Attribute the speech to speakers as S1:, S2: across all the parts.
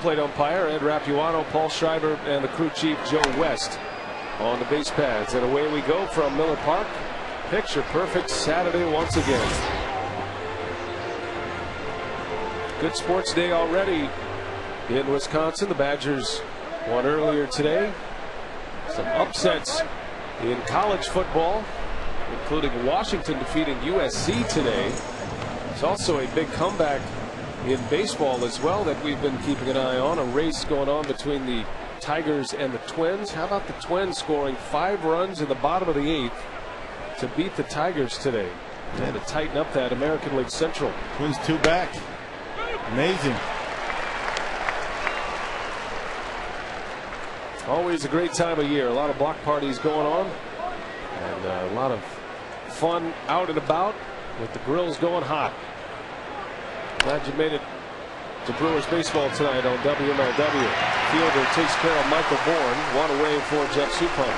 S1: plate umpire Ed Rapuano, Paul Schreiber, and the crew chief Joe West on the base pads. And away we go from Miller Park. Picture perfect Saturday once again. Good sports day already in Wisconsin. The Badgers won earlier today. Some upsets in college football, including Washington defeating USC today. It's also a big comeback in baseball as well that we've been keeping an eye on. A race going on between the Tigers and the Twins. How about the Twins scoring 5 runs in the bottom of the 8th to beat the Tigers today and to tighten up that American League Central.
S2: Twins 2 back. Amazing.
S1: Always a great time of year. A lot of block parties going on and a lot of fun out and about with the grills going hot. Glad you made it to Brewers baseball tonight on WMLW. Fielder takes care of Michael Bourne. One away for Jeff Suppan.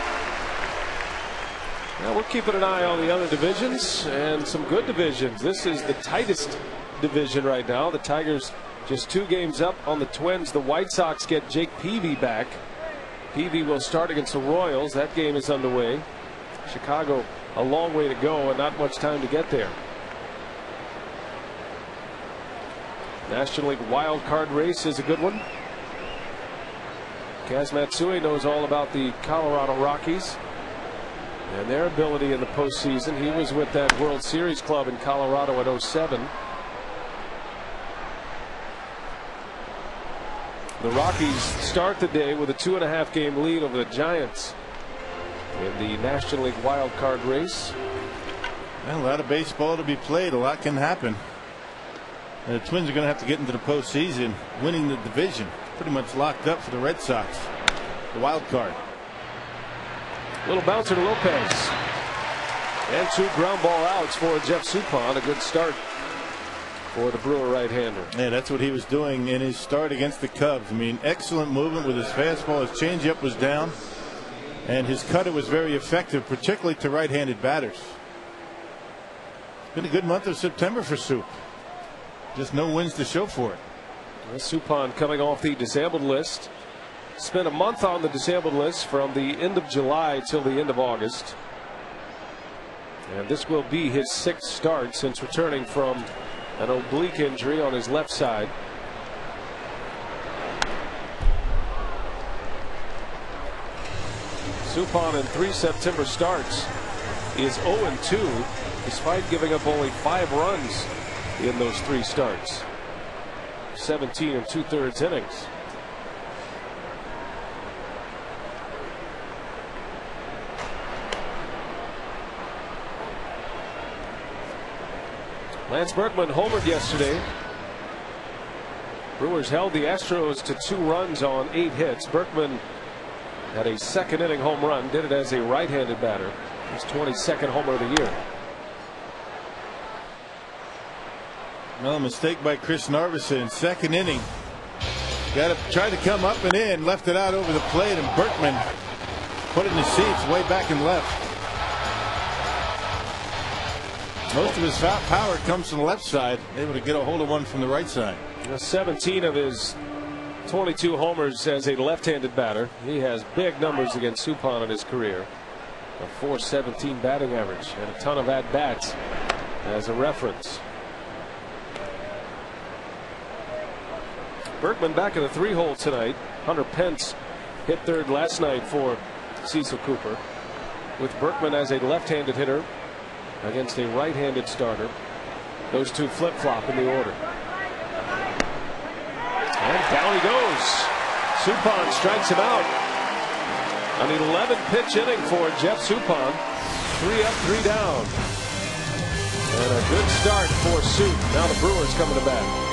S1: Now we're keeping an eye on the other divisions and some good divisions. This is the tightest division right now. The Tigers just 2 games up on the Twins. The White Sox get Jake Peavy back. Peavy will start against the Royals. That game is underway. Chicago a long way to go and not much time to get there. National League wild card race is a good one. Kaz Matsui knows all about the Colorado Rockies and their ability in the postseason. He was with that World Series club in Colorado in '07. The Rockies start the day with a 2.5 game lead over the Giants in the National League wild card race.
S2: Well, a lot of baseball to be played. A lot can happen. The Twins are going to have to get into the postseason. Winning the division pretty much locked up for the Red Sox. The wild card.
S1: Little bouncer to Lopez. And 2 ground ball outs for Jeff Suppan. A good start for the Brewer right-hander.
S2: Yeah, that's what he was doing in his start against the Cubs. I mean, excellent movement with his fastball. His changeup was down. And his cutter was very effective, particularly to right-handed batters. It's been a good month of September for Sup. Just no wins to show for it.
S1: Well, Suppan coming off the disabled list. Spent a month on the disabled list from the end of July till the end of August. And this will be his 6th start since returning from an oblique injury on his left side. Suppan in 3 September starts is 0-2 despite giving up only 5 runs in those 3 starts. 17 2/3 innings. Lance Berkman homered yesterday. Brewers held the Astros to 2 runs on 8 hits. Berkman had a 2nd inning home run. Did it as a right-handed batter. His 22nd homer of the year.
S2: Well, a mistake by Chris Narveson. 2nd inning. Got to try to come up and in. Left it out over the plate, and Berkman put it in the seats way back and left. Most of his power comes from the left side. Able to get a hold of one from the right side.
S1: 17 of his 22 homers as a left-handed batter. He has big numbers against Suppan in his career. A .417 batting average and a ton of at-bats as a reference. Berkman back in the 3-hole tonight. Hunter Pence hit 3rd last night for Cecil Cooper. With Berkman as a left-handed hitter against a right-handed starter. Those 2 flip-flop in the order. And down he goes. Suppan strikes him out. An 11-pitch inning for Jeff Suppan. 3 up, 3 down. And a good start for Sup. Now the Brewers coming to bat.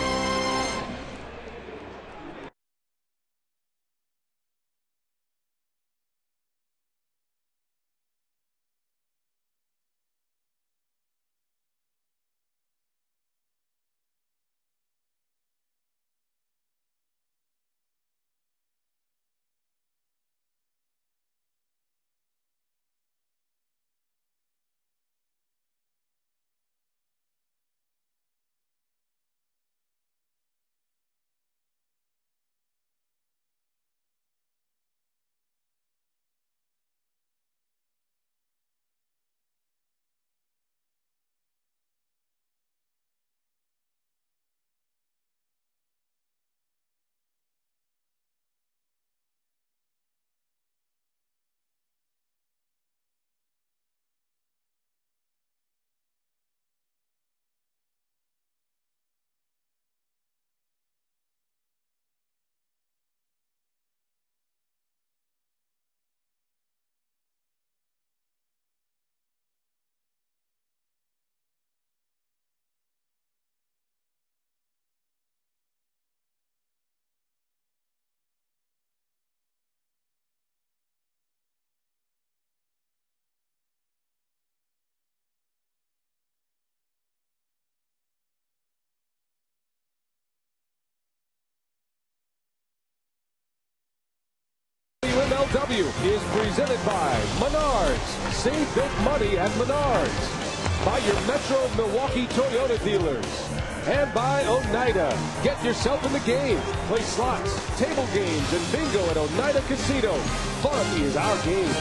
S1: HOU is presented by Menards. Save big money at Menards. By your Metro Milwaukee Toyota dealers. And by Oneida. Get yourself in the game. Play slots, table games, and bingo at Oneida Casino. Fun is our game.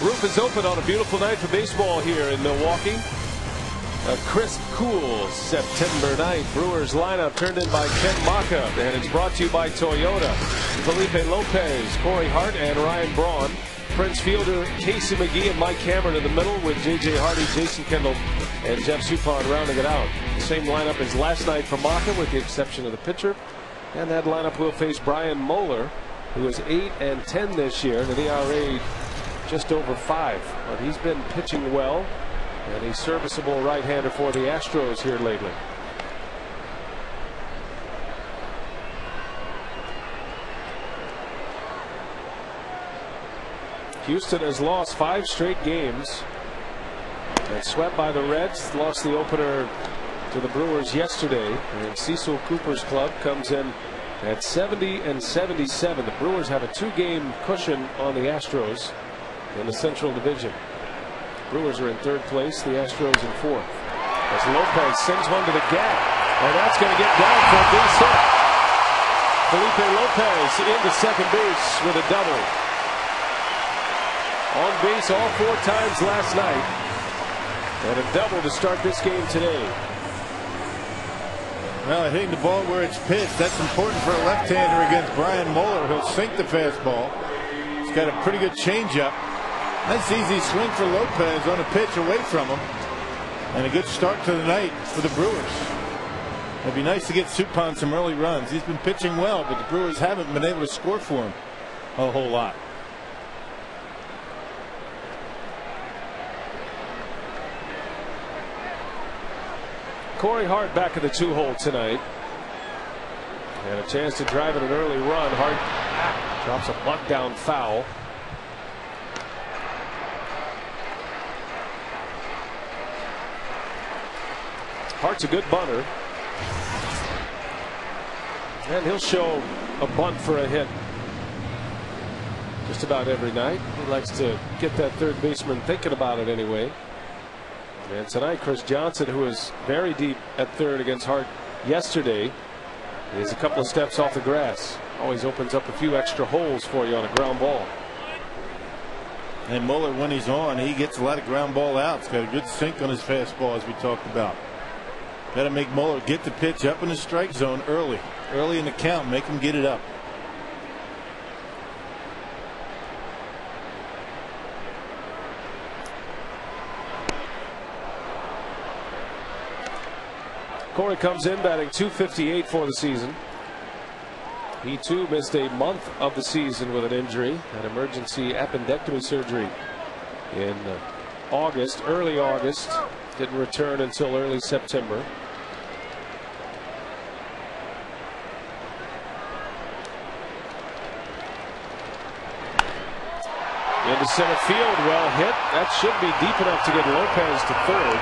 S1: Roof is open on a beautiful night for baseball here in Milwaukee. A crisp, cool September night. Brewers lineup turned in by Ken Maka, and it's brought to you by Toyota. Felipe Lopez, Corey Hart, and Ryan Braun. Prince Fielder, Casey McGee, and Mike Cameron in the middle, with J.J. Hardy, Jason Kendall, and Jeff Suppan rounding it out. The same lineup as last night for Maka, with the exception of the pitcher. And that lineup will face Brian Moeller, who is 8-10 this year, and an ERA just over 5. But he's been pitching well, and a serviceable right-hander for the Astros here lately. Houston has lost 5 straight games and swept by the Reds. Lost the opener to the Brewers yesterday, and Cecil Cooper's club comes in at 70-77. The Brewers have a 2-game cushion on the Astros in the Central Division. Brewers are in 3rd place, the Astros in 4th. As Lopez sends one to the gap, and that's going to get down for a base hit. Felipe Lopez into second base with a double. On base all 4 times last night, and a double to start this game today.
S2: Well, hitting the ball where it's pitched, that's important for a left-hander against Brian Moeller. He'll sink the fastball. He's got a pretty good changeup. Nice easy swing for Lopez on a pitch away from him, and a good start to the night for the Brewers. It'd be nice to get Suppan some early runs. He's been pitching well, but the Brewers haven't been able to score for him a whole lot.
S1: Corey Hart back in the 2-hole tonight, and a chance to drive in an early run. Hart drops a bunt down foul. Hart's a good bunter, and he'll show a bunt for a hit just about every night. He likes to get that third baseman thinking about it anyway. And tonight, Chris Johnson, who was very deep at third against Hart yesterday, is a couple of steps off the grass. Always opens up a few extra holes for you on a ground ball.
S2: And Moeller, when he's on, he gets a lot of ground ball outs. Got a good sink on his fastball, as we talked about. Got to make Moeller get the pitch up in the strike zone early in the count, make him get it up.
S1: Corey comes in batting .258 for the season. He too missed a month of the season with an injury, an emergency appendectomy surgery in August, early August. Didn't return until early September. Into center field, well hit. That should be deep enough to get Lopez to third.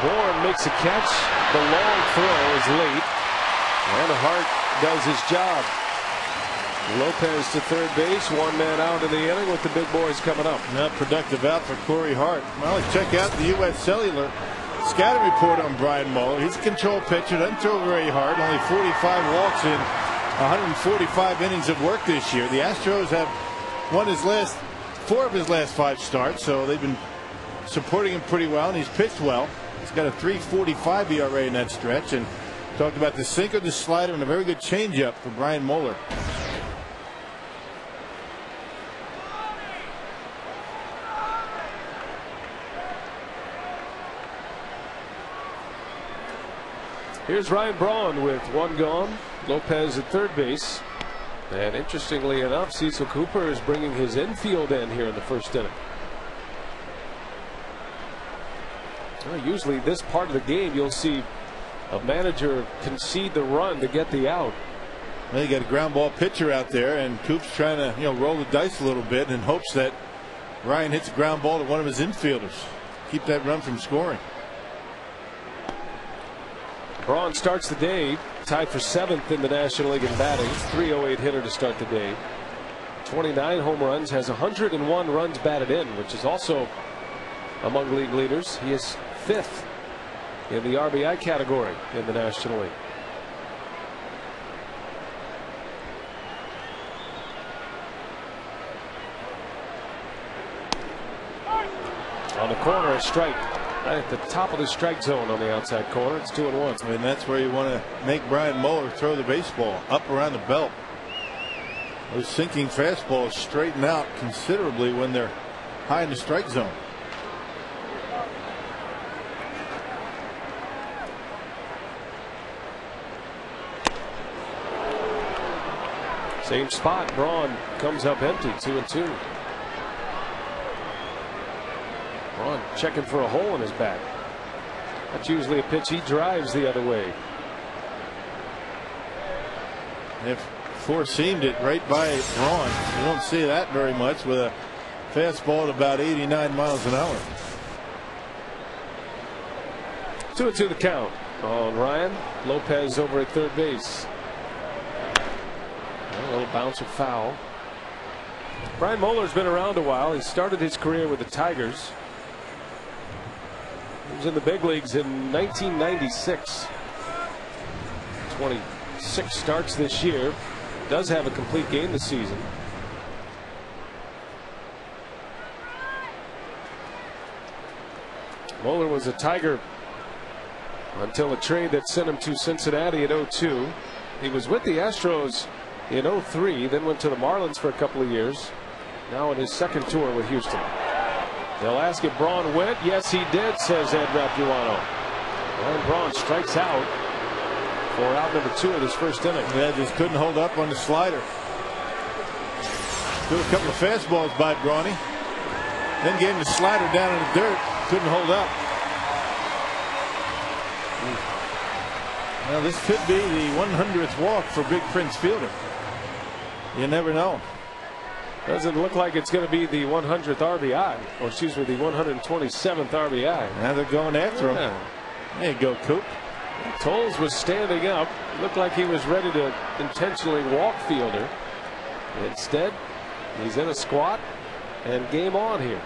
S1: Bourne makes a catch. The long throw is late, and Hart does his job. Lopez to third base, 1 man out in the inning with the big boys coming up.
S2: Not productive out for Corey Hart. Well, let's check out the U.S. Cellular scouting report on Brian Moeller. He's a control pitcher, doesn't throw very hard, only 45 walks in 145 innings of work this year. The Astros have won 4 of his last 5 starts, so they've been supporting him pretty well, and he's pitched well. He's got a .345 ERA in that stretch, and talked about the sinker, the slider, and a very good changeup for Brian Moeller.
S1: Here's Ryan Braun with 1 gone. Lopez at third base, and interestingly enough, Cecil Cooper is bringing his infield in here in the first inning. Well, usually this part of the game you'll see a manager concede the run to get the out.
S2: Well, you got a ground ball pitcher out there, and Coop's trying to roll the dice a little bit in hopes that Ryan hits a ground ball to one of his infielders. Keep that run from scoring.
S1: Braun starts the day tied for 7th in the National League in batting. 308 hitter to start the day. 29 home runs, has 101 runs batted in, which is also among league leaders. He is 5th in the RBI category in the National League. On the corner, a strike. Right at the top of the strike zone on the outside corner. It's 2-1.
S2: And that's where you want to make Brian Mueller throw the baseball up around the belt. Those sinking fastballs straighten out considerably when they're high in the strike zone.
S1: Same spot. Braun comes up empty. 2-2. Braun checking for a hole in his bat. That's usually a pitch he drives the other way.
S2: They've four-seamed it right by Braun. You don't see that very much with a fastball at about 89 miles an hour.
S1: 2-2 the count on Ryan. Lopez over at third base. A little bouncer foul. Brian Mueller's been around a while. He started his career with the Tigers. He was in the big leagues in 1996. 26 starts this year. Does have a complete game this season. Mueller was a Tiger until a trade that sent him to Cincinnati in 2002. He was with the Astros in 2003, then went to the Marlins for a couple of years. Now in his second tour with Houston. They'll ask if Braun went. Yes, he did, says Ed Rapuano. And Braun strikes out for out number 2 of this first inning.
S2: Yeah, just couldn't hold up on the slider. Threw a couple of fastballs by Brawny. Then gave him the slider down in the dirt. Couldn't hold up. Well, this could be the 100th walk for Big Prince Fielder. You never know.
S1: Doesn't look like it's going to be the 100th RBI, or excuse me, the 127th RBI.
S2: Now they're going after him.
S1: Yeah.
S2: There you go, Coop.
S1: Toles was standing up. Looked like he was ready to intentionally walk Fielder. Instead, he's in a squat, and game on here.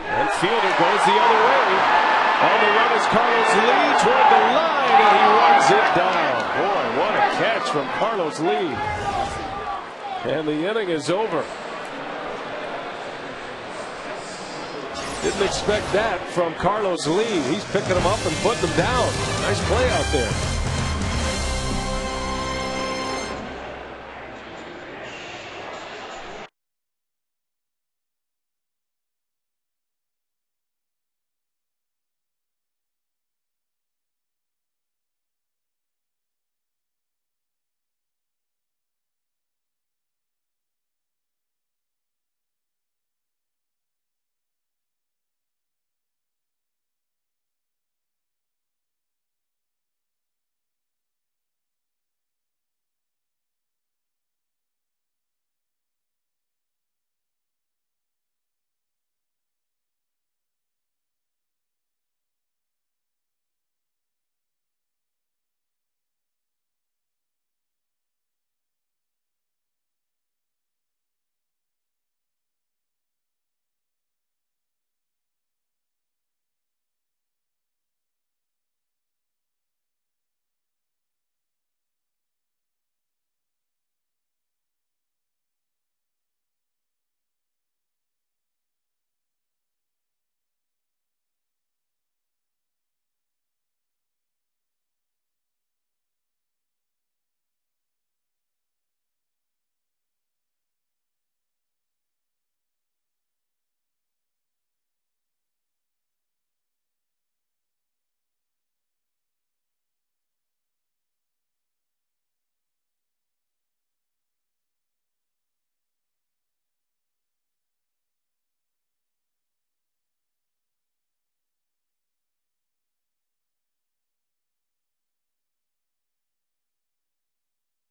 S1: And Fielder goes the other way. On the run is Carlos Lee toward the line, and he runs it down. Boy, what a catch from Carlos Lee. And the inning is over. Didn't expect that from Carlos Lee. He's picking them up and putting them down. Nice play out there.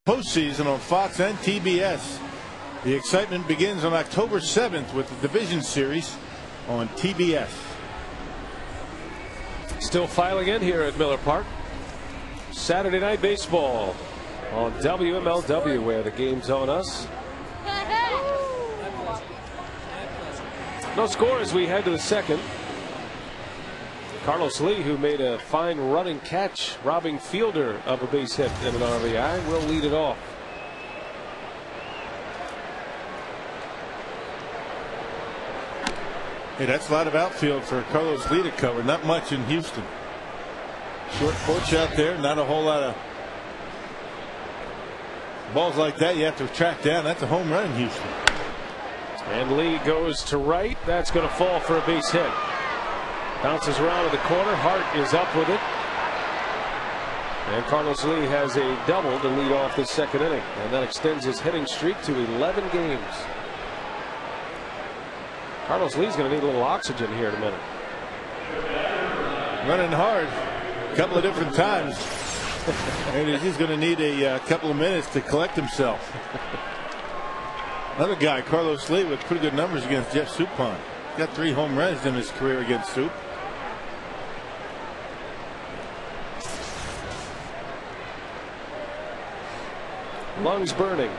S2: Postseason on Fox and TBS. The excitement begins on October 7th with the Division Series on TBS.
S1: Still filing in here at Miller Park. Saturday night baseball on WMLW, where the game's on us. No score as we head to the second. Carlos Lee, who made a fine running catch, robbing fielder of a base hit and an RBI, will lead it off.
S2: Hey, that's a lot of outfield for Carlos Lee to cover. Not much in Houston. Short porch out there. Not a whole lot of balls like that you have to track down. That's a home run in Houston.
S1: And Lee goes to right. That's going to fall for a base hit. Bounces around to the corner. Hart is up with it. And Carlos Lee has a double to lead off the second inning. And that extends his hitting streak to 11 games. Carlos Lee's going to need a little oxygen here in a minute.
S2: Running hard a couple of different times. And he's going to need a couple of minutes to collect himself. Another guy, Carlos Lee, with pretty good numbers against Jeff Suppan. Got 3 home runs in his career against Sup.
S1: Lungs burning.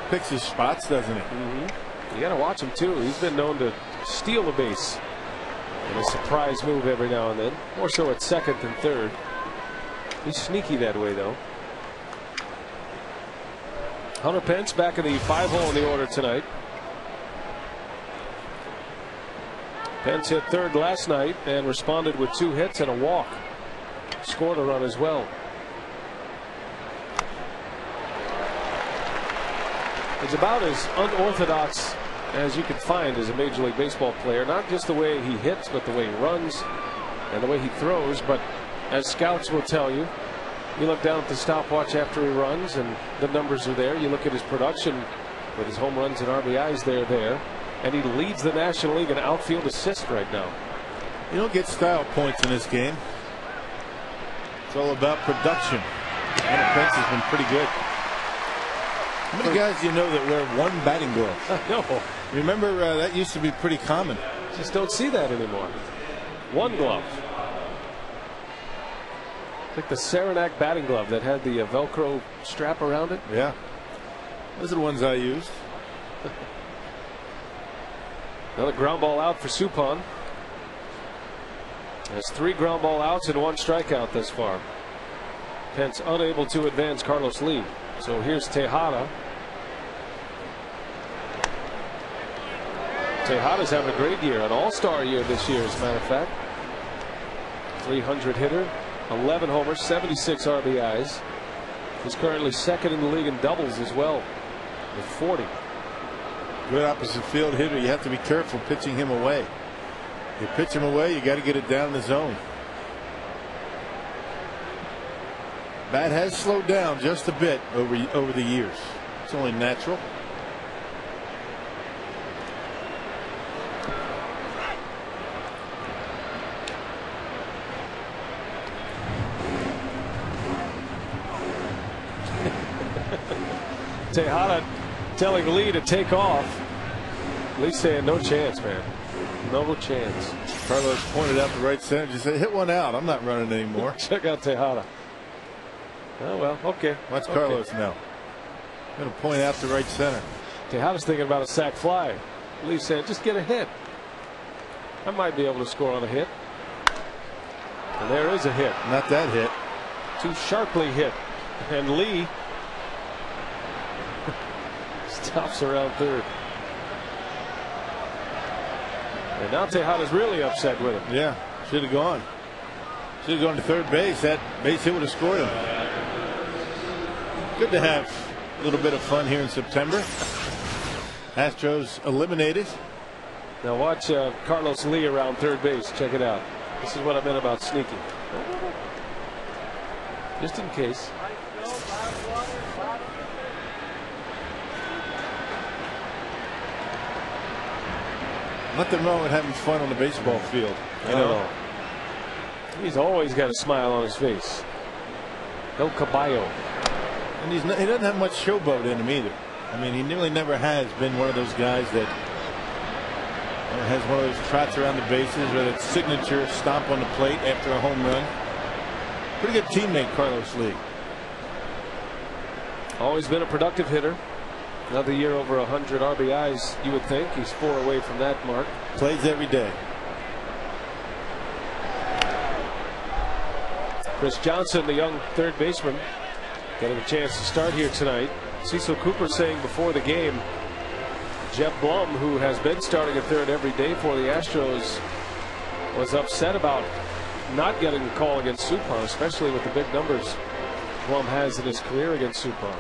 S2: Picks his spots, doesn't he?
S1: You got to watch him too. He's been known to steal the base in a surprise move every now and then. More so at second than third. He's sneaky that way, though. Hunter Pence back in the 5-hole in the order tonight. Pence hit third last night and responded with 2 hits and a walk. Scored a run as well. It's about as unorthodox as you can find as a Major League Baseball player. Not just the way he hits, but the way he runs and the way he throws. But as scouts will tell you, you look down at the stopwatch after he runs and the numbers are there. You look at his production with his home runs and RBIs, they're there. And he leads the National League in outfield assists right now.
S2: You don't get style points in this game. It's all about production. And Pence has been pretty good. How many guys do you know that wear 1 batting glove?
S1: No.
S2: Remember that used to be pretty common.
S1: Just don't see that anymore. 1 glove. It's like the Saranac batting glove that had the Velcro strap around it.
S2: Yeah. Those are the ones I used.
S1: Another ground ball out for Suppan. Has 3 ground ball outs and 1 strikeout thus far. Pence unable to advance Carlos Lee. So here's Tejada. Tejada's having a great year, an all-star year this year, as a matter of fact. 300 hitter, 11 homers, 76 RBIs. He's currently second in the league in doubles as well, with 40.
S2: Good opposite field hitter. You have to be careful pitching him away. You pitch him away, you got to get it down the zone. Bat has slowed down just a bit over the years. It's only natural.
S1: Tejada telling Lee to take off. Lee saying no chance, man. No chance.
S2: Carlos pointed out the right center. Just said, hit one out. I'm not running anymore.
S1: Check out Tejada. Oh, well, okay.
S2: Watch Carlos now. Going to point out the right center.
S1: Tejada's thinking about a sac fly. Lee said, just get a hit. I might be able to score on a hit. And there is a hit.
S2: Not that hit.
S1: Too sharply hit. And Lee stops around third. And now Tejada's really upset with him.
S2: Yeah, should have gone. Should have gone to third base. That base hit would have scored him. Good to have a little bit of fun here in September. Astros eliminated.
S1: Now watch Carlos Lee around third base. Check it out. This is what I meant about sneaking. Just in case.
S2: Nothing wrong with having fun on the baseball field.
S1: I know. He's always got a smile on his face. No caballo.
S2: And he doesn't have much showboat in him either. I mean, he really never has been one of those guys that And has one of those trots around the bases with its signature stomp on the plate after a home run. Pretty good teammate, Carlos Lee.
S1: Always been a productive hitter. Another year over 100 RBIs, you would think. He's 4 away from that mark.
S2: Plays every day.
S1: Chris Johnson, the young third baseman, getting a chance to start here tonight. Cecil Cooper saying before the game, Jeff Blum, who has been starting at third every day for the Astros, was upset about not getting the call against Suppan, especially with the big numbers Blum has in his career against Suppan.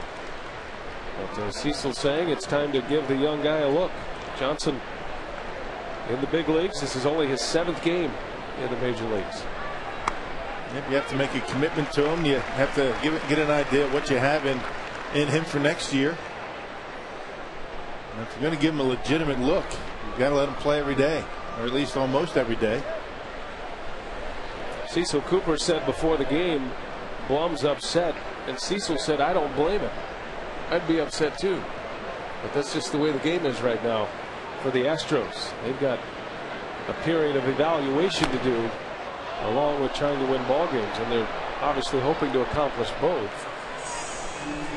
S1: But Cecil saying it's time to give the young guy a look. Johnson in the big leagues. This is only his 7th game in the major leagues.
S2: Yep, you have to make a commitment to him. You have to get an idea of what you have in him for next year. And if you're going to give him a legitimate look, you've got to let him play every day, or at least almost every day.
S1: Cecil Cooper said before the game, Blum's upset, and Cecil said, I don't blame him. I'd be upset too. But that's just the way the game is right now for the Astros. They've got a period of evaluation to do, along with trying to win ball games, and they're obviously hoping to accomplish both.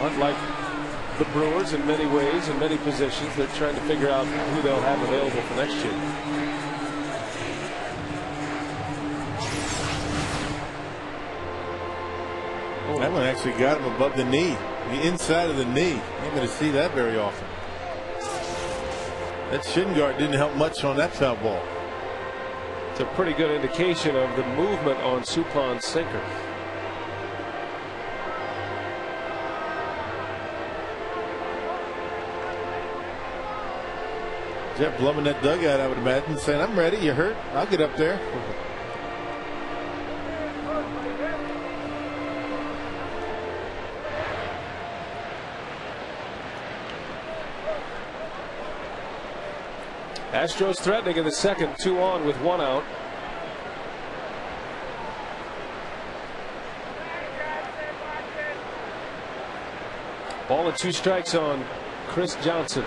S1: Unlike the Brewers in many ways, in many positions, they're trying to figure out who they'll have available for next year.
S2: That one actually got him above the knee, the inside of the knee. Ain't going to see that very often. That shin guard didn't help much on that foul ball.
S1: It's a pretty good indication of the movement on Suppan's sinker.
S2: Jeff Blum in that dugout, I would imagine, saying, I'm ready, you hurt, I'll get up there.
S1: Astros threatening in the second, 2 on with 1 out. Ball and 2 strikes on Chris Johnson.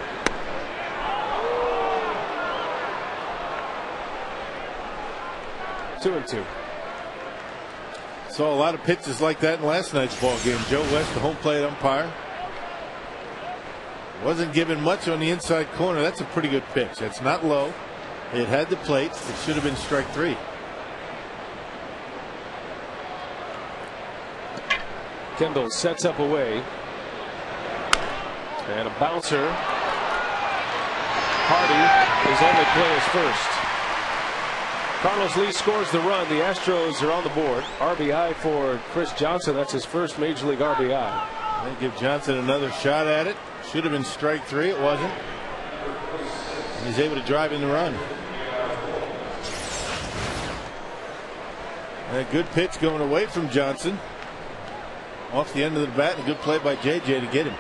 S1: Two and two.
S2: Saw a lot of pitches like that in last night's ball game. Joe West, the home plate umpire, wasn't given much on the inside corner. That's a pretty good pitch. That's not low. It had the plate. It should have been strike 3.
S1: Kendall sets up away. And a bouncer. Hardy is only players first. Carlos Lee scores the run. The Astros are on the board. RBI for Chris Johnson. That's his first major league RBI.
S2: They give Johnson another shot at it. Should have been strike 3. It wasn't. He's able to drive in the run. And a good pitch going away from Johnson. Off the end of the bat, and a good play by JJ to get him.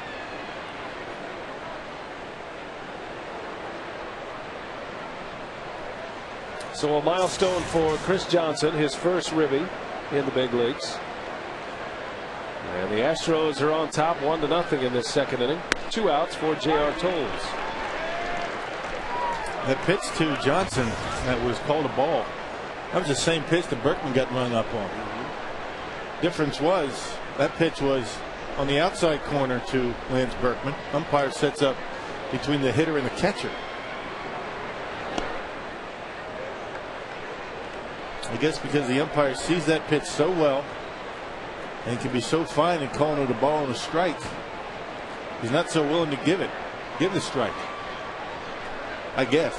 S1: So a milestone for Chris Johnson, his first ribby in the big leagues. And the Astros are on top 1-0 in this second inning. 2 outs for J.R. Tolles.
S2: That pitch to Johnson that was called a ball. That was the same pitch that Berkman got run up on. Difference was that pitch was on the outside corner to Lance Berkman. Umpire sets up between the hitter and the catcher. I guess because the umpire sees that pitch so well and can be so fine in calling it a ball and a strike, he's not so willing to give the strike, I guess.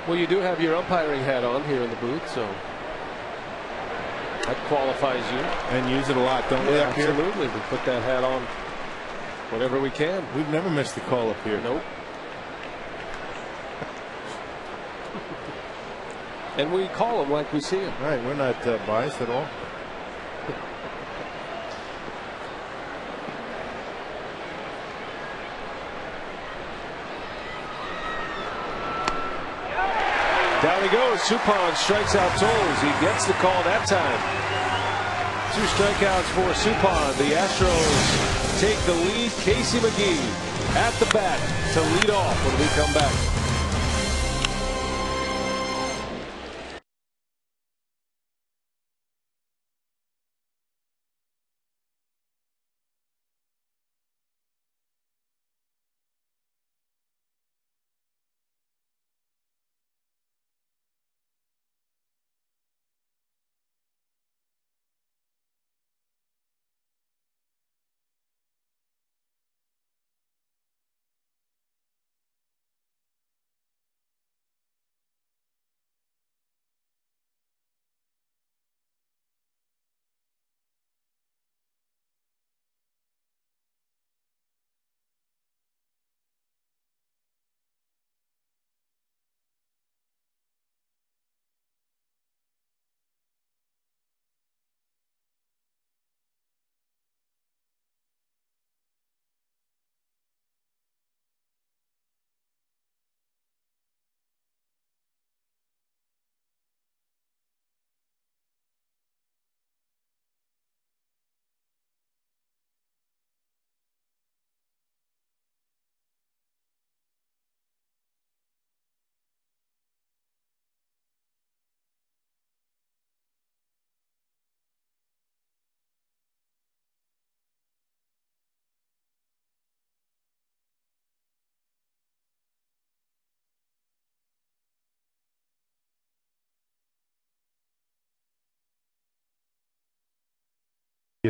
S1: Well, you do have your umpiring hat on here in the booth, so that qualifies you.
S2: And use it a lot, don't we?
S1: Up here? Absolutely. We put that hat on whenever we can.
S2: We've never missed the call up here.
S1: Nope. And we call them like we see them.
S2: Right. We're not biased at all.
S1: Down he goes. Suppan strikes out Tolles. He gets the call that time. 2 strikeouts for Suppan. The Astros take the lead. Casey McGee at the bat to lead off when we come back.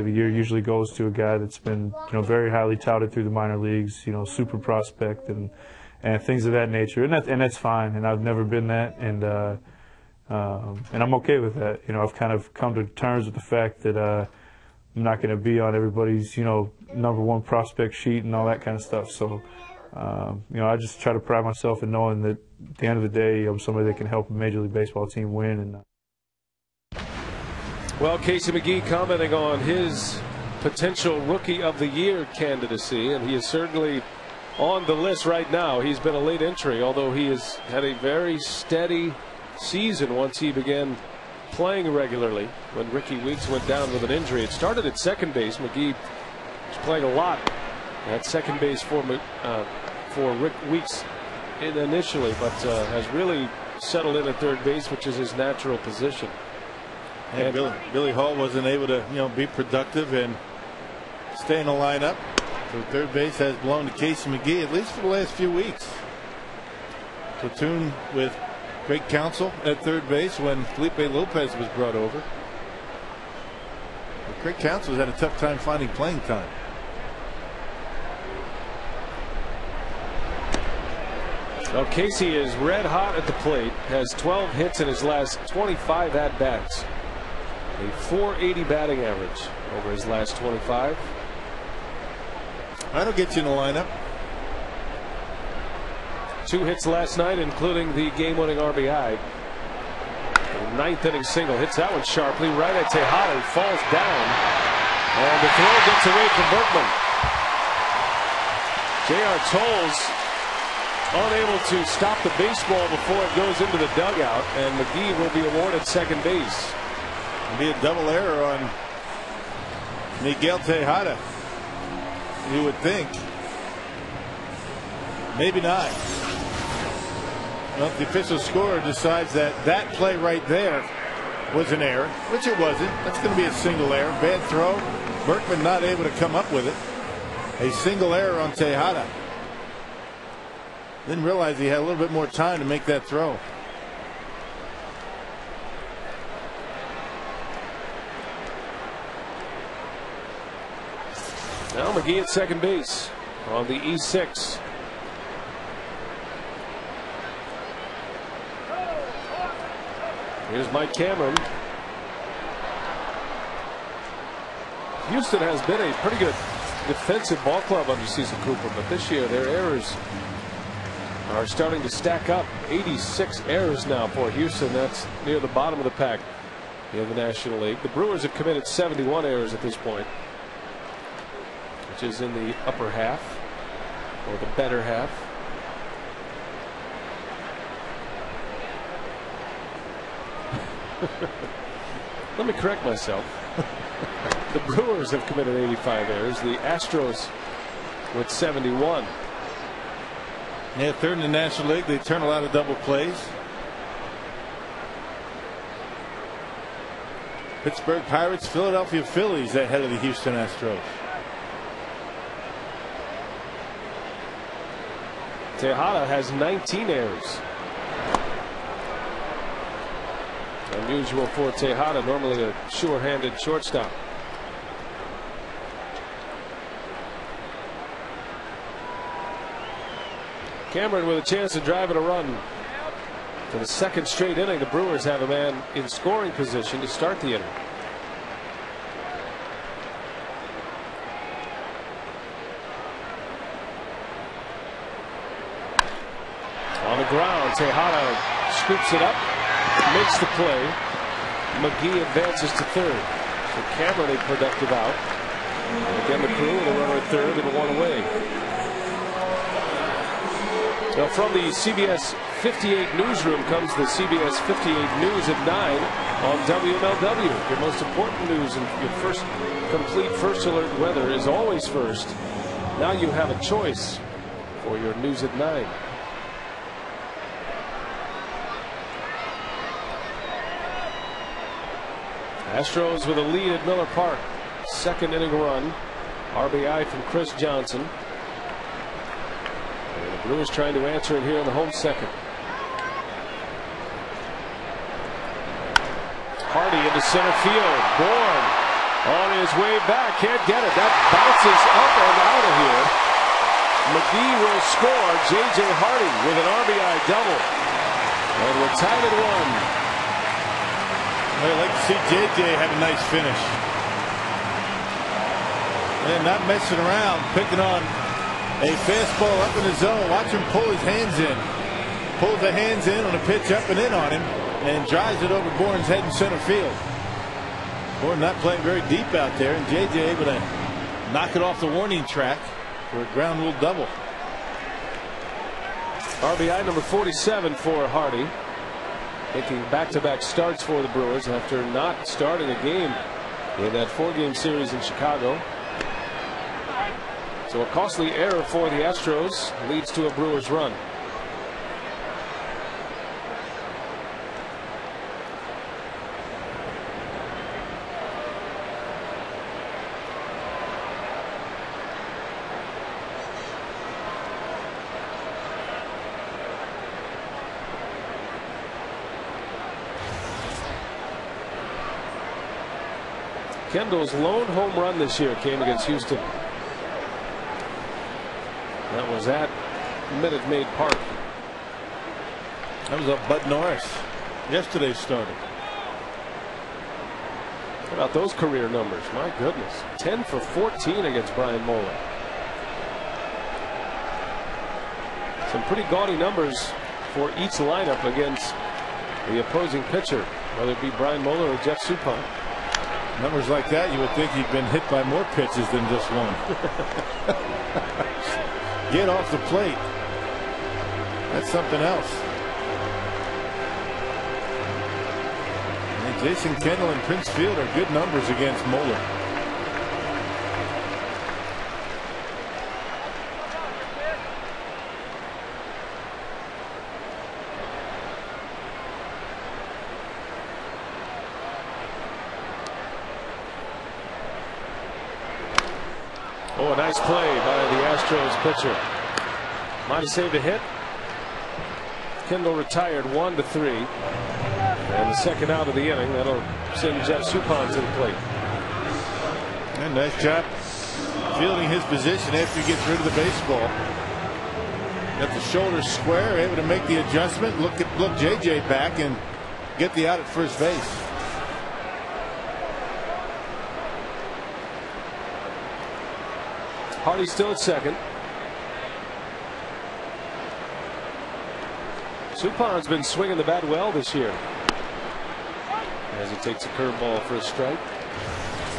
S3: of the Year usually goes to a guy that's been, very highly touted through the minor leagues, super prospect and things of that nature, and that's fine. And I've never been that, and I'm okay with that. I've kind of come to terms with the fact that I'm not going to be on everybody's, #1 prospect sheet and all that kind of stuff. So, I just try to pride myself in knowing that at the end of the day, I'm somebody that can help a Major League Baseball team win. And
S1: well, Casey McGehee commenting on his potential Rookie of the Year candidacy, and he is certainly on the list right now. He's been a late entry, although he has had a very steady season once he began playing regularly. When Ricky Weeks went down with an injury, it started at second base. McGehee was playing a lot at second base for Rick Weeks initially, but has really settled in at third base, which is his natural position.
S2: And Billy Hall wasn't able to be productive and stay in the lineup. So third base has belonged to Casey McGehee, at least for the last few weeks. Platoon with Greg Counsell at third base when Felipe Lopez was brought over. But Greg Counsell has had a tough time finding playing time.
S1: Well, Casey is red hot at the plate, has 12 hits in his last 25 at-bats. A .480 batting average over his last 25.
S2: That'll get you in the lineup.
S1: 2 hits last night, including the game-winning RBI. A 9th inning single, hits that one sharply right at Tejada, falls down, and the throw gets away from Berkman. J.R. Tolles unable to stop the baseball before it goes into the dugout, and McGehee will be awarded second base.
S2: It'll be a double error on Miguel Tejada, you would think. Maybe not. Well, if the official scorer decides that play right there was an error, which it wasn't, that's going to be a single error. Bad throw. Berkman not able to come up with it. A single error on Tejada. Didn't realize he had a little bit more time to make that throw.
S1: Now McGehee at second base on the E6. Here's Mike Cameron. Houston has been a pretty good defensive ball club under Cecil Cooper, but this year their errors are starting to stack up. 86 errors now for Houston. That's near the bottom of the pack in the National League. The Brewers have committed 71 errors at this point, which is in the upper half, or the better half. Let me correct myself. The Brewers have committed 85 errors. The Astros with 71.
S2: Yeah, third in the National League. They turn a lot of double plays. Pittsburgh Pirates, Philadelphia Phillies ahead of the Houston Astros.
S1: Tejada has 19 errors. Unusual for Tejada, normally a sure-handed shortstop. Cameron with a chance to drive in a run. For the second straight inning, the Brewers have a man in scoring position to start the inning. On the ground, Tejada scoops it up, makes the play. McGehee advances to third. So Cameron a productive out. And again, the Crew with a runner at third and one away. Now from the CBS 58 newsroom comes the CBS 58 News at 9 on WMLW. Your most important news and your first complete first alert weather is always first. Now you have a choice for your news at 9. Astros with a lead at Miller Park. Second inning run. RBI from Chris Johnson. And the Brewers trying to answer it here in the home second. Hardy into center field. Bourne On his way back, can't get it. That bounces up and out of here. McGee will score. J.J. Hardy with an RBI double. And we're tied at 1.
S2: I'd like to see J.J. have a nice finish. And not messing around, picking on a fastball up in the zone. Watch him pull his hands in. Pulls the hands in on a pitch up and in on him and drives it over Bourne's head in center field. Bourne not playing very deep out there, and J.J. able to knock it off the warning track for a ground rule double.
S1: RBI number 47 for Hardy, making back-to-back starts for the Brewers after not starting a game in that 4-game series in Chicago. So a costly error for the Astros leads to a Brewers run. Kendall's lone home run this year came against Houston. That was at Minute Maid Park.
S2: That was up Bud Norris, yesterday's starter.
S1: How about those career numbers? My goodness. 10 for 14 against Brian Moeller. Some pretty gaudy numbers for each lineup against the opposing pitcher, whether it be Brian Moeller or Jeff Suppan.
S2: Numbers like that, you would think he'd been hit by more pitches than just one. Get off the plate. That's something else. And Jason Kendall and Prince Field are good numbers against Moeller.
S1: Oh, a nice play by the Astros pitcher. Might have saved a hit. Kendall retired 1-3. And the second out of the inning. That'll send Jeff Suppan to the plate.
S2: And nice job fielding his position after he gets rid of the baseball. Got the shoulders square, able to make the adjustment. Look JJ back and get the out at first base.
S1: Hardy still at second. Suppan's been swinging the bat well this year as he takes a curveball for a strike.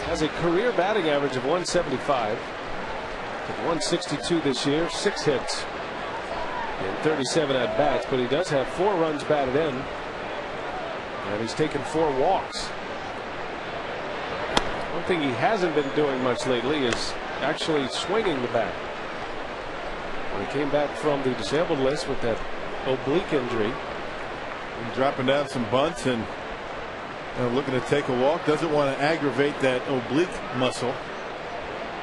S1: Has a career batting average of 175. With 162 this year, 6 hits and 37 at bats, but he does have 4 runs batted in, and he's taken 4 walks. One thing he hasn't been doing much lately is actually swinging the bat. When he came back from the disabled list with that oblique injury.
S2: And dropping down some bunts and looking to take a walk. Doesn't want to aggravate that oblique muscle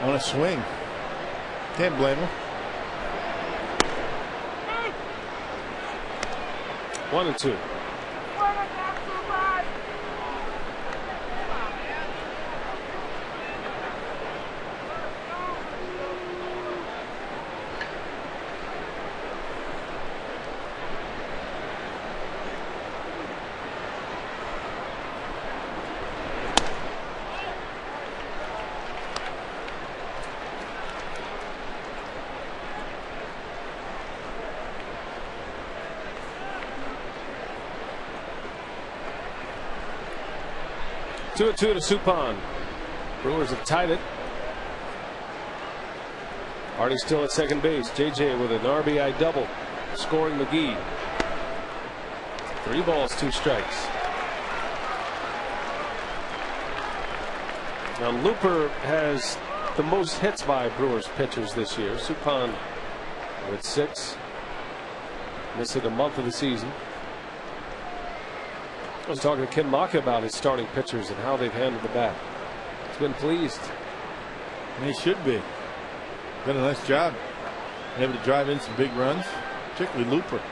S2: on a swing. Can't blame him.
S1: 1-2. Two to Suppan. Brewers have tied it. Hardy still at second base. JJ with an RBI double, scoring McGee. 3 balls, 2 strikes. Now Looper has the most hits by Brewers pitchers this year. Suppan with 6. Missing a month of the season. I was talking to Ken Maka about his starting pitchers and how they've handled the bat. He's been pleased.
S2: And he should be. Done a nice job. Able to drive in some big runs, particularly Looper.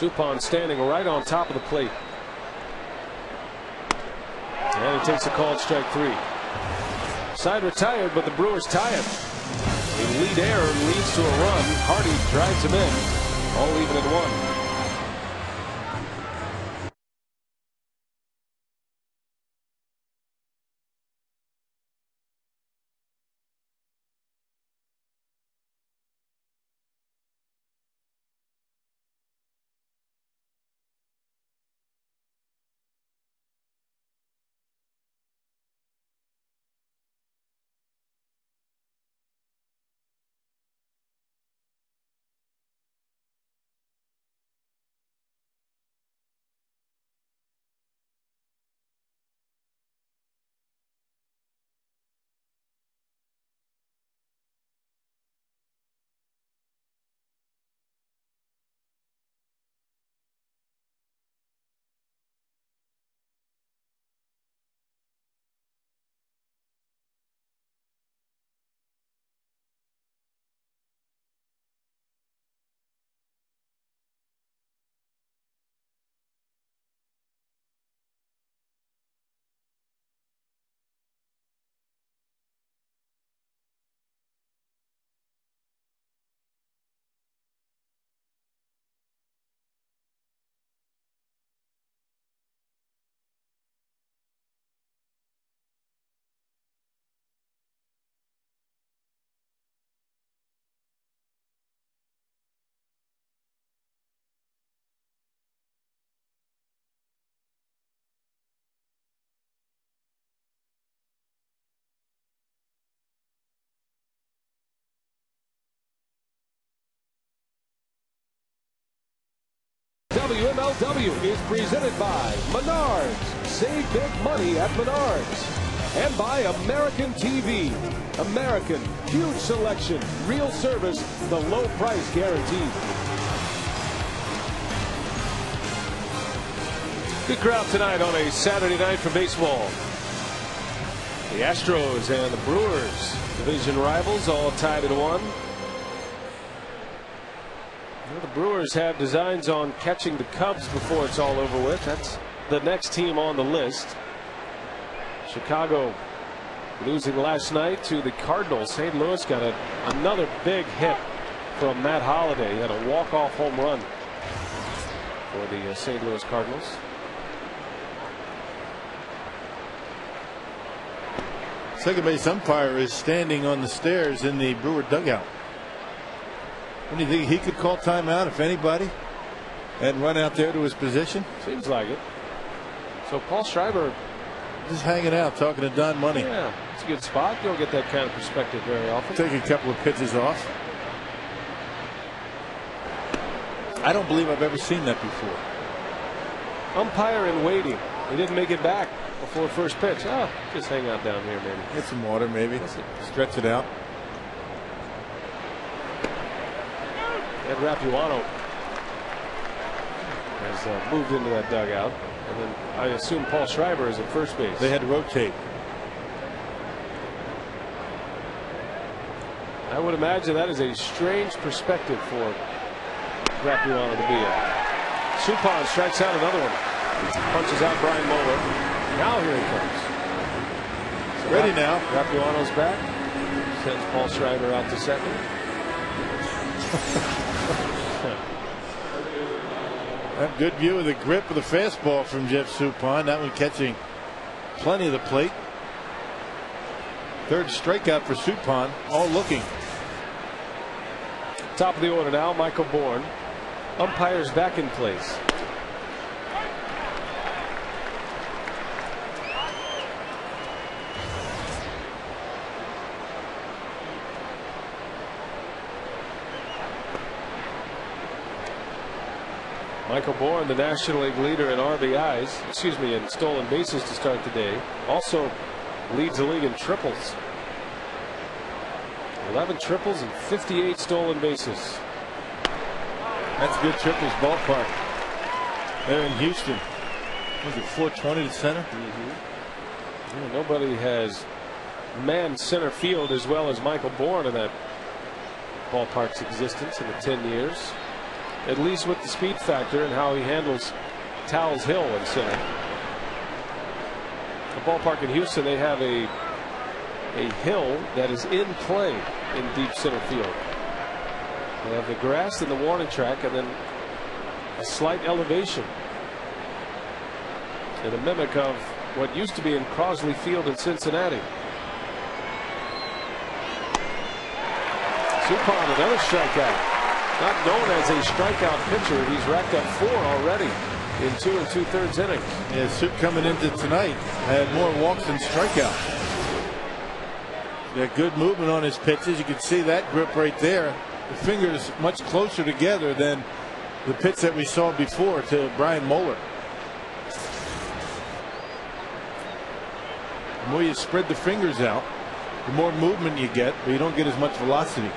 S1: Suppan standing right on top of the plate. And he takes a called strike 3. Side retired, but the Brewers tie it. A lead error leads to a run. Hardy drives him in. All even at 1. WMLW is presented by Menards. Save big money at Menards. And by American TV. American, huge selection, real service, the low price guaranteed. Good crowd tonight on a Saturday night for baseball. The Astros and the Brewers, division rivals, all tied at 1. The Brewers have designs on catching the Cubs before it's all over with. That's the next team on the list. Chicago losing last night to the Cardinals. St. Louis got another big hit from Matt Holliday. He had a walk-off home run for the St. Louis Cardinals.
S2: Second base umpire is standing on the stairs in the Brewer dugout. What do you think? He could call timeout if anybody and run out there to his position?
S1: Seems like it. So Paul Schreiber
S2: just hanging out talking to Don Money.
S1: Yeah, it's a good spot. You don't get that kind of perspective very often.
S2: Take a couple of pitches off. I don't believe I've ever seen that before.
S1: Umpire in waiting. He didn't make it back before first pitch. Oh, just hang out down here maybe.
S2: Get some water maybe. Stretch it out.
S1: Ed Rapuano has moved into that dugout. And then I assume Paul Schreiber is at first base.
S2: They had to rotate.
S1: I would imagine that is a strange perspective for Rapuano to be at. Suppan strikes out another one. Punches out Brian Moeller. Now here he comes. So
S2: ready now.
S1: Rapuano's back. Sends Paul Schreiber out to second.
S2: A good view of the grip of the fastball from Jeff Suppan. That one catching plenty of the plate. Third strikeout for Suppan. All looking.
S1: Top of the order now, Michael Bourne. Umpires back in place. Michael Bourne, the National League leader in RBIs, excuse me, in stolen bases to start the day. Also leads the league in triples. 11 triples and 58 stolen bases.
S2: That's good triples ballpark there in Houston. Was it 420 to center?
S1: Yeah, nobody has manned center field as well as Michael Bourne in that ballpark's existence in the 10 years. at least with the speed factor and how he handles Towles Hill in center. The ballpark in Houston, they have a hill that is in play in deep center field. They have the grass and the warning track, and then a slight elevation, and a mimic of what used to be in Crosley Field in Cincinnati. Suppan, another strikeout. Not known as a strikeout pitcher, he's racked up 4 already in 2 2/3 innings.
S2: Yeah, Sup coming into tonight had more walks than strikeouts. Got good movement on his pitches. You can see that grip right there. The fingers much closer together than the pitch that we saw before to Brian Moeller. The more you spread the fingers out, the more movement you get, but you don't get as much velocity.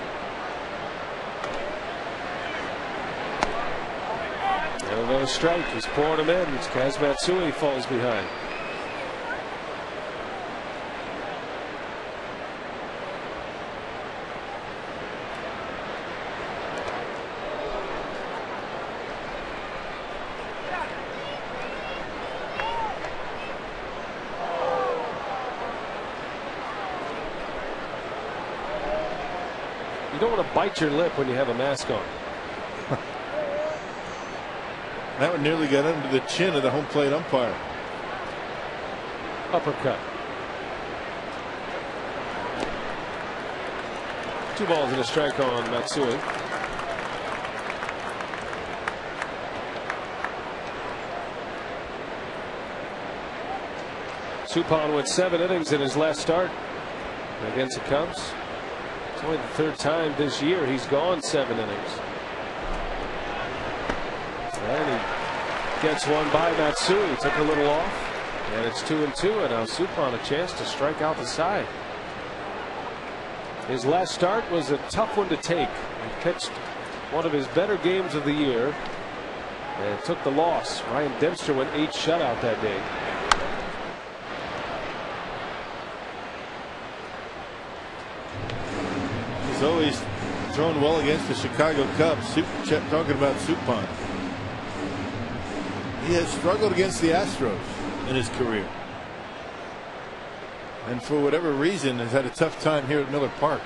S1: And another strike. He's pouring him in. It's Kaz Matsui falls behind. You don't want to bite your lip when you have a mask on.
S2: That one nearly got under the chin of the home plate umpire.
S1: Uppercut. 2 balls and a strike on Matsui. Suppan went 7 innings in his last start against the Cubs. It's only the 3rd time this year he's gone 7 innings. And he gets one by Matsui. Took a little off. And it's 2-2. And now Suppan a chance to strike out the side. His last start was a tough one to take. He pitched one of his better games of the year and took the loss. Ryan Dempster went 8 shutout that day.
S2: He's always thrown well against the Chicago Cubs. Talking about Suppan. He has struggled against the Astros in his career. And for whatever reason has had a tough time here at Miller Park.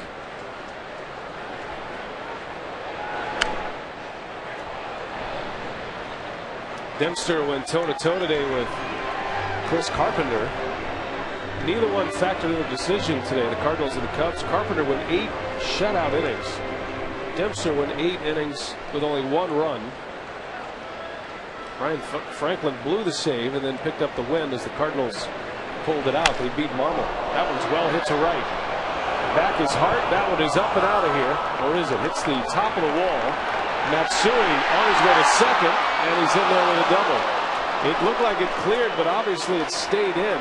S1: Dempster went toe-to-toe today with Chris Carpenter. Neither one factored in the decision today, the Cardinals and the Cubs. Carpenter went 8 shutout innings. Dempster went 8 innings with only 1 run. Ryan Franklin blew the save and then picked up the win as the Cardinals pulled it out. They beat Marmol. That one's well hit to right. Back is Hart. That one is up and out of here. Or is it? Hits the top of the wall. Matsui on his way to second, and he's in there with a double. It looked like it cleared, but obviously it stayed in.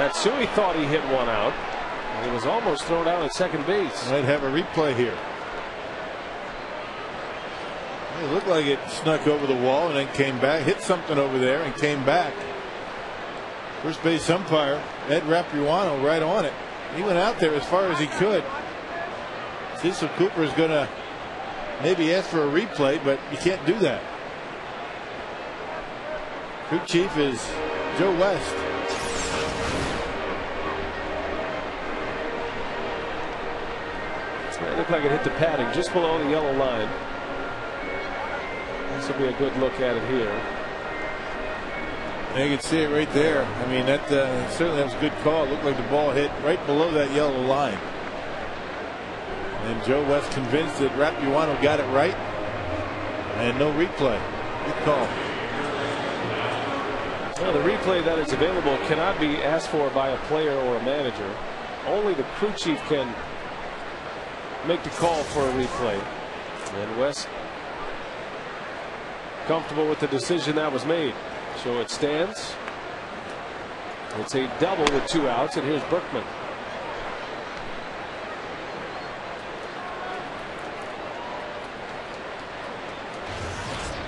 S1: Matsui thought he hit one out. And he was almost thrown out at second base.
S2: Might have a replay here. It looked like it snuck over the wall and then came back, hit something over there and came back. First base umpire Ed Rapuano right on it. He went out there as far as he could. Cecil Cooper is going to maybe ask for a replay, but you can't do that. Crew chief is Joe West.
S1: It looked like it hit the padding just below the yellow line. This will be a good look at it here.
S2: You can see it right there. I mean, that certainly was a good call. It looked like the ball hit right below that yellow line. And Joe West convinced that Rapuano got it right. And no replay. Good call.
S1: Well, the replay that is available cannot be asked for by a player or a manager. Only the crew chief can make the call for a replay. And West comfortable with the decision that was made. So it stands. It's a double with 2 outs, and here's Berkman.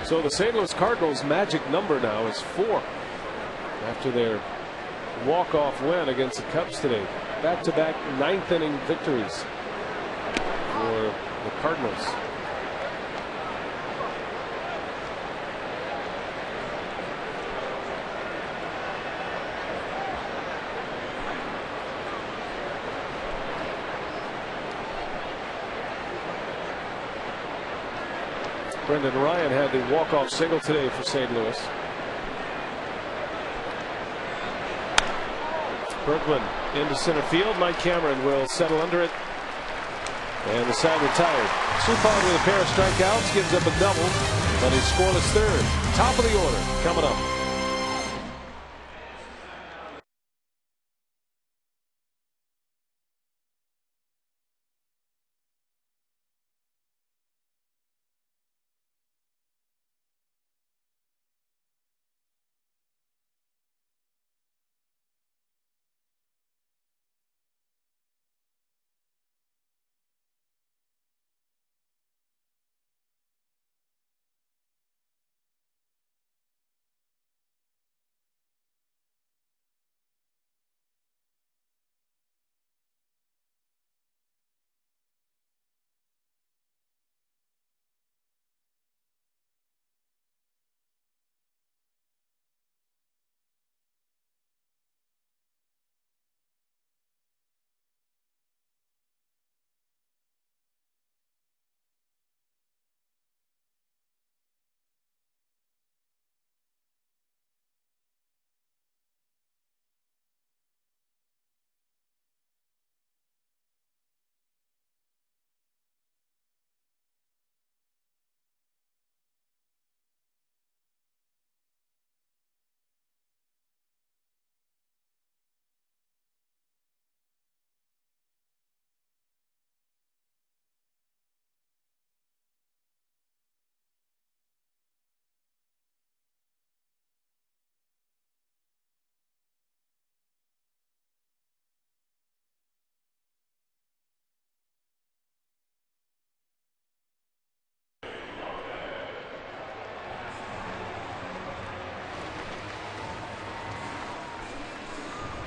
S1: So the St. Louis Cardinals' magic number now is 4 after their walk-off win against the Cubs today. Back-to-back 9th inning victories for the Cardinals. Brendan Ryan had the walk-off single today for St. Louis. Bergman into center field. Mike Cameron will settle under it. And the side retired. Suppan with a pair of strikeouts gives up a double, but he's scoreless third. Top of the order coming up.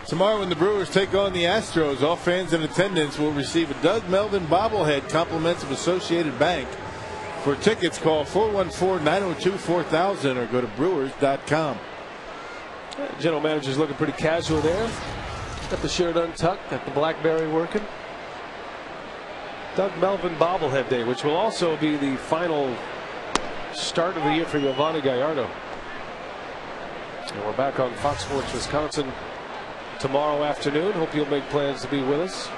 S2: Tomorrow when the Brewers take on the Astros, all fans in attendance will receive a Doug Melvin bobblehead, compliments of Associated Bank. For tickets, call 414-902-4000 or go to brewers.com.
S1: General manager's looking pretty casual there. Got the shirt untucked, got the BlackBerry working. Doug Melvin bobblehead day, which will also be the final start of the year for Yovani Gallardo. And we're back on Fox Sports Wisconsin tomorrow afternoon. Hope you'll make plans to be with us.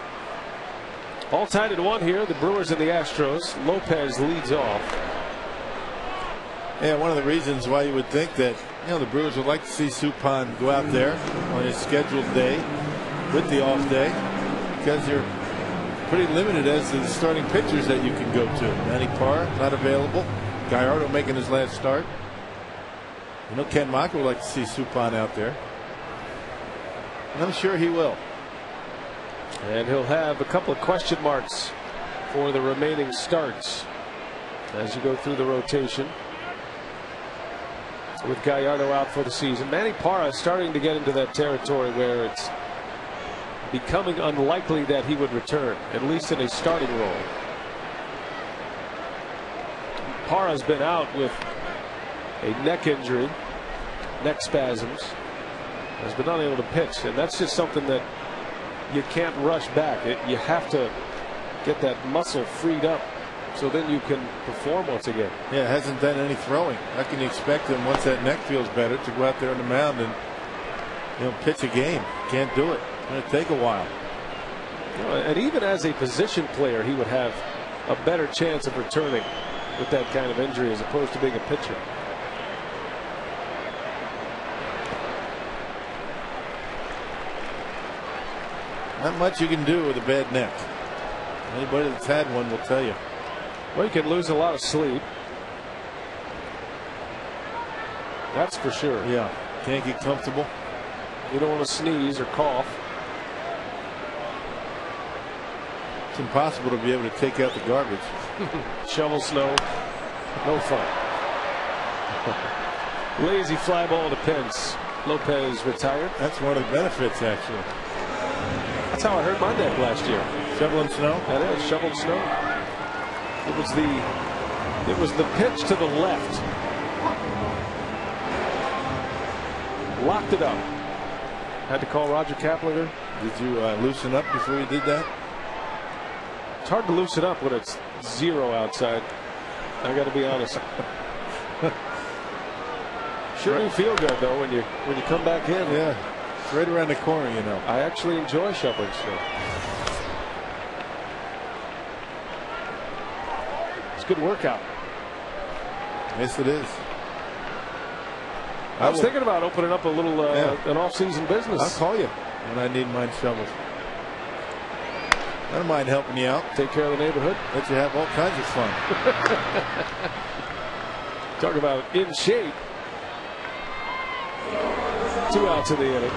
S1: All tied at 1 here, the Brewers and the Astros. Lopez leads off.
S2: Yeah, one of the reasons why you would think that, the Brewers would like to see Suppan go out there on his scheduled day with the off day, because you're pretty limited as to the starting pitchers that you can go to. Manny Parra not available. Gallardo making his last start. Ken Mock would like to see Suppan out there. And I'm sure he will.
S1: And he'll have a couple of question marks for the remaining starts as you go through the rotation. With Gallardo out for the season, Manny Parra is starting to get into that territory where it's becoming unlikely that he would return, at least in a starting role. Parra's been out with a neck injury, neck spasms, has been unable to pitch, and that's just something that you can't rush back. You have to get that muscle freed up so then you can perform once again.
S2: Yeah, hasn't done any throwing. How can you expect him, once that neck feels better, to go out there on the mound and pitch a game? Can't do it. It's going to take a while.
S1: And even as a position player, he would have a better chance of returning with that kind of injury as opposed to being a pitcher.
S2: Not much you can do with a bad neck. Anybody that's had one will tell you.
S1: Well, you can lose a lot of sleep. That's for sure.
S2: Yeah. Can't get comfortable.
S1: You don't want to sneeze or cough.
S2: It's impossible to be able to take out the garbage.
S1: Shovel snow. No fun. Lazy fly ball to Pence. Lopez retired.
S2: That's one of the benefits, actually.
S1: That's how I hurt my neck last year.
S2: Shoveling snow?
S1: That is, shoveled snow. It was the pitch to the left. Locked it up. Had to call Roger Kaplinger.
S2: Did you loosen up before you did that?
S1: It's hard to loosen up when it's 0 outside. I got to be honest. Sure do feel good though when you come back in.
S2: Yeah, it's right around the corner, you know.
S1: I actually enjoy shoveling snow. It's a good workout.
S2: Yes, it is.
S1: I was thinking about opening up a little an off-season business.
S2: I'll call you when I need mine shoveled. I don't mind helping you out.
S1: Take care of the neighborhood.
S2: Let you have all kinds of fun.
S1: Talk about in shape. 2 outs in the inning.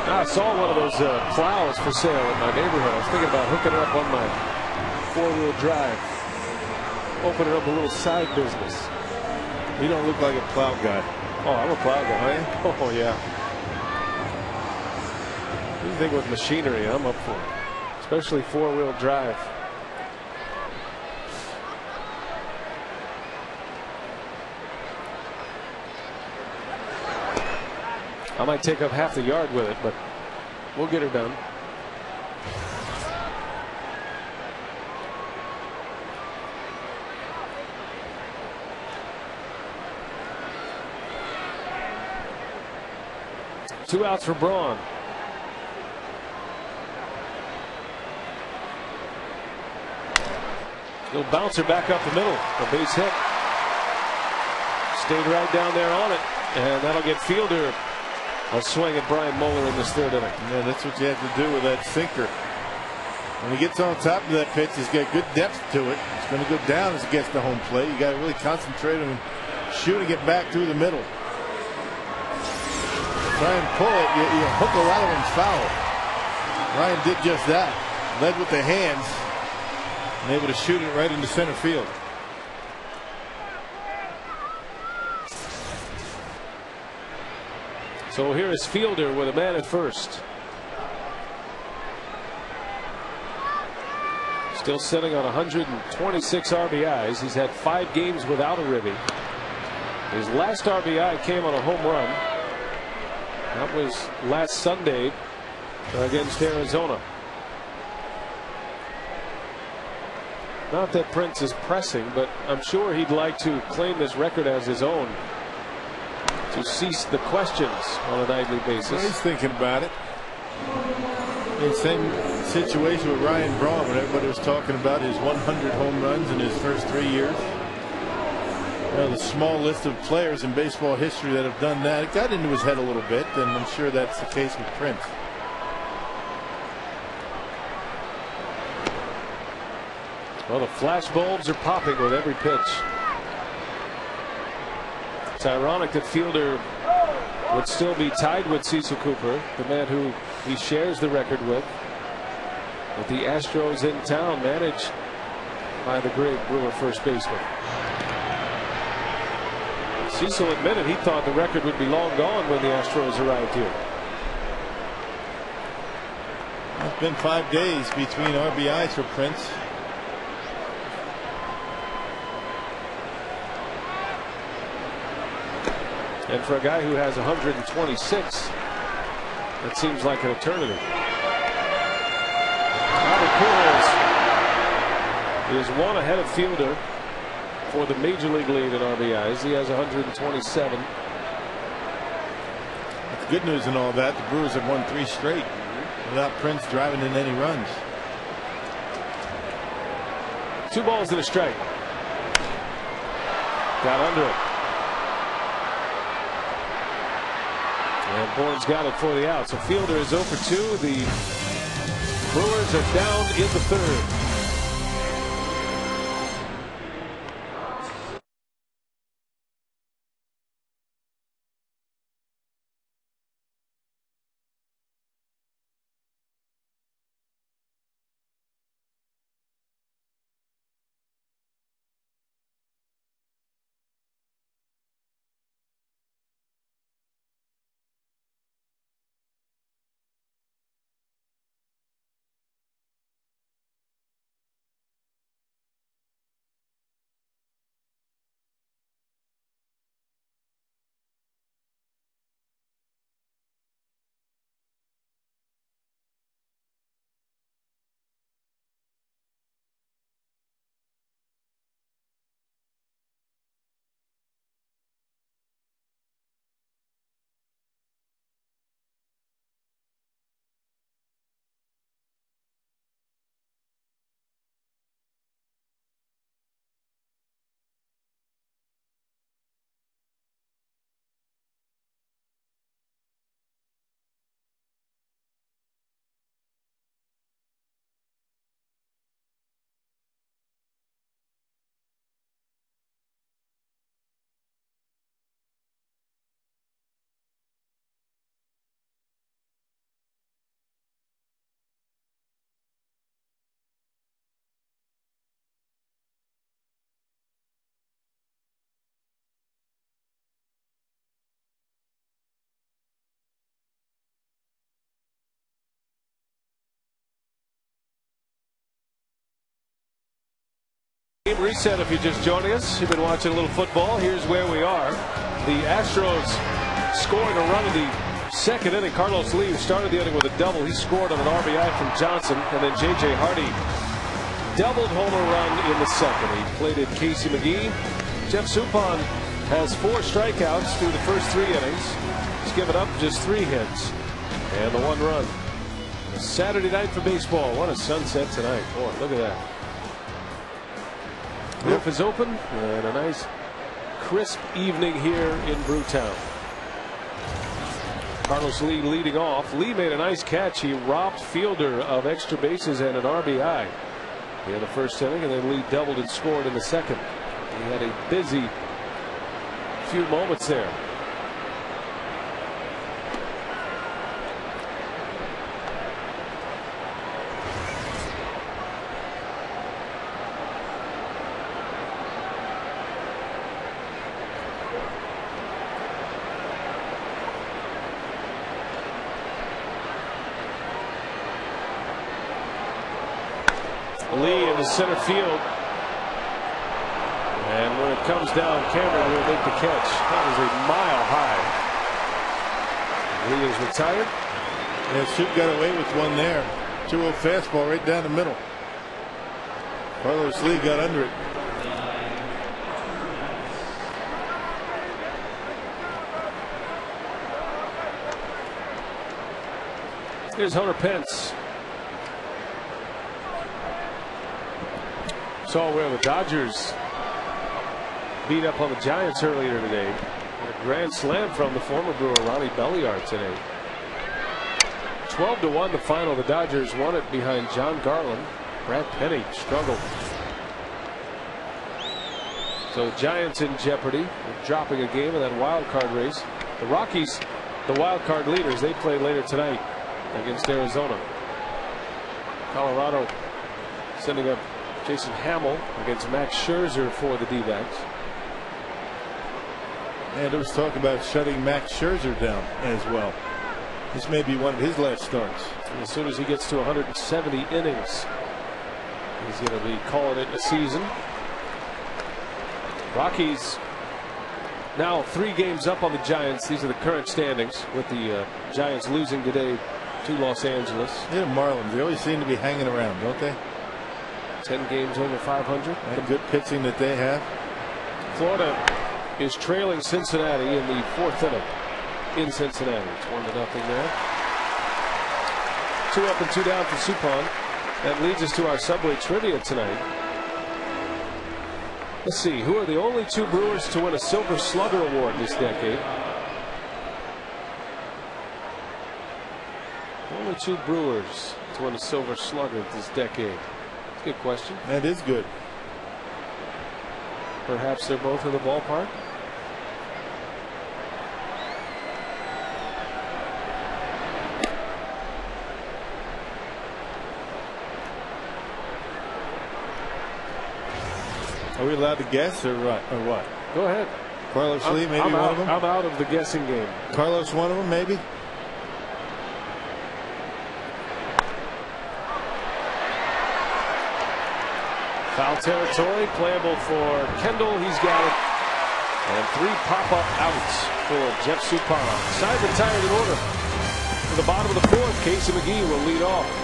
S1: I saw one of those plows for sale in my neighborhood. I was thinking about hooking it up on my 4-wheel drive. Opening up a little side business.
S2: You don't look like a plow guy.
S1: Oh, I'm a plow guy.
S2: Are you?
S1: Oh, yeah. Anything with machinery, I'm up for. Especially 4-wheel drive. I might take up half the yard with it, but we'll get her done. Two outs for Braun. He'll bounce her back up the middle. A base hit. Stayed right down there on it. And that'll get Fielder a swing at Brian Moeller in this 3rd inning.
S2: Yeah, that's what you have to do with that sinker. When he gets on top of that pitch, he's got good depth to it. It's going to go down as it gets to home plate. You got to really concentrate on shooting it back through the middle. Try and pull it. You hook a lot of them foul. Ryan did just that. Led with the hands and able to shoot it right into center field.
S1: So here is Fielder with a man at first. Still sitting on 126 RBIs. He's had 5 games without a ribby. His last RBI came on a home run. That was last Sunday against Arizona. Not that Prince is pressing, but I'm sure he'd like to claim this record as his own, to cease the questions on a nightly basis.
S2: Well, he's thinking about it. In the same situation with Ryan Braun, when everybody was talking about his 100 home runs in his first 3 years. The small list of players in baseball history that have done that. It got into his head a little bit, and I'm sure that's the case with Prince.
S1: Well, the flash bulbs are popping with every pitch. It's ironic that Fielder would still be tied with Cecil Cooper, the man who he shares the record with the Astros in town, managed by the great Brewer first baseman. Cecil admitted he thought the record would be long gone when the Astros arrived here.
S2: It's been 5 days between RBIs for Prince.
S1: And for a guy who has 126, that seems like an eternity. Albert Pujols is 1 ahead of Fielder for the major league lead in RBIs. He has 127.
S2: That's good news in all that. The Brewers have won 3 straight without Prince driving in any runs.
S1: 2 balls and a strike. Got under it. And Bourne's got it for the out. So Fielder is 0 for 2. The Brewers are down in the 3rd. Game reset if you're just joining us. You've been watching a little football. Here's where we are. The Astros scoring a run in the second inning. Carlos Lee started the inning with a double. He scored on an RBI from Johnson, and then J.J. Hardy doubled homer run in the second. He plated Casey McGee. Jeff Suppan has 4 strikeouts through the first 3 innings. He's given up just 3 hits and the 1 run. A Saturday night for baseball. What a sunset tonight. Boy, look at that. Roof is open and a nice crisp evening here in Brewtown. Carlos Lee leading off. Lee made a nice catch. He robbed Fielder of extra bases and an RBI in the first inning, and then Lee doubled and scored in the second. He had a busy few moments there. Lee in the center field, and when it comes down, Cameron will make the catch. That was a mile high. Lee is retired.
S2: Yeah, Shoop got away with one there. 2-0 fastball right down the middle. Carlos Lee got under it.
S1: Here's Hunter Pence. Saw where the Dodgers beat up on the Giants earlier today. And a grand slam from the former Brewer Ronnie Belliard today. 12-1 the final. The Dodgers won it behind John Garland. Brad Penny struggled. So Giants in jeopardy. They're dropping a game in that wild card race. The Rockies, the wild card leaders, they play later tonight against Arizona. Colorado sending up Jason Hamill against Max Scherzer for the D-backs.
S2: And there was talk about shutting Max Scherzer down as well. This may be one of his last starts.
S1: And as soon as he gets to 170 innings, he's going to be calling it a season. Rockies now 3 games up on the Giants. These are the current standings, with the Giants losing today to Los Angeles.
S2: Yeah, Marlins, they always seem to be hanging around, don't they?
S1: 10 games over 500.
S2: The good pitching that they have.
S1: Florida is trailing Cincinnati in the 4th inning in Cincinnati. It's 1-0 there. 2 up and 2 down for Suppan. That leads us to our Subway trivia tonight. Let's see, who are the only 2 Brewers to win a Silver Slugger award this decade? Only 2 Brewers to win a Silver Slugger this decade. Good question.
S2: That is good.
S1: Perhaps they're both in the ballpark.
S2: Are we allowed to guess or what?
S1: Go ahead.
S2: Carlos Lee, maybe one of them?
S1: I'm out of the guessing game.
S2: Carlos, one of them, maybe?
S1: Foul territory, playable for Kendall. He's got it. And 3 pop-up outs for Jeff Suppan. Side retired in order. To the bottom of the 4th, Casey McGee will lead off.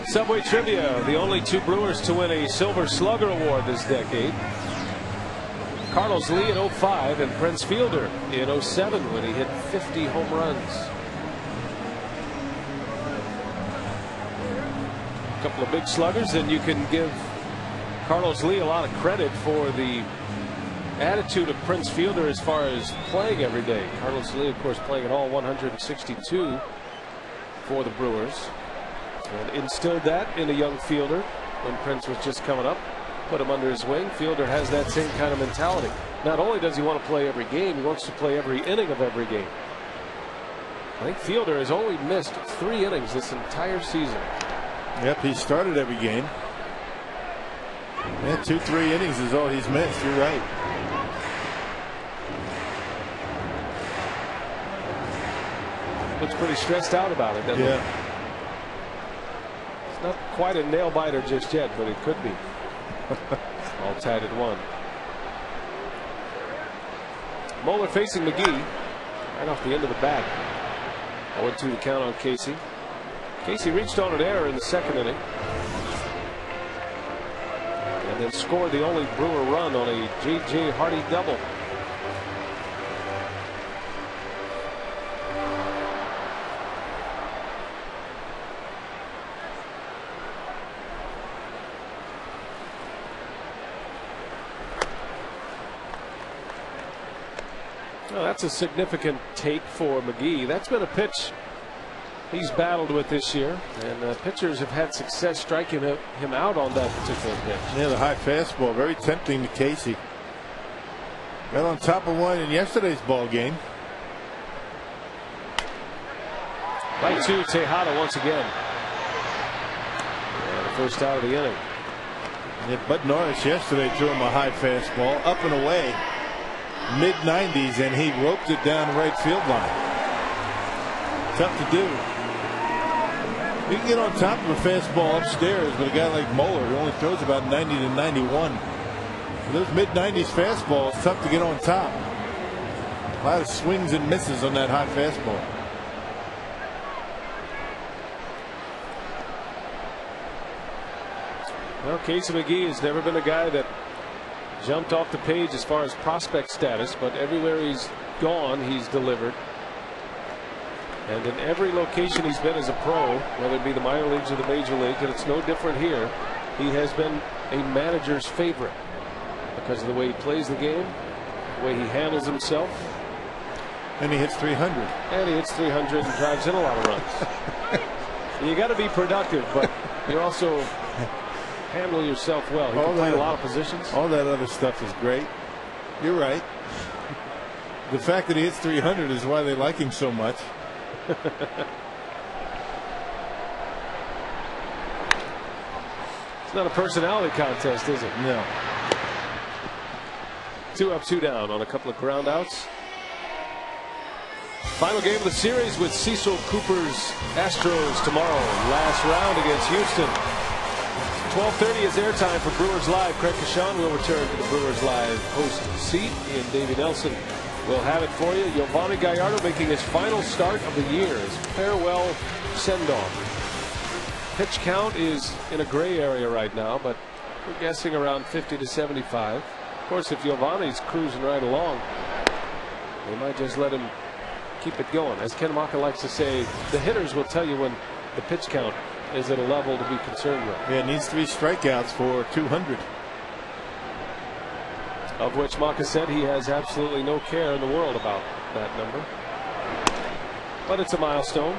S1: Subway trivia: the only two Brewers to win a Silver Slugger award this decade. Carlos Lee in 05 and Prince Fielder in 07 when he hit 50 home runs. A couple of big sluggers, and you can give Carlos Lee a lot of credit for the attitude of Prince Fielder as far as playing every day. Carlos Lee, of course, playing at all 162 for the Brewers, and instilled that in a young Fielder when Prince was just coming up. Put him under his wing. Fielder has that same kind of mentality. Not only does he want to play every game, he wants to play every inning of every game. I think Fielder has only missed 3 innings this entire season.
S2: Yep, he started every game. Yeah, 2-3 innings is all he's missed. You're right.
S1: Looks pretty stressed out about it, doesn't
S2: Yeah.
S1: he? It's not quite a nail biter just yet, but it could be. All tied at 1. Moeller facing McGee right off the end of the bat. 0-2 to count on Casey. Casey reached on an error in the second inning, and then scored the only Brewer run on a J.J. Hardy double. Well, that's a significant take for McGee. That's been a pitch he's battled with this year, and pitchers have had success striking him out on that particular pitch.
S2: Yeah, the high fastball, very tempting to Casey. Got on top of one in yesterday's ball game.
S1: Right to Tejada once again. And the first out of the inning.
S2: Yeah, Bud Norris yesterday threw him a high fastball up and away, mid-90s, and he roped it down the right field line. Tough to do. You can get on top of a fastball upstairs, but a guy like Moeller, who only throws about 90 to 91, those mid-90s fastballs, tough to get on top. A lot of swings and misses on that high fastball.
S1: Well, Casey McGee has never been a guy that jumped off the page as far as prospect status, but everywhere he's gone, he's delivered. And in every location he's been as a pro, whether it be the minor leagues or the major league, and it's no different here, he has been a manager's favorite because of the way he plays the game, the way he handles himself.
S2: And he hits 300.
S1: And he hits 300 and drives in a lot of runs. You got to be productive, but you also handle yourself well. He can play a lot of positions.
S2: All that other stuff is great. You're right. The fact that he hits 300 is why they like him so much.
S1: It's not a personality contest, is it?
S2: No.
S1: 2 up, 2 down on a couple of ground outs. Final game of the series with Cecil Cooper's Astros tomorrow. Last round against Houston. 12:30 is airtime for Brewers Live. Craig Kashan will return to the Brewers Live host seat, and Davey Nelson will have it for you. Yovani Gallardo making his final start of the year, his farewell send-off. Pitch count is in a gray area right now, but we're guessing around 50 to 75. Of course, if Yovani's cruising right along, they might just let him keep it going. As Ken Maka likes to say, the hitters will tell you when the pitch count is at a level to be concerned with.
S2: Yeah, it needs 3 strikeouts for 200.
S1: Of which Maka said he has absolutely no care in the world about that number. But it's a milestone.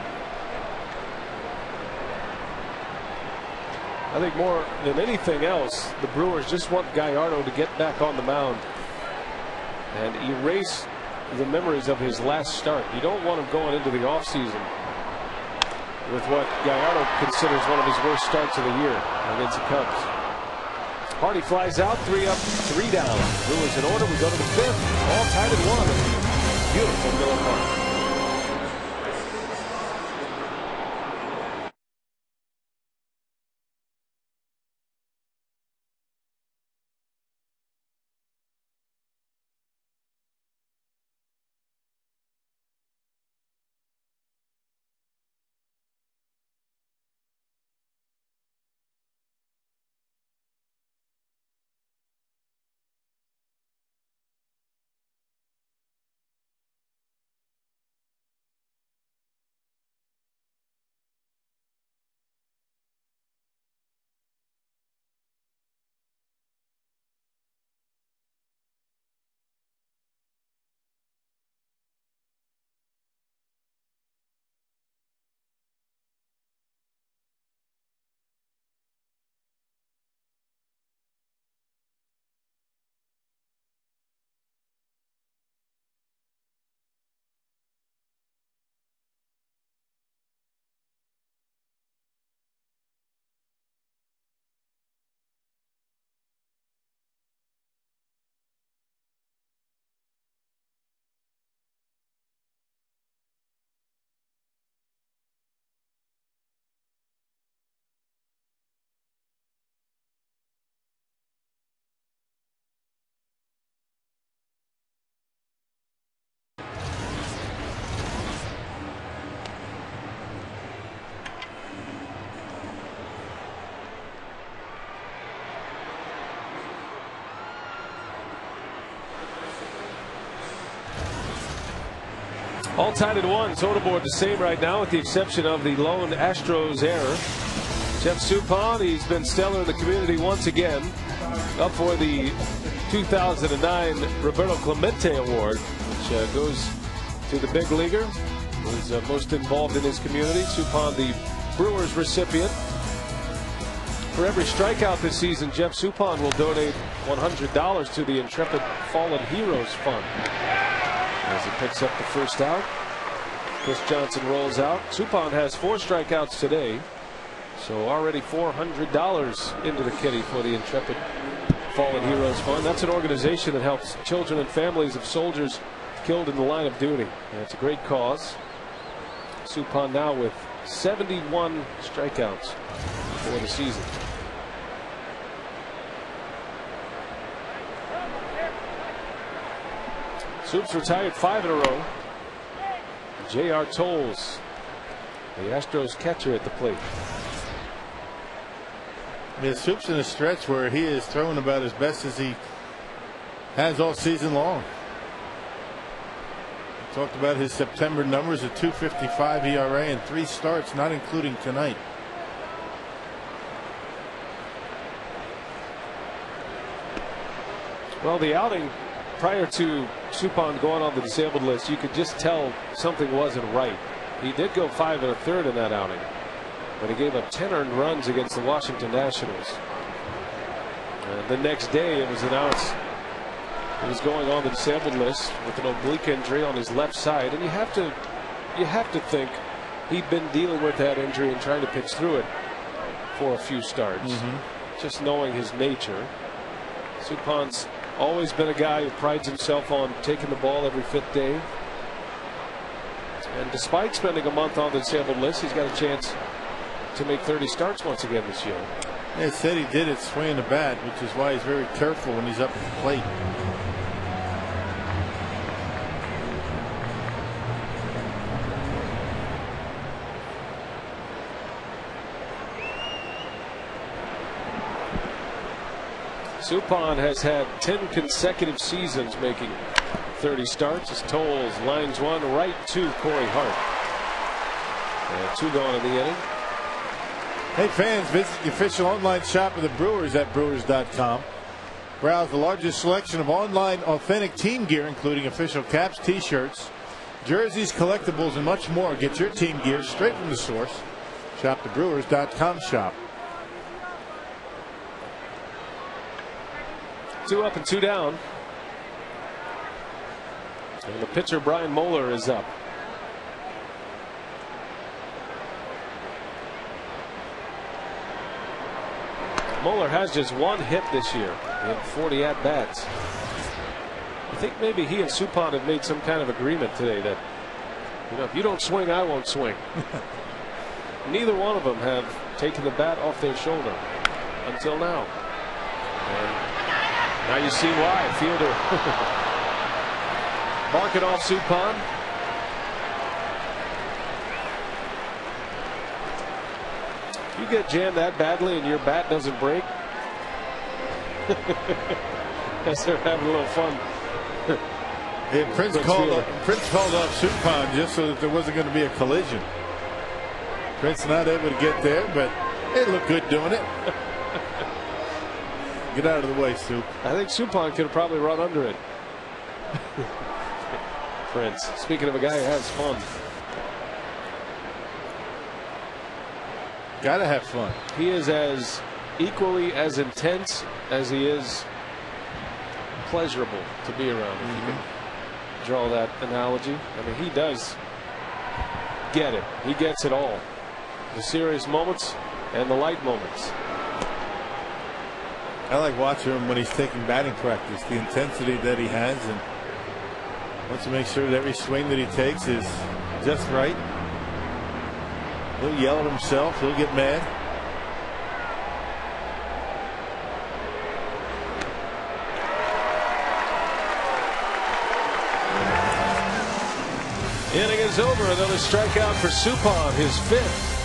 S1: I think more than anything else, the Brewers just want Gallardo to get back on the mound and erase the memories of his last start. You don't want him going into the offseason with what Gallardo considers one of his worst starts of the year against the Cubs. Hardy flies out, 3 up, 3 down. Brewers in order. We go to the 5th. All tied at 1. Beautiful Miller Park. All tied at 1. Total board the same right now, with the exception of the lone Astros error. Jeff Suppan, he's been stellar in the community once again. Up for the 2009 Roberto Clemente Award, which goes to the big leaguer who's most involved in his community. Suppan, the Brewers recipient. For every strikeout this season, Jeff Suppan will donate $100 to the Intrepid Fallen Heroes Fund. As he picks up the first out, Chris Johnson rolls out. Suppan has 4 strikeouts today, so already $400 into the kitty for the Intrepid Fallen Heroes Fund. That's an organization that helps children and families of soldiers killed in the line of duty. And it's a great cause. Suppan now with 71 strikeouts for the season. Supes retired 5 in a row. J.R. Tolles, the Astros catcher, at the plate.
S2: Yeah, Supes in a stretch where he is throwing about as best as he has all season long. We talked about his September numbers, a 2.55 ERA and 3 starts, not including tonight.
S1: Well, the outing prior to Suppan going on the disabled list, you could just tell something wasn't right. He did go 5 1/3 in that outing, but he gave up 10 earned runs against the Washington Nationals. The next day it was announced he was going on the disabled list with an oblique injury on his left side, and you have to think he'd been dealing with that injury and trying to pitch through it for a few starts. Just knowing his nature. Suppan's always been a guy who prides himself on taking the ball every 5th day. And despite spending a month on the disabled list, he's got a chance to make 30 starts once again this year.
S2: They said he did it swinging the bat, which is why he's very careful when he's up at the plate.
S1: Suppan has had 10 consecutive seasons making 30 starts as Tolles lines one right to Corey Hart. And 2 gone in the inning.
S2: Hey fans, visit the official online shop of the Brewers at brewers.com. Browse the largest selection of online authentic team gear, including official caps, t-shirts, jerseys, collectibles, and much more. Get your team gear straight from the source. Shop the brewers.com shop.
S1: 2 up and 2 down. And the pitcher Brian Moeller is up. Moeller has just 1 hit this year in 40 at-bats. I think maybe he and Suppan have made some kind of agreement today that, you know, if you don't swing, I won't swing. Neither one of them have taken the bat off their shoulder until now. And now you see why. Fielder barking off Suppan. You get jammed that badly and your bat doesn't break. As they're having a little fun.
S2: Yeah, Prince called off Suppan just so that there wasn't going to be a collision. Prince not able to get there, but it looked good doing it. Get out of the way, Sup.
S1: I think Suppan could have probably run under it. Prince, speaking of a guy who has fun.
S2: Gotta have fun.
S1: He is as equally as intense as he is pleasurable to be around. If you can draw that analogy. I mean, he does get it. He gets it all. The serious moments and the light moments.
S2: I like watching him when he's taking batting practice, the intensity that he has, and wants to make sure that every swing that he takes is just right. He'll yell at himself, he'll get mad.
S1: Inning is over. Another strikeout for Suppan, his 5th.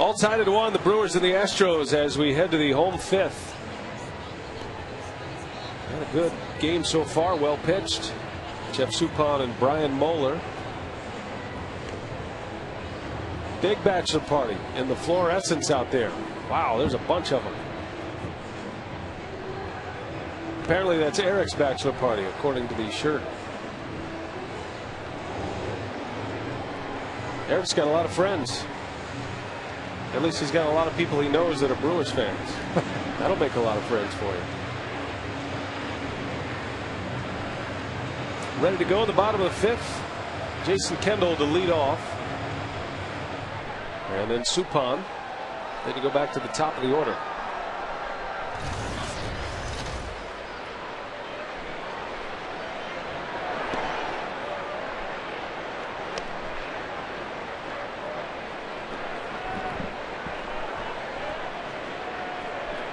S1: All tied at 1, the Brewers and the Astros as we head to the home fifth. And a good game so far, well pitched. Jeff Suppan and Brian Moeller. Big bachelor party in the fluorescents out there. Wow, there's a bunch of them. Apparently that's Eric's bachelor party, according to the shirt. Eric's got a lot of friends. At least he's got a lot of people he knows that are Brewers fans. That'll make a lot of friends for you. Ready to go in the bottom of the fifth. Jason Kendall to lead off. And then Suppan ready to go back to the top of the order.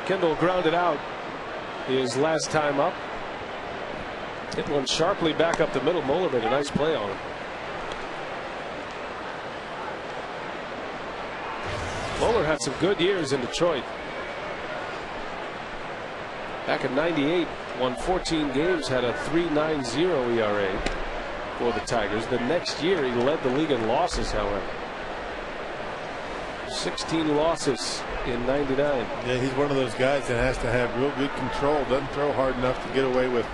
S1: Kendall grounded out his last time up. Hit one sharply back up the middle. Moeller made a nice play on him. Moeller had some good years in Detroit. Back in '98, won 14 games, had a 3.90 ERA for the Tigers. The next year, he led the league in losses, however. 16 losses in '99.
S2: Yeah, he's one of those guys that has to have real good control. Doesn't throw hard enough to get away with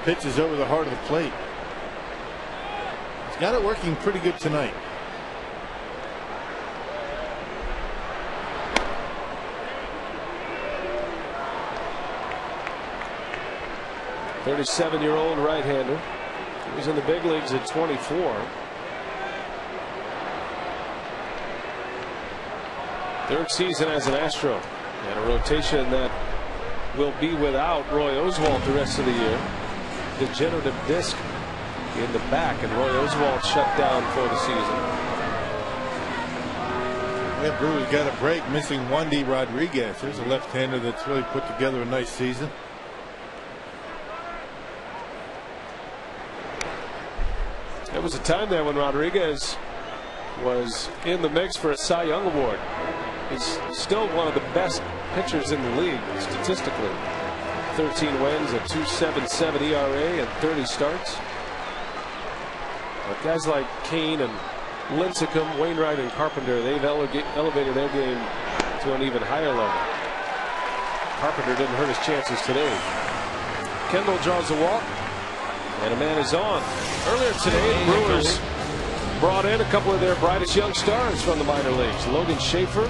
S2: pitches over the heart of the plate. He's got it working pretty good tonight.
S1: "37-year-old right-hander. He was in the big leagues at 24. Third season as an Astro, and a rotation that will be without Roy Oswalt the rest of the year. Degenerative disc in the back, and Roy Oswalt shut down for the season.
S2: Yeah, Brewers got a break, missing Wandy Rodriguez. There's a left-hander that's really put together a nice season.
S1: There was a time there when Rodriguez was in the mix for a Cy Young Award. He's still one of the best pitchers in the league statistically. 13 wins, a 2.77 ERA, and 30 starts. But guys like Kane and Lincecum, Wainwright, and Carpenter, they've elevated their game to an even higher level. Carpenter didn't hurt his chances today. Kendall draws a walk, and a man is on. Earlier today, the Brewers brought in a couple of their brightest young stars from the minor leagues. Logan Schaefer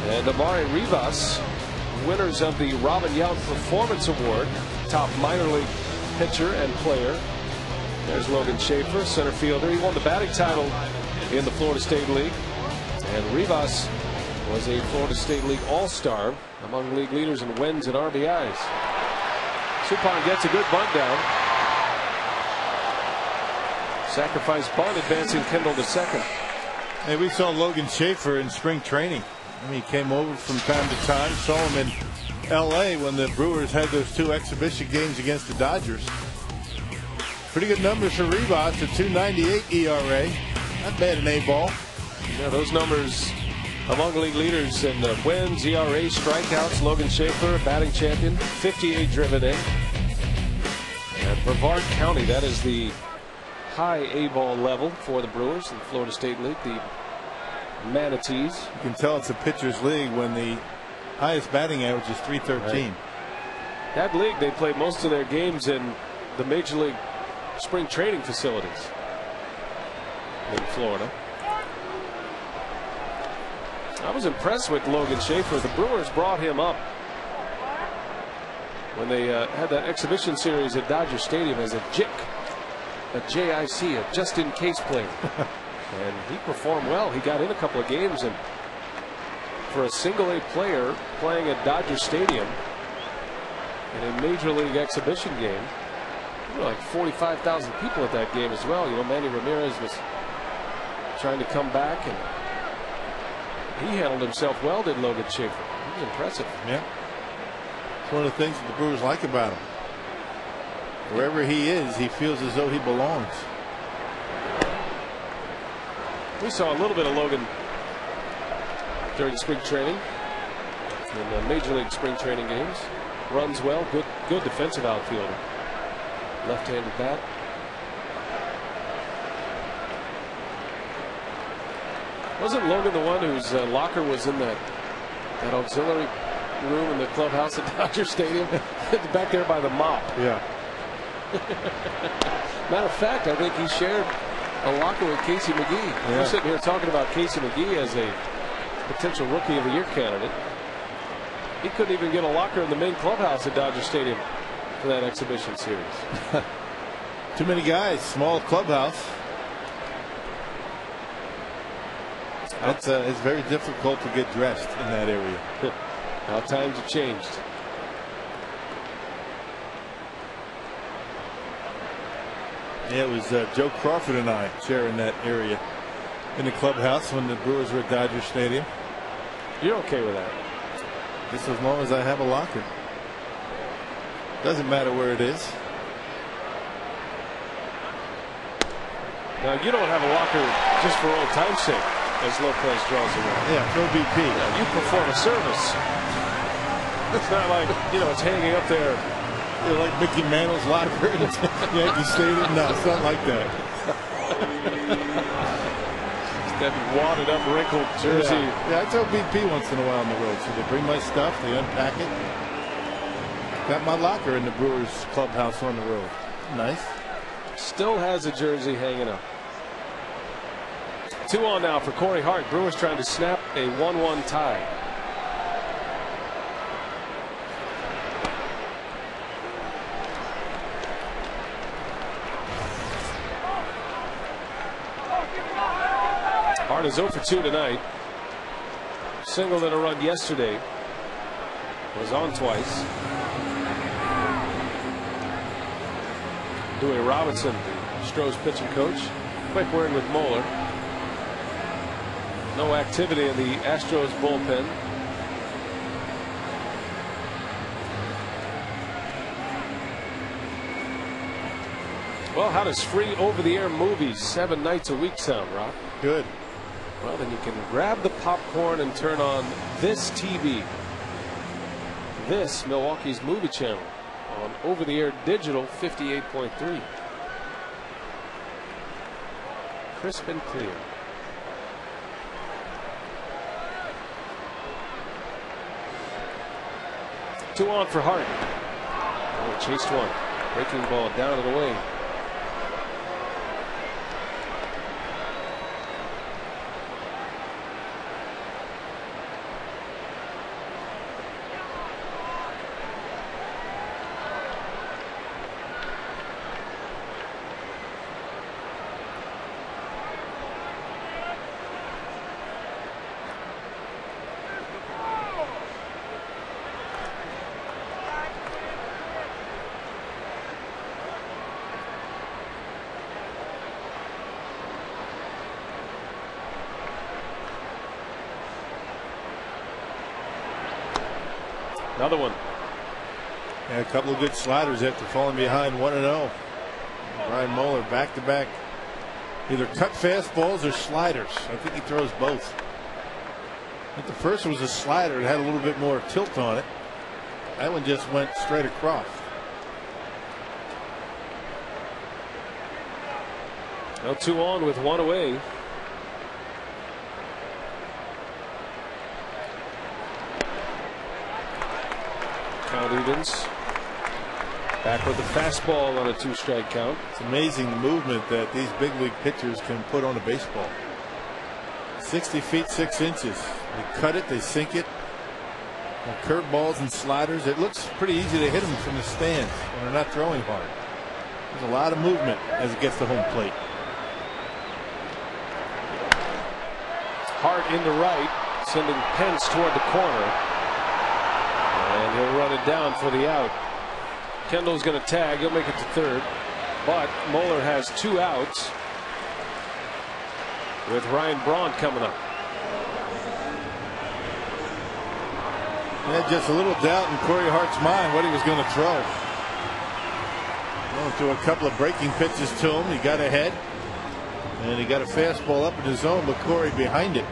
S1: and Amari Rivas, winners of the Robin Yount Performance Award, top minor league pitcher and player. There's Logan Schaefer, center fielder. He won the batting title in the Florida State League. And Rivas was a Florida State League All-Star, among league leaders in wins and RBIs. Suppan gets a good bunt down. Sacrifice bunt, advancing Kendall to second.
S2: Hey, we saw Logan Schaefer in spring training. I mean, he came over from time to time. Saw him in L.A. when the Brewers had those 2 exhibition games against the Dodgers. Pretty good numbers for Rivas, a 2.98 ERA. Not bad in A-ball.
S1: Yeah, those numbers among league leaders in wins, ERA, strikeouts. Logan Schaefer, batting champion, 58 driven in. And Brevard County, that is the high A-ball level for the Brewers in the Florida State League. The Manatees.
S2: You can tell it's a pitcher's league when the highest batting average is 313.
S1: Right. That league, they play most of their games in the Major League spring training facilities in Florida. I was impressed with Logan Schaefer. The Brewers brought him up when they had that exhibition series at Dodger Stadium as a JIC, a just-in-case player. And he performed well. He got in a couple of games, and for a single-A player playing at Dodger Stadium in a major league exhibition game, there were like 45,000 people at that game as well. You know, Manny Ramirez was trying to come back, and he handled himself well, did Logan Schaefer. He was impressive.
S2: Yeah. It's one of the things that the Brewers like about him. Wherever he is, he feels as though he belongs.
S1: We saw a little bit of Logan during spring training in the Major League spring training games. Runs well, good defensive outfielder. Left-handed bat. Wasn't Logan the one whose locker was in that auxiliary room in the clubhouse at Dodger Stadium? Back there by the mop.
S2: Yeah.
S1: Matter of fact, I think he shared a locker with Casey McGee.
S2: Yeah.
S1: We're sitting here talking about Casey McGee as a potential Rookie of the Year candidate. He couldn't even get a locker in the main clubhouse at Dodger Stadium for that exhibition series.
S2: Too many guys, small clubhouse. It's very difficult to get dressed in that area.
S1: How times have changed.
S2: Yeah, it was Joe Crawford and I sharing that area in the clubhouse when the Brewers were at Dodger Stadium.
S1: You're okay with that?
S2: Just as long as I have a locker. Doesn't matter where it is.
S1: Now, you don't have a locker just for old time's sake, as Lopez draws away.
S2: Yeah, throw BP.
S1: Yeah, you perform a service. It's not like, it's hanging up there.
S2: Like Mickey Mantle's locker in Yankee Stadium. No, it's not like that.
S1: That wadded up, wrinkled jersey.
S2: Yeah, I throw BP once in a while on the road. So they bring my stuff, they unpack it. Got my locker in the Brewers clubhouse on the road. Nice.
S1: Still has a jersey hanging up. 2 on now for Corey Hart. Brewers trying to snap a 1-1 tie. Hart is 0 for 2 tonight. Singled and a run yesterday. Was on twice. Dewey Robinson, Stroh's pitching coach. Quick word with Moeller. No activity in the Astros bullpen. Well, how does free over-the-air movies 7 nights a week sound, Rob?
S2: Good.
S1: Well, then you can grab the popcorn and turn on this TV. This Milwaukee's movie channel on over-the-air digital 58.3. Crisp and clear. Two on for Hart. Oh, chased one. Breaking ball down and away. Another one.
S2: Yeah, a couple of good sliders after falling behind 1-0. Brian Moeller back to back. Either cut fastballs or sliders. I think he throws both. I think the first one was a slider. It had a little bit more tilt on it. That one just went straight across.
S1: Now 2 on with 1 away. Count evens. Back with the fastball on a 2-strike count.
S2: It's amazing the movement that these big league pitchers can put on a baseball. 60 feet 6 inches. They cut it, they sink it. Curveballs and sliders. It looks pretty easy to hit them from the stands when they're not throwing hard. There's a lot of movement as it gets to home plate.
S1: Hart into right, sending Pence toward the corner. And he'll run it down for the out. Kendall's going to tag. He'll make it to third. But Moeller has 2 outs with Ryan Braun coming up.
S2: Yeah, just a little doubt in Corey Hart's mind what he was going to throw. Well, threw a couple of breaking pitches to him. He got ahead. And he got a fastball up in the zone, but Corey behind it.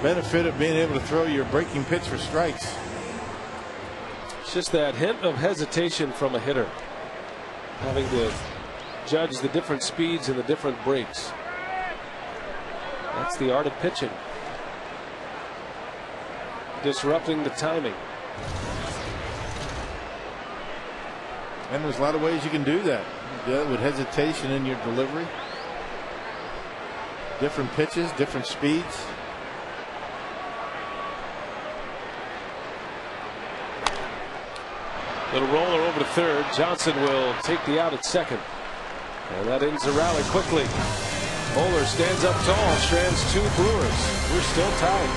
S2: benefit of being able to throw your breaking pitch for strikes.
S1: It's just that hint of hesitation from a hitter, having to judge the different speeds and the different breaks. That's the art of pitching. Disrupting the timing.
S2: And there's a lot of ways you can do that. You do that with hesitation in your delivery. Different pitches, different speeds.
S1: Little roller over to third. Johnson will take the out at second. And that ends the rally quickly. Moeller stands up tall, strands 2 Brewers. We're still tied.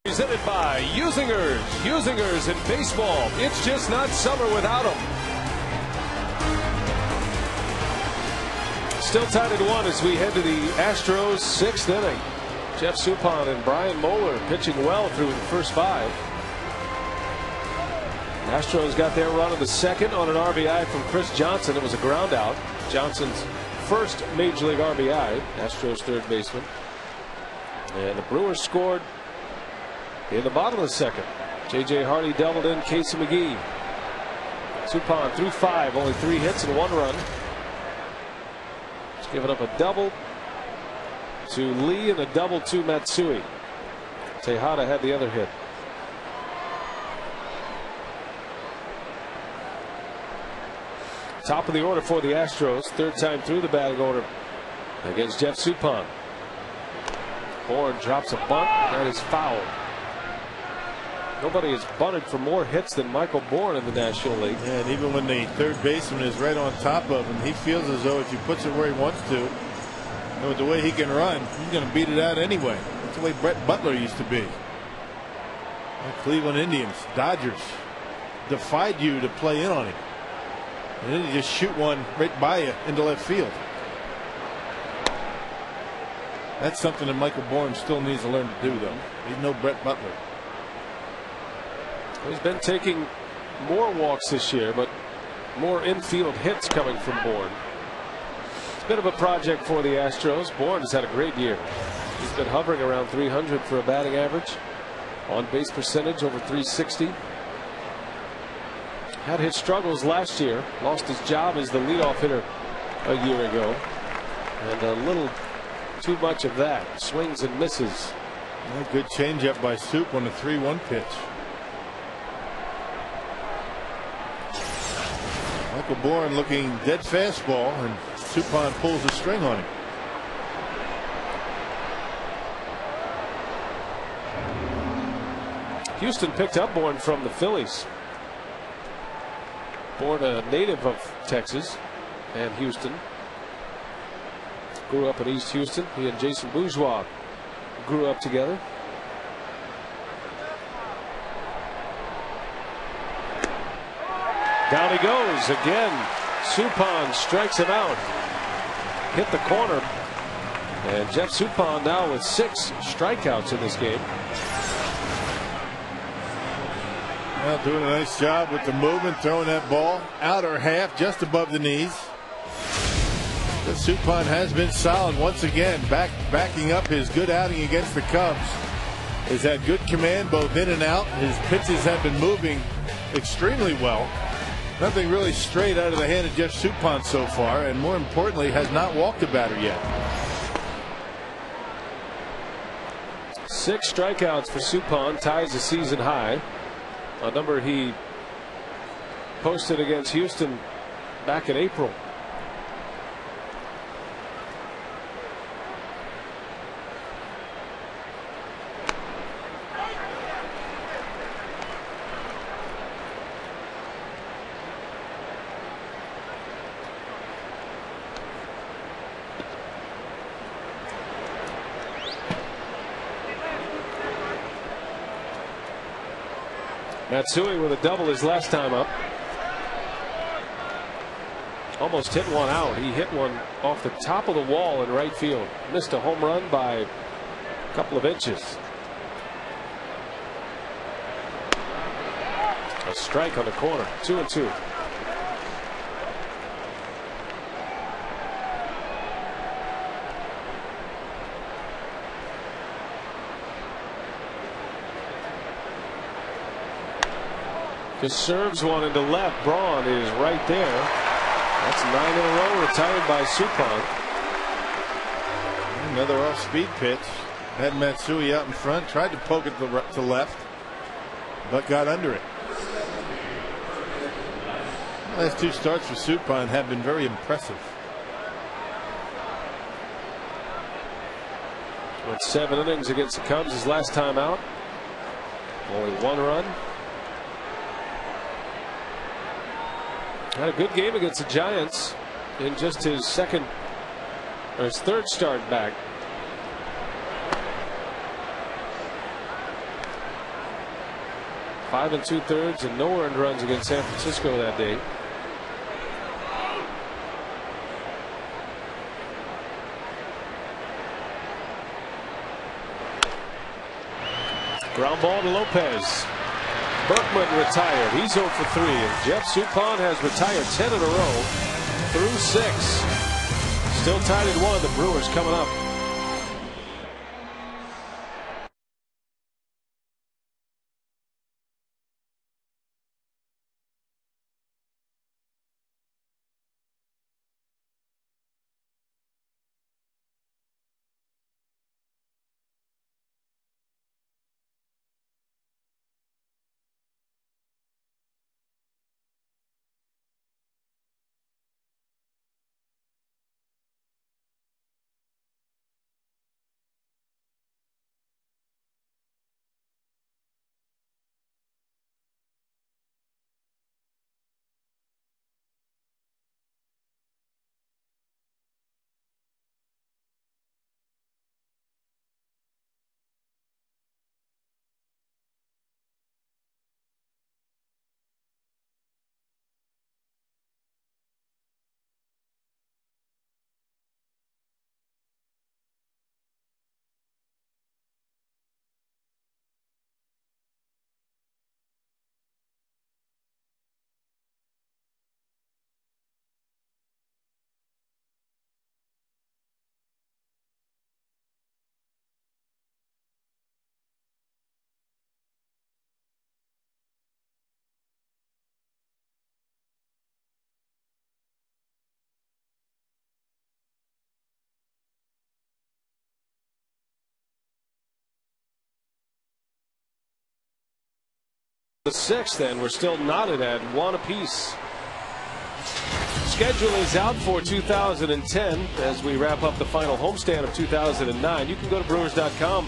S1: Presented by Usingers. Usingers in baseball. It's just not summer without them. Still tied at 1 as we head to the Astros' 6th inning. Jeff Suppan and Brian Moeller pitching well through the first 5. Astros got their run in the second on an RBI from Chris Johnson. It was a ground out. Johnson's first Major League RBI. Astros third baseman. And the Brewers scored in the bottom of the second. J.J. Hardy doubled in Casey McGee. Suppan through 5, only 3 hits and 1 run. He's given up a double to Lee and a double to Matsui. Tejada had the other hit. Top of the order for the Astros. 3rd time through the batting order against Jeff Suppan. Bourne drops a bunt. That is foul. Nobody has bunted for more hits than Michael Bourne in the National League.
S2: Yeah, and even when the third baseman is right on top of him, he feels as though if he puts it where he wants to, and with the way he can run, he's going to beat it out anyway. That's the way Brett Butler used to be. The Cleveland Indians, Dodgers defied you to play in on him. And then you just shoot one right by you into left field. That's something that Michael Bourne still needs to learn to do, though. He's no Brett Butler.
S1: He's been taking more walks this year, but more infield hits coming from Bourne. It's a bit of a project for the Astros. Bourne has had a great year. He's been hovering around 300 for a batting average. On base percentage over 360. Had his struggles last year. Lost his job as the leadoff hitter a year ago. And a little too much of that. Swings and misses.
S2: A good changeup by Soup on the 3-1 pitch. Michael Bourne looking dead fastball, and Suppan pulls the string on him.
S1: Houston picked up Bourne from the Phillies. Bourne, a native of Texas and Houston. Grew up in East Houston. He and Jason Bourgeois grew up together. Down he goes again. Suppan strikes him out. Hit the corner. And Jeff Suppan now with 6 strikeouts in this game.
S2: Well, doing a nice job with the movement, throwing that ball outer half just above the knees. But Suppan has been solid once again, backing up his good outing against the Cubs. He's had good command both in and out. His pitches have been moving extremely well. Nothing really straight out of the hand of Jeff Suppan so far, and more importantly, has not walked a batter yet.
S1: 6 strikeouts for Suppan, ties the season high, a number he posted against Houston back in April. Matsui with a double his last time up. Almost hit one out. He hit one off the top of the wall in right field. Missed a home run by a couple of inches. A strike on the corner. 2-2. Just serves one into left. Braun is right there. That's 9 in a row retired by Suppan.
S2: Another off-speed pitch. Had Matsui out in front. Tried to poke it to left, but got under it. Last 2 starts for Suppan have been very impressive.
S1: Went 7 innings against the Cubs his last time out. Only 1 run. Had a good game against the Giants in just his his third start back. Five and 2/3 and no earned runs against San Francisco that day. Ground ball to Lopez. Berkman retired. He's 0 for 3. And Jeff Suppan has retired 10 in a row through 6. Still tied at 1. The Brewers coming up. The 6th, and we're still knotted at 1 apiece. Schedule is out for 2010 as we wrap up the final homestand of 2009. You can go to Brewers.com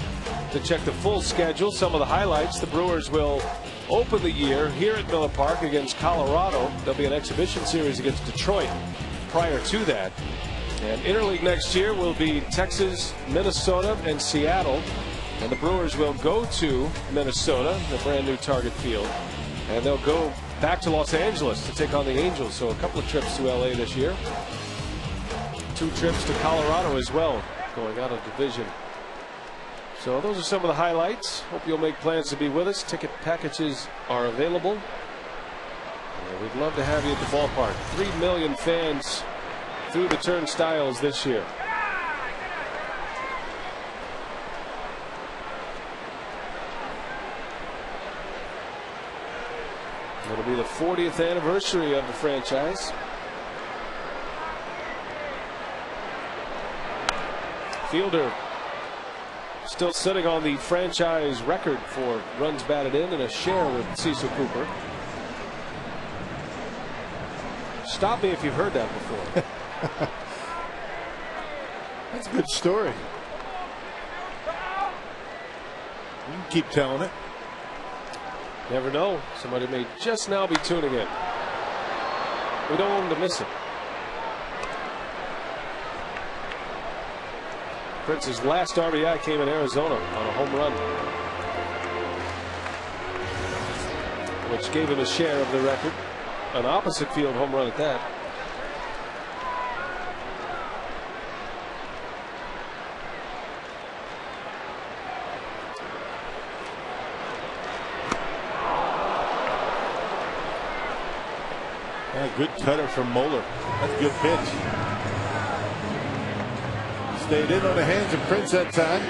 S1: to check the full schedule. Some of the highlights: the Brewers will open the year here at Miller Park against Colorado. There'll be an exhibition series against Detroit prior to that. And interleague next year will be Texas, Minnesota, and Seattle. And the Brewers will go to Minnesota, the brand new Target Field. And they'll go back to Los Angeles to take on the Angels. So a couple of trips to LA this year. 2 trips to Colorado as well, going out of division. So those are some of the highlights. Hope you'll make plans to be with us. Ticket packages are available. And we'd love to have you at the ballpark. 3 million fans through the turnstiles this year. It'll be the 40th anniversary of the franchise. Fielder still sitting on the franchise record for runs batted in and a share with Cecil Cooper. Stop me if you've heard that before.
S2: That's a good story. You can keep telling it.
S1: Never know. Somebody may just now be tuning in. We don't want them to miss it. Prince's last RBI came in Arizona on a home run, which gave him a share of the record. An opposite field home run at that.
S2: Yeah, good cutter from Moeller. That's a good pitch. Stayed in on the hands of Prince that time.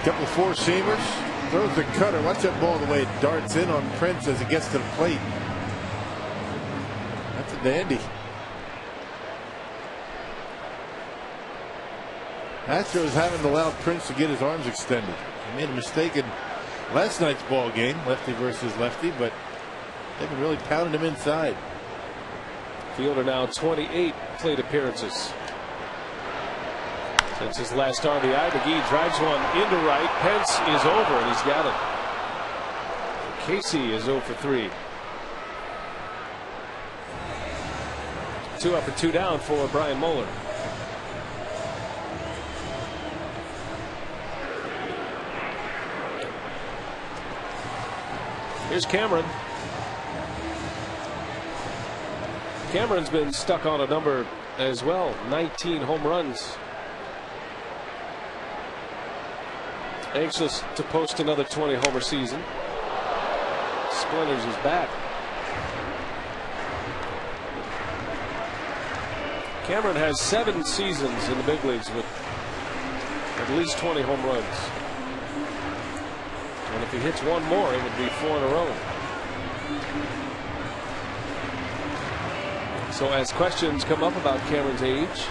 S2: Couple of 4-seamers. Throws the cutter. Watch that ball the way it darts in on Prince as it gets to the plate. That's a dandy. Astros haven't allowed Prince to get his arms extended. He made a mistake in last night's ball game, lefty versus lefty, but they've been really pounding him inside.
S1: Fielder now 28 plate appearances since his last RBI. McGee drives one into right. Pence is over, and he's got it. Casey is 0 for 3. 2 up and 2 down for Brian Moeller. Here's Cameron. Cameron's been stuck on a number as well. 19 home runs. Anxious to post another 20 homer season. Splinters his bat. Cameron has 7 seasons in the big leagues with at least 20 home runs. And if he hits one more, it would be 4 in a row. So as questions come up about Cameron's age,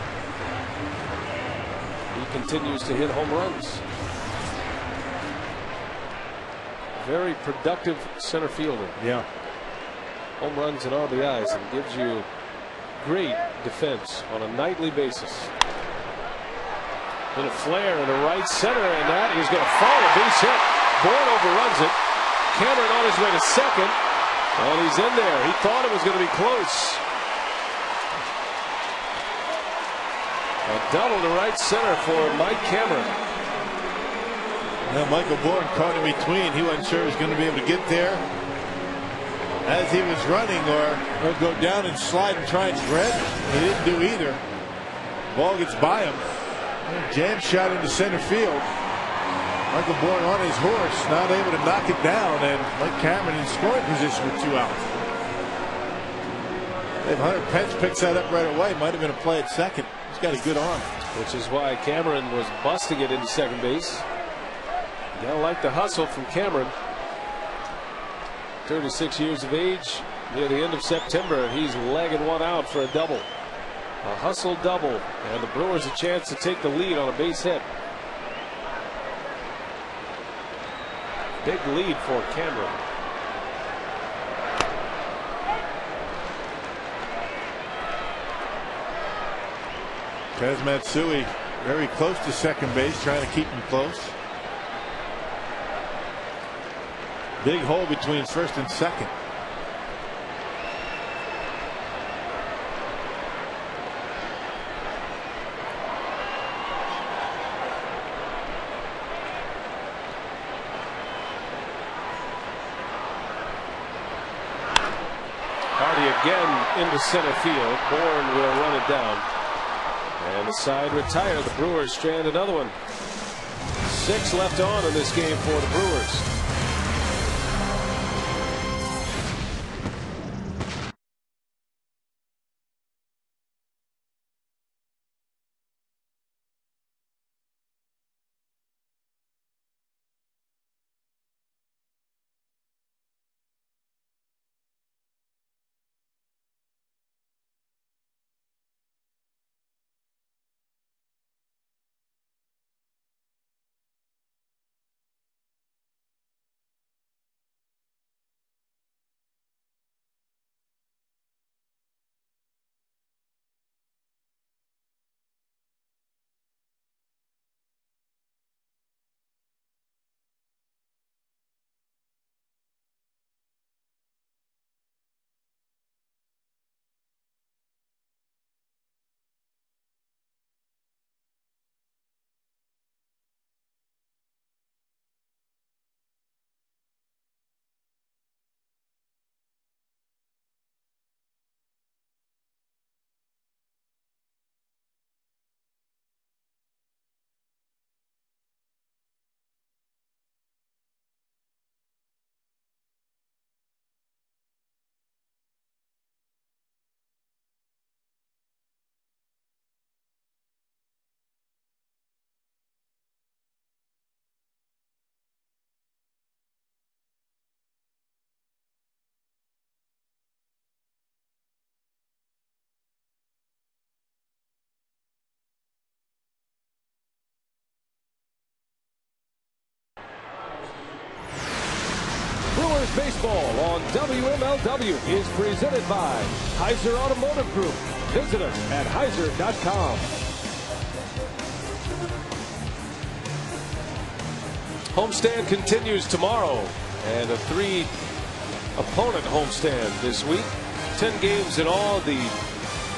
S1: he continues to hit home runs. Very productive center fielder.
S2: Yeah.
S1: Home runs and RBIs, and gives you great defense on a nightly basis. Little flare in the right center, and that is going to fall. A base hit. Bourne overruns it. Cameron on his way to second, and he's in there. He thought it was going to be close. A double to right center for Mike Cameron.
S2: Now Michael Bourne caught in between. He wasn't sure he was going to be able to get there as he was running, or go down and slide and try and shred. He didn't do either. Ball gets by him. Jam shot into center field. Michael Bourne on his horse, not able to knock it down, and Mike Cameron in scoring position with 2 outs. If Hunter Pence picks that up right away, might have been a play at second. He's got a good arm.
S1: Which is why Cameron was busting it into second base. You gotta like the hustle from Cameron. 36 years of age, near the end of September, and he's legging one out for a double. A hustle double, and the Brewers a chance to take the lead on a base hit. Big lead for Cameron.
S2: Kaz Matsui very close to second base, trying to keep him close. Big hole between first and second.
S1: Hardy again into center field. Bourne will run it down. And the side retired. The Brewers strand another one. 6 left on in this game for the Brewers. Brewers baseball on WMLW is presented by Heiser Automotive Group. Visit us at heiser.com. Homestand continues tomorrow, and a 3-opponent homestand this week. 10 games in all. The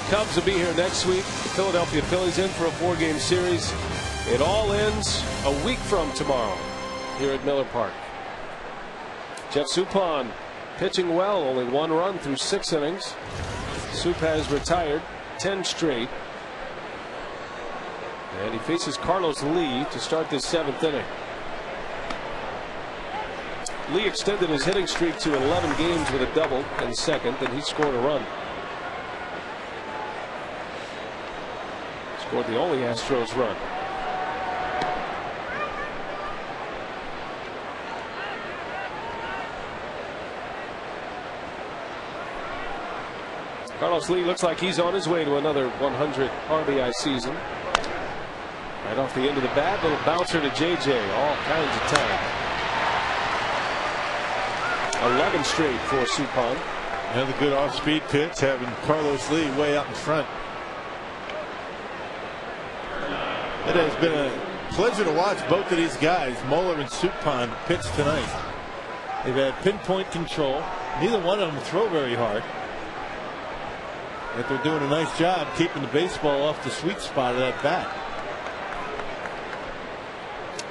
S1: Cubs will be here next week. The Philadelphia Phillies in for a 4-game series. It all ends a week from tomorrow here at Miller Park. Jeff Suppan pitching well, only 1 run through 6 innings. Sup has retired 10 straight. And he faces Carlos Lee to start this 7th inning. Lee extended his hitting streak to 11 games with a double in the 2nd, and he scored a run. Scored the only Astros run. Carlos Lee looks like he's on his way to another 100 RBI season. Right off the end of the bat, little bouncer to JJ, all kinds of time. 11 straight for Suppan.
S2: Another good off-speed pitch, having Carlos Lee way out in front. It has been a pleasure to watch both of these guys, Moeller and Suppan, pitch tonight. They've had pinpoint control. Neither one of them throw very hard. But they're doing a nice job keeping the baseball off the sweet spot of that bat.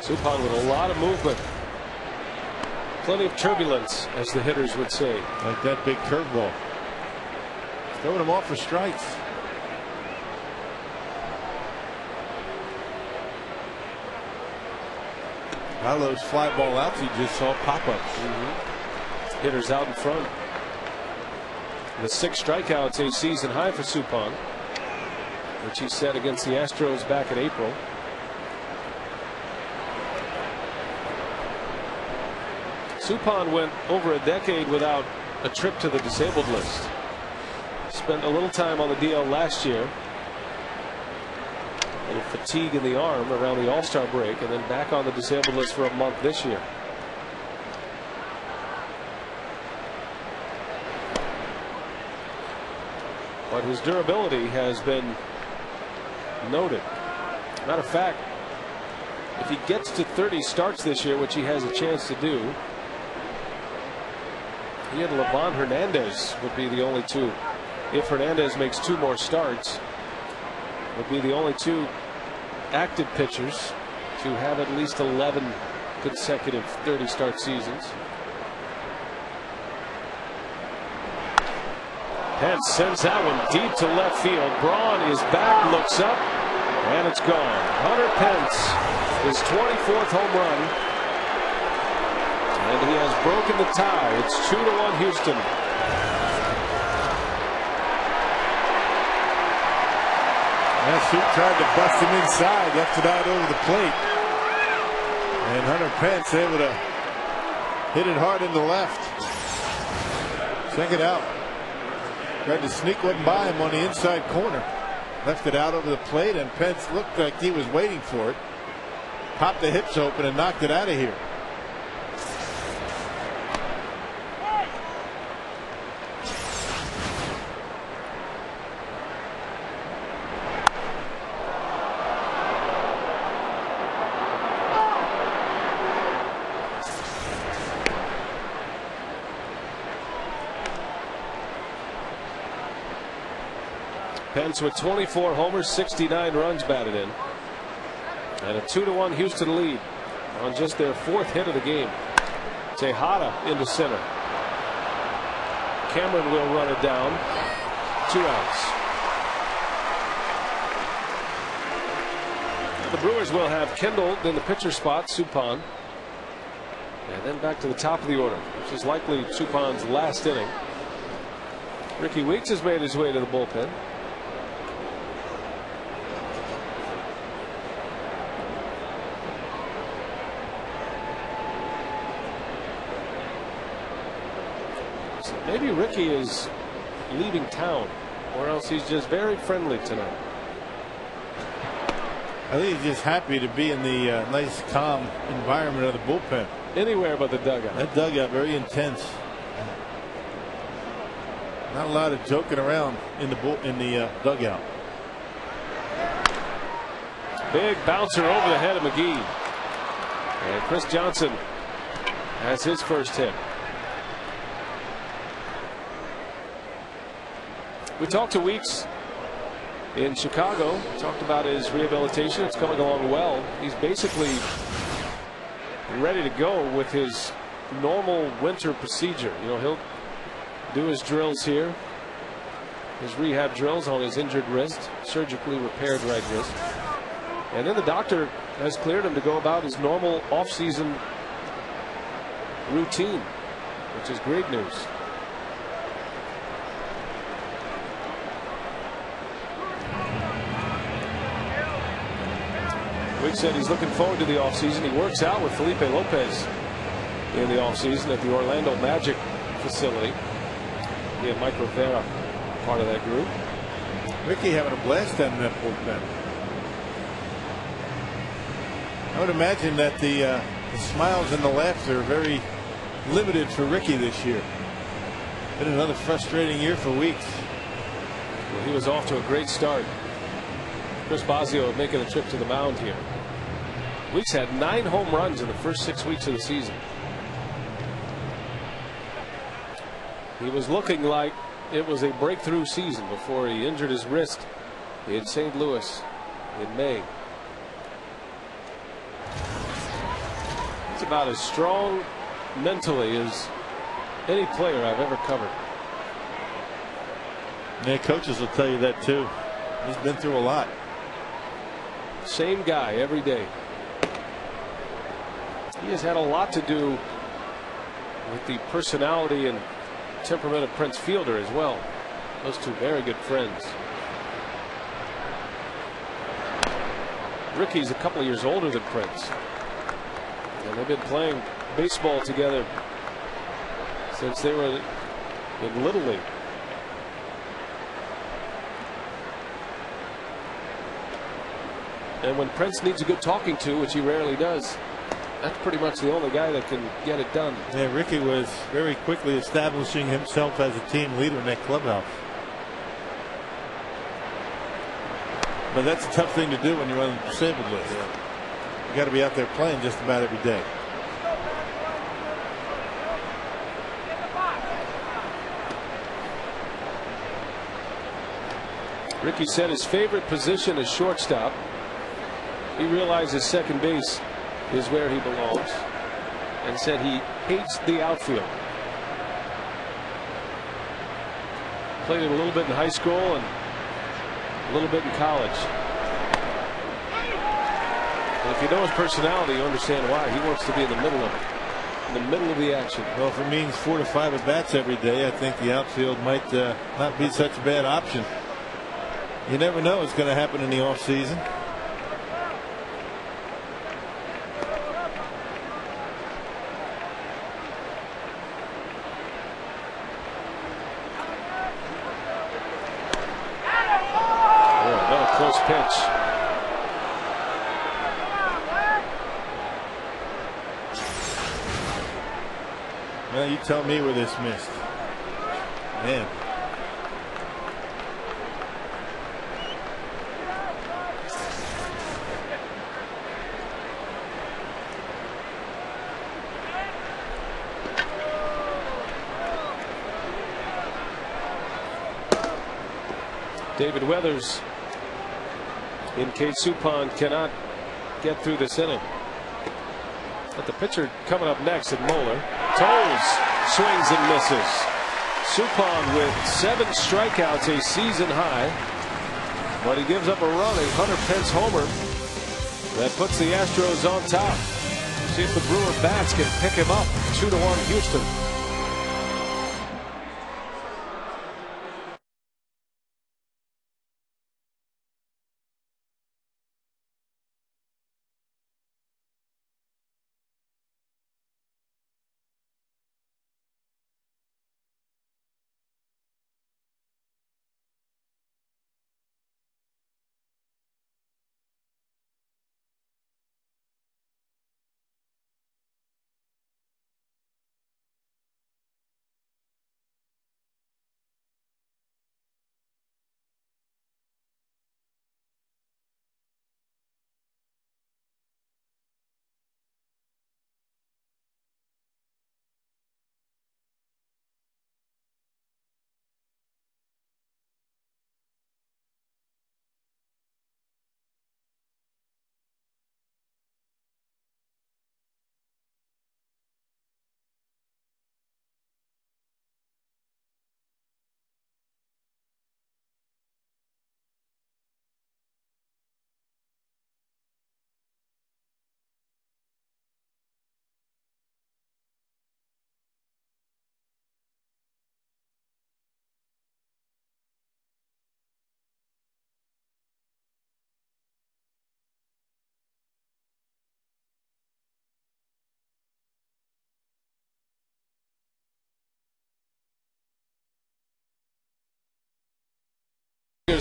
S1: Suppan with a lot of movement. Plenty of turbulence, as the hitters would say.
S2: Like that big curveball. Throwing him off for strikes. A lot of those fly ball outs you just saw pop-ups.
S1: Hitters out in front. The 6 strikeouts, a season high for Suppan, which he set against the Astros back in April. Suppan went over a decade without a trip to the disabled list. Spent a little time on the DL last year. A little fatigue in the arm around the All-Star break, and then back on the disabled list for a month this year. But his durability has been noted. Matter of fact, if he gets to 30 starts this year, which he has a chance to do, he and Livan Hernandez would be the only 2. If Hernandez makes 2 more starts, would be the only 2 active pitchers to have at least 11 consecutive 30-start seasons. Pence sends that one deep to left field. Braun is back, looks up, and it's gone. Hunter Pence, his 24th home run, and he has broken the tie. It's 2-1 Houston.
S2: Shoot tried to bust him inside, left it out over the plate. And Hunter Pence able to hit it hard into left. Check it out. Tried to sneak one by him on the inside corner. Left it out over the plate, and Pence looked like he was waiting for it. Popped the hips open and knocked it out of here.
S1: Pence with 24 homers, 69 runs batted in, and a 2-1 Houston lead on just their 4th hit of the game. Tejada into center. Cameron will run it down. 2 outs. The Brewers will have Kendall in the pitcher spot, Suppan, and then back to the top of the order, which is likely Suppan's last inning. Ricky Weeks has made his way to the bullpen. Maybe Ricky is leaving town, or else he's just very friendly tonight.
S2: I think he's just happy to be in the nice, calm environment of the bullpen.
S1: Anywhere but the dugout.
S2: That dugout very intense. Not a lot of joking around in the dugout.
S1: Big bouncer over the head of McGee, and Chris Johnson has his first hit. We talked to Weeks in Chicago, talked about his rehabilitation. It's coming along well. He's basically ready to go with his normal winter procedure. You know, he'll do his drills here, his rehab drills on his injured wrist, surgically repaired right wrist. And then the doctor has cleared him to go about his normal off-season routine, which is great news. Weeks said he's looking forward to the offseason. He works out with Felipe Lopez in the offseason at the Orlando Magic facility. He and Mike Rivera part of that group.
S2: Ricky having a blast down in that bullpen. I would imagine that the smiles and the laughter are very limited for Ricky this year. Been another frustrating year for Weeks.
S1: Well, he was off to a great start. Chris Bosio making a trip to the mound here. Weeks had 9 home runs in the first 6 weeks of the season. He was looking like it was a breakthrough season before he injured his wrist in St. Louis in May. He's about as strong mentally as any player I've ever covered.
S2: Yeah, coaches will tell you that too. He's been through a lot.
S1: Same guy every day. He has had a lot to do with the personality and temperament of Prince Fielder as well. Those two very good friends. Ricky's a couple of years older than Prince, and they've been playing baseball together since they were in Little League. And when Prince needs a good talking to, which he rarely does, that's pretty much the only guy that can get it done.
S2: Yeah, Ricky was very quickly establishing himself as a team leader in that clubhouse. But that's a tough thing to do when you're on the disabled list. You got to be out there playing just about every day.
S1: Ricky said his favorite position is shortstop. He realizes second base is where he belongs, and said he hates the outfield. Played it a little bit in high school and a little bit in college. And if you know his personality, you understand why. He wants to be in the middle of it, in the middle of the action.
S2: Well, if it means 4 to 5 at bats every day, I think the outfield might not be such a bad option. You never know what's going to happen in the off season.
S1: Close pitch.
S2: Well, you tell me where this missed. Man.
S1: David Weathers, in case Suppan cannot get through this inning. But the pitcher coming up next at Moeller. Toes, swings and misses. Suppan with 7 strikeouts, a season high. But he gives up a running Hunter Pence homer that puts the Astros on top. See if the Brewer bats can pick him up. 2-1 Houston.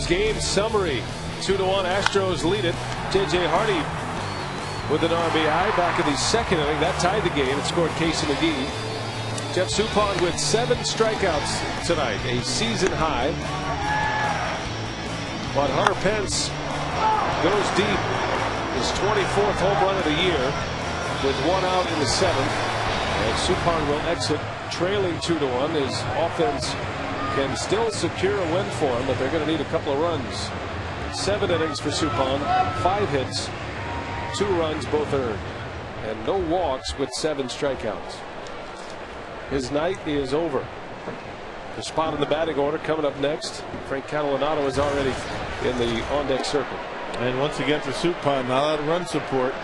S1: Game summary. 2-1 Astros lead it. J.J. Hardy with an RBI back in the second inning. That tied the game. It scored Casey McGee. Jeff Suppan with 7 strikeouts tonight, a season high. But Hunter Pence goes deep. His 24th home run of the year with 1 out in the 7th. And Suppan will exit trailing 2-1. His offense can still secure a win for him, but they're going to need a couple of runs. 7 innings for Suppan, 5 hits, 2 runs, both earned, and no walks with 7 strikeouts. His night is over. The spot in the batting order coming up next. Frank Catalanato is already in the on-deck circle.
S2: And once again for Suppan, not a lot of run support.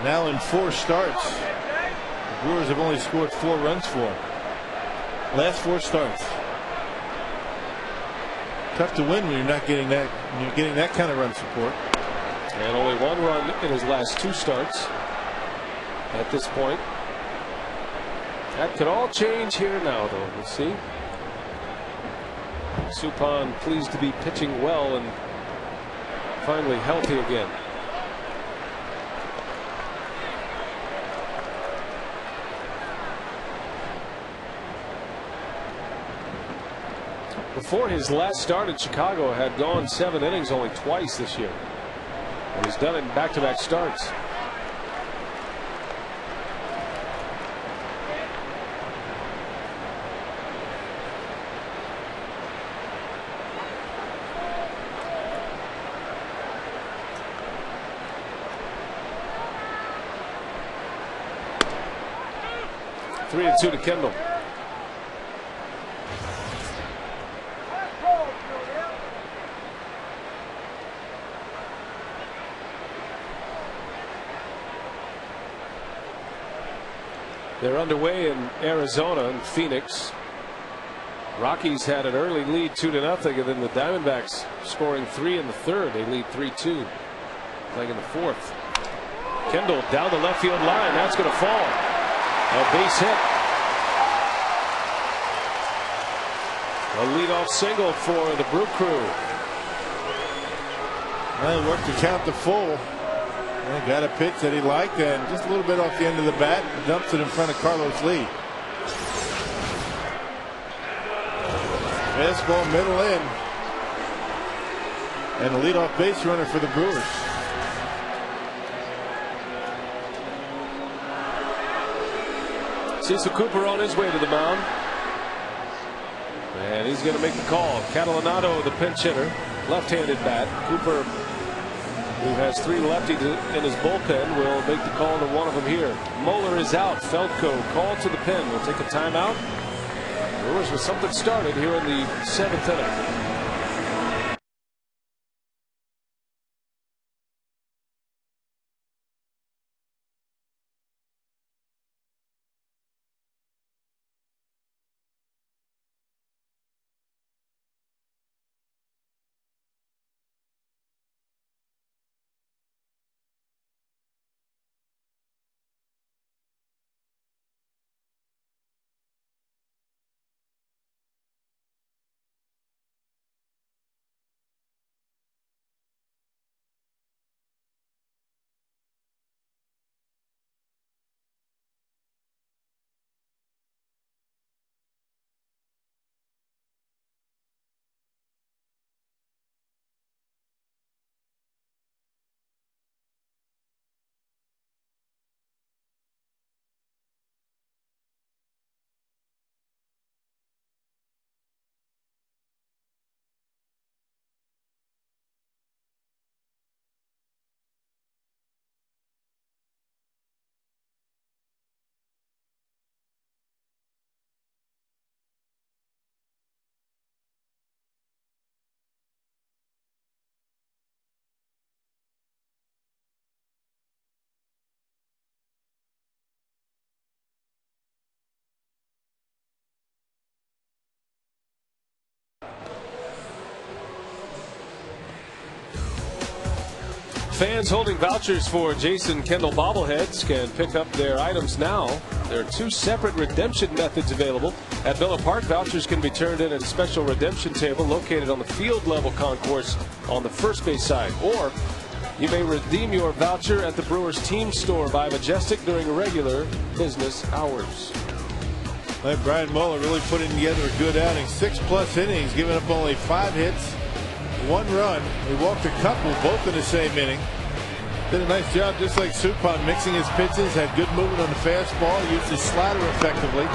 S2: Now in 4 starts, the Brewers have only scored 4 runs for him. Last 4 starts. Tough to win when you're not getting that. When you're getting that kind of run support.
S1: And only 1 run in his last 2 starts. At this point, that could all change here now, though. We'll see. Suppan pleased to be pitching well and finally healthy again. Before his last start in Chicago, had gone 7 innings only twice this year. And he's done it in back-to-back starts. Three and 2 to Kendall. They're underway in Arizona and Phoenix. Rockies had an early lead 2-0, and then the Diamondbacks scoring 3 in the third. They lead 3-2 playing in the fourth. Kendall down the left field line. That's going to fall. A base hit. A leadoff single for the Brew Crew.
S2: Well, worked to count the full. And got a pitch that he liked, and just a little bit off the end of the bat, dumps it in front of Carlos Lee. Fastball middle in, and a leadoff base runner for the Brewers.
S1: Cecil Cooper on his way to the mound, and he's going to make the call. Catalanotto, the pinch hitter, left-handed bat. Cooper, who has 3 lefties in his bullpen, will make the call to one of them here. Moeller is out. Feldko called to the pen. We'll take a timeout. Brewers with something started here in the 7th inning. Fans holding vouchers for Jason Kendall bobbleheads can pick up their items now. There are 2 separate redemption methods available. At Miller Park, vouchers can be turned in at a special redemption table located on the field level concourse on the first base side. Or you may redeem your voucher at the Brewers team store by Majestic during regular business hours.
S2: Let Brian Moeller really putting together a good outing. 6+ innings, giving up only 5 hits. 1 run. He walked a couple, both in the same inning. Did a nice job, just like Suppan, mixing his pitches. Had good movement on the fastball. Used his slider effectively.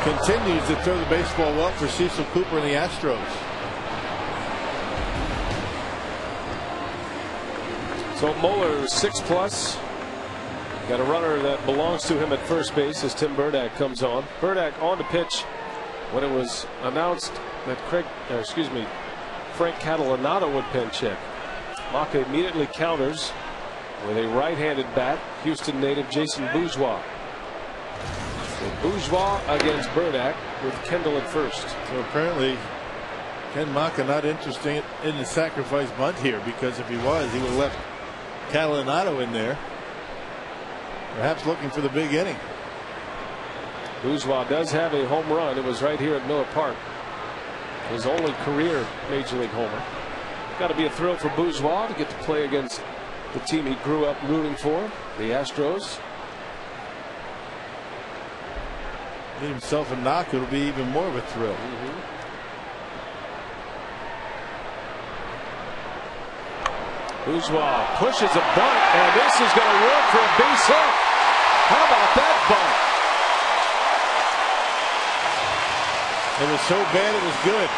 S2: Continues to throw the baseball well for Cecil Cooper and the Astros.
S1: So Moeller 6+. Got a runner that belongs to him at first base as Tim Burdack comes on. Burdack on to pitch when it was announced that Frank Catalanotto would pinch hit. Maka immediately counters with a right-handed bat, Houston native Jason Bourgeois. So Bourgeois against Burdack with Kendall at first.
S2: So apparently Ken Maka not interested in the sacrifice bunt here, because if he was, he would have left Catalanotto in there, perhaps looking for the big inning.
S1: Bourgeois does have a home run. It was right here at Miller Park. His only career Major League homer. Got to be a thrill for Bourgeois to get to play against the team he grew up rooting for, the Astros.
S2: Get himself a knock, it'll be even more of a thrill.
S1: Bourgeois pushes a bunt, and this is going to work for a base hit. How about that bunt?
S2: It was so bad it was good.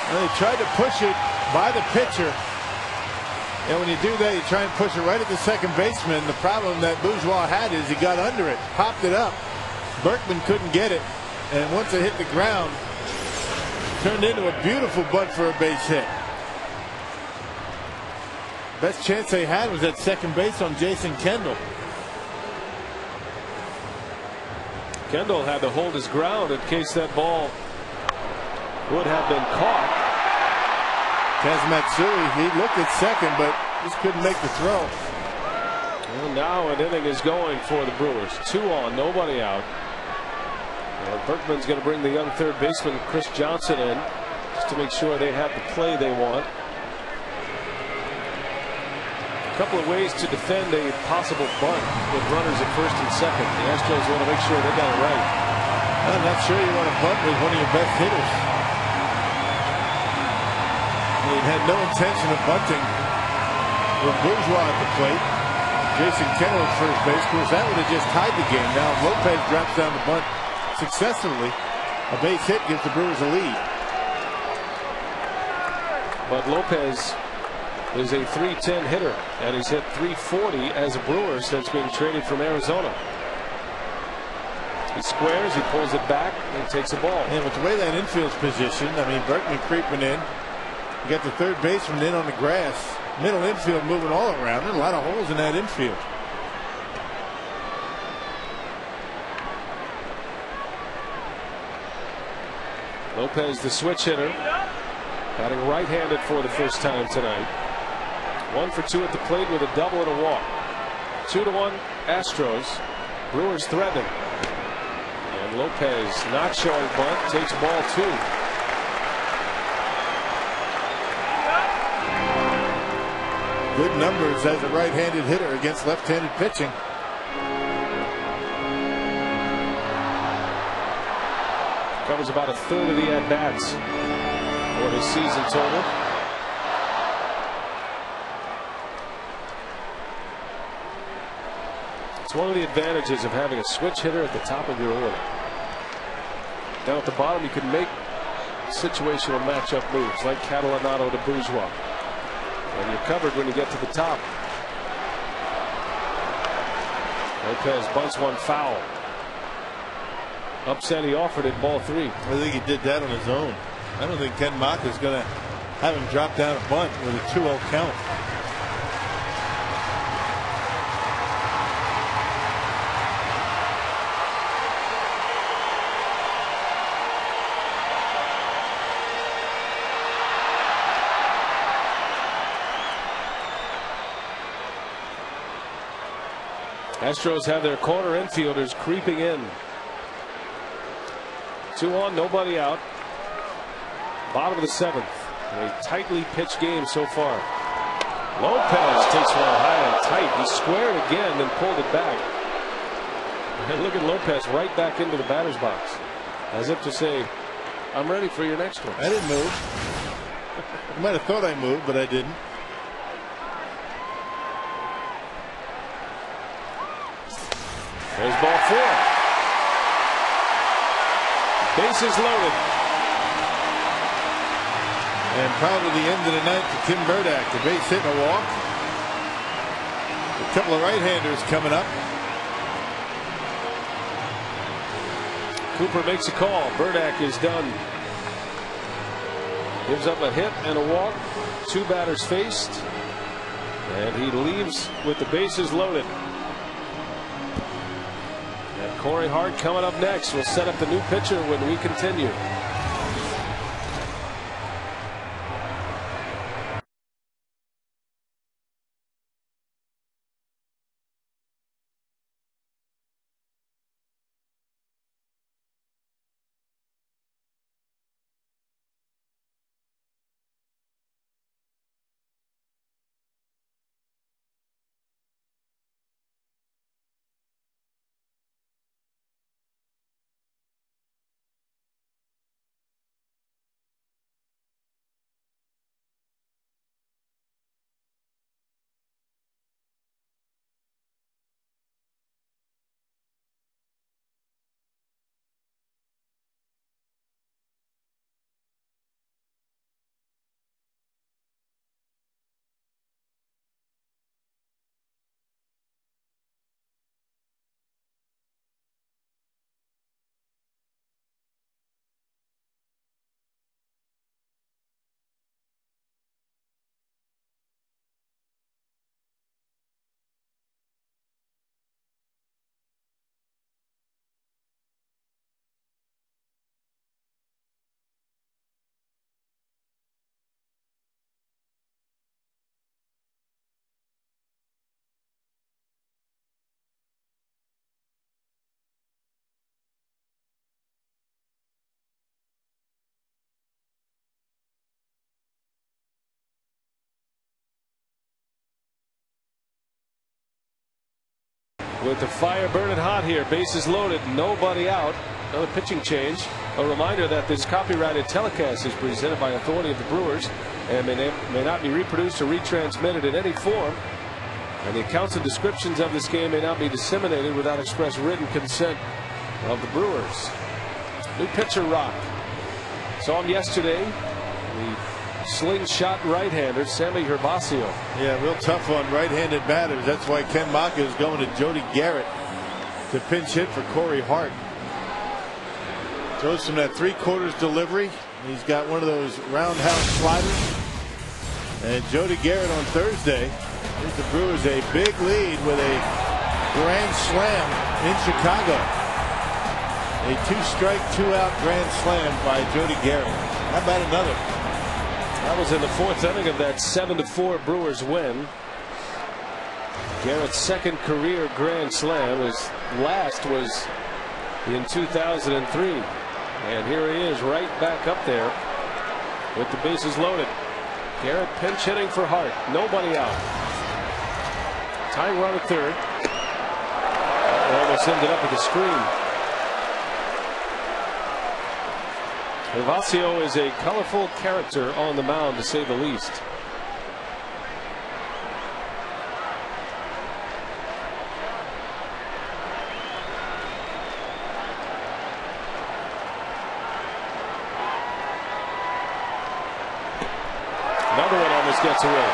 S2: And they tried to push it by the pitcher. And when you do that, you try and push it right at the second baseman. The problem that Bourgeois had is he got under it, popped it up. Berkman couldn't get it. And once it hit the ground, turned into a beautiful bunt for a base hit. Best chance they had was at second base on Jason Kendall.
S1: Kendall had to hold his ground in case that ball would have been caught.
S2: Kazmatsui, he looked at second, but just couldn't make the throw.
S1: Well, now an inning is going for the Brewers. 2 on, nobody out. Berkman's going to bring the young third baseman Chris Johnson in just to make sure they have the play they want. A couple of ways to defend a possible bunt with runners at first and second. The Astros want to make sure they got it right.
S2: I'm not sure you want to bunt with one of your best hitters. He had no intention of bunting with Bourgeois at the plate. Jason Kendall at first base. Of course, that would have just tied the game. Now Lopez drops down the bunt successfully. A base hit gives the Brewers a lead.
S1: But Lopez is a .310 hitter, and he's hit .340 as a Brewer since being traded from Arizona. He squares, he pulls it back, and takes a ball.
S2: And with the way that infield's positioned, I mean, Berkman creeping in. You got the third baseman in on the grass. Middle infield moving all around. There are a lot of holes in that infield.
S1: Lopez, the switch hitter, batting right-handed for the first time tonight. 1 for 2 at the plate with a double and a walk. 2-1 Astros. Brewers threatening. And Lopez not showing bunt, takes ball 2.
S2: Good numbers as a right-handed hitter against left-handed pitching.
S1: Covers about a third of the at-bats for his season total. It's one of the advantages of having a switch hitter at the top of your order. Down at the bottom, you can make situational matchup moves like Catalanotto to Bourgeois. And you're covered when you get to the top. Lopez bunts one foul. Upset, he offered it, ball 3.
S2: I think he did that on his own. I don't think Ken Maka is going to have him drop down a bunt with a 2-0 count.
S1: Astros have their corner infielders creeping in. 2 on, nobody out. Bottom of the 7th. A tightly pitched game so far. Lopez takes one high and tight. He squared again, then pulled it back. And look at Lopez right back into the batter's box, as if to say, I'm ready for your next one.
S2: I didn't move. I might have thought I moved, but I didn't.
S1: There's ball 4. Bases loaded.
S2: And probably the end of the night for Tim Burdack. The base hit and a walk. A couple of right-handers coming up.
S1: Cooper makes a call. Burdack is done. Gives up a hit and a walk. 2 batters faced. And he leaves with the bases loaded. And Corey Hart coming up next. We'll set up the new pitcher when we continue. with the fire burning hot here. Bases loaded, nobody out. Another pitching change. A reminder that this copyrighted telecast is presented by authority of the Brewers and may not be reproduced or retransmitted in any form. And the accounts and descriptions of this game may not be disseminated without express written consent of the Brewers. New pitcher Rock. Saw him yesterday. The slingshot right-hander Sammy Herbacio.
S2: Yeah, real tough on right-handed batters. That's why Ken Maka is going to Jody Garrett to pinch hit for Corey Hart. Throws from that 3/4 delivery. He's got one of those roundhouse sliders. And Jody Garrett on Thursday gives the Brewers a big lead with a grand slam in Chicago. A 2-strike, 2-out grand slam by Jody Garrett. How about another?
S1: That was in the 4th inning of that 7-4 Brewers win. Garrett's second career grand slam. His last was in 2003. And here he is right back up there with the bases loaded. Garrett pinch hitting for Hart. Nobody out. Tying run at third. Almost ended up at the screen. Herbacio is a colorful character on the mound, to say the least. Another one almost gets away.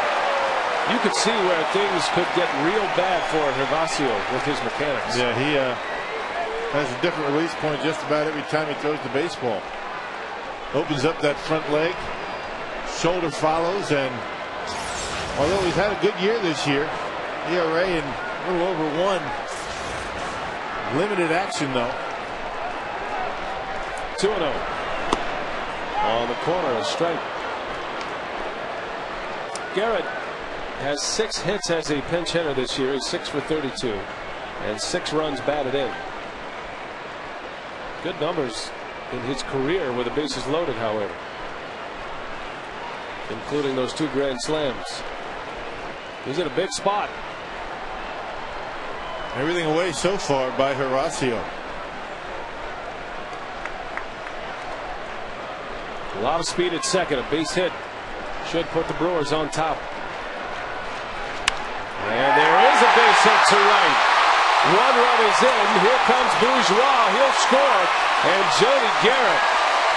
S1: You could see where things could get real bad for Herbacio with his mechanics.
S2: Yeah, he has a different release point just about every time he throws the baseball. Opens up that front leg, shoulder follows, and although he's had a good year this year, ERA in a little over 1. Limited action though.
S1: 2-0. On the corner, a strike. Garrett has 6 hits as a pinch hitter this year. He's 6 for 32 and 6 runs batted in. Good numbers in his career with the bases loaded, however, including those 2 grand slams. He's in a big spot.
S2: Everything away so far by Herbacio.
S1: A lot of speed at second. A base hit should put the Brewers on top. And there is a base hit to right. 1 run is in. Here comes Bourgeois. He'll score. And Jody Garrett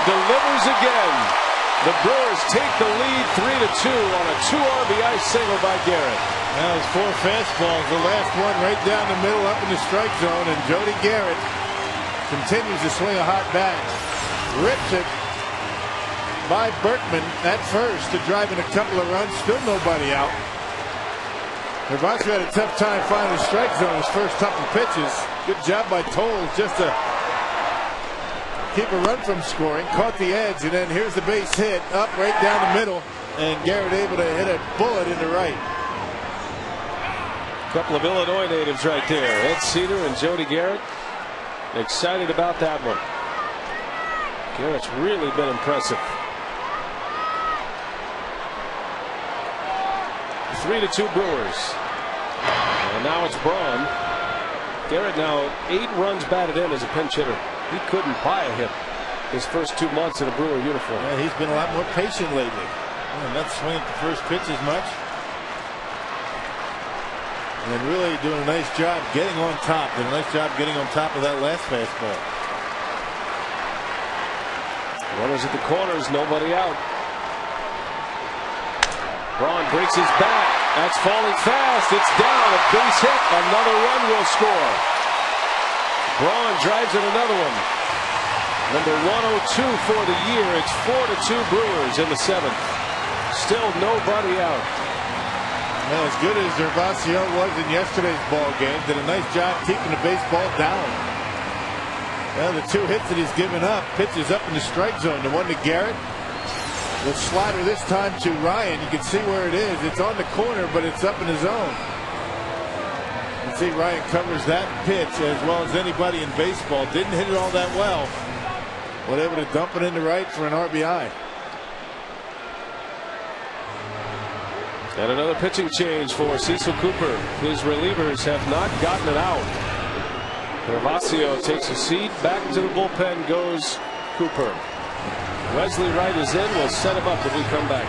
S1: delivers again. The Brewers take the lead 3-2 on a 2 RBI single by Garrett.
S2: Now his 4 fastballs. The last one right down the middle up in the strike zone. And Jody Garrett continues to swing a hot bat. Rips it by Berkman at first to drive in a couple of runs. Still nobody out. Herbacio had a tough time finding the strike zone his first couple pitches. Good job by Toles just to keep a run from scoring. Caught the edge, and then here's the base hit up right down the middle, and Garrett able to hit a bullet into right.
S1: A couple of Illinois natives right there. Ed Cedar and Jody Garrett. Excited about that one. Garrett's really been impressive. 3-2 Brewers. And now it's Braun. Garrett now 8 runs batted in as a pinch hitter. He couldn't buy a hit his first 2 months in a Brewer uniform.
S2: Yeah, he's been a lot more patient lately. Not swinging at the first pitch as much. And really doing a nice job getting on top. Did a nice job getting on top of that last fastball.
S1: Runners at the corners, nobody out. Braun breaks his bat. That's falling fast. It's down. A base hit. Another run will score. Braun drives in another one. Number 102 for the year. It's 4-2 Brewers in the 7th. Still nobody out.
S2: Well, as good as Herbacio was in yesterday's ball game, did a nice job keeping the baseball down. Well, the 2 hits that he's given up, pitches up in the strike zone. The one to Garrett. The slider this time to Ryan. You can see where it is. It's on the corner, but it's up in the zone. You can see Ryan covers that pitch as well as anybody in baseball. Didn't hit it all that well, but able to dump it into right for an RBI.
S1: And another pitching change for Cecil Cooper. His relievers have not gotten it out. Gervasio takes a seat. Back to the bullpen goes Cooper. Wesley Wright is in. We'll set him up when we come back.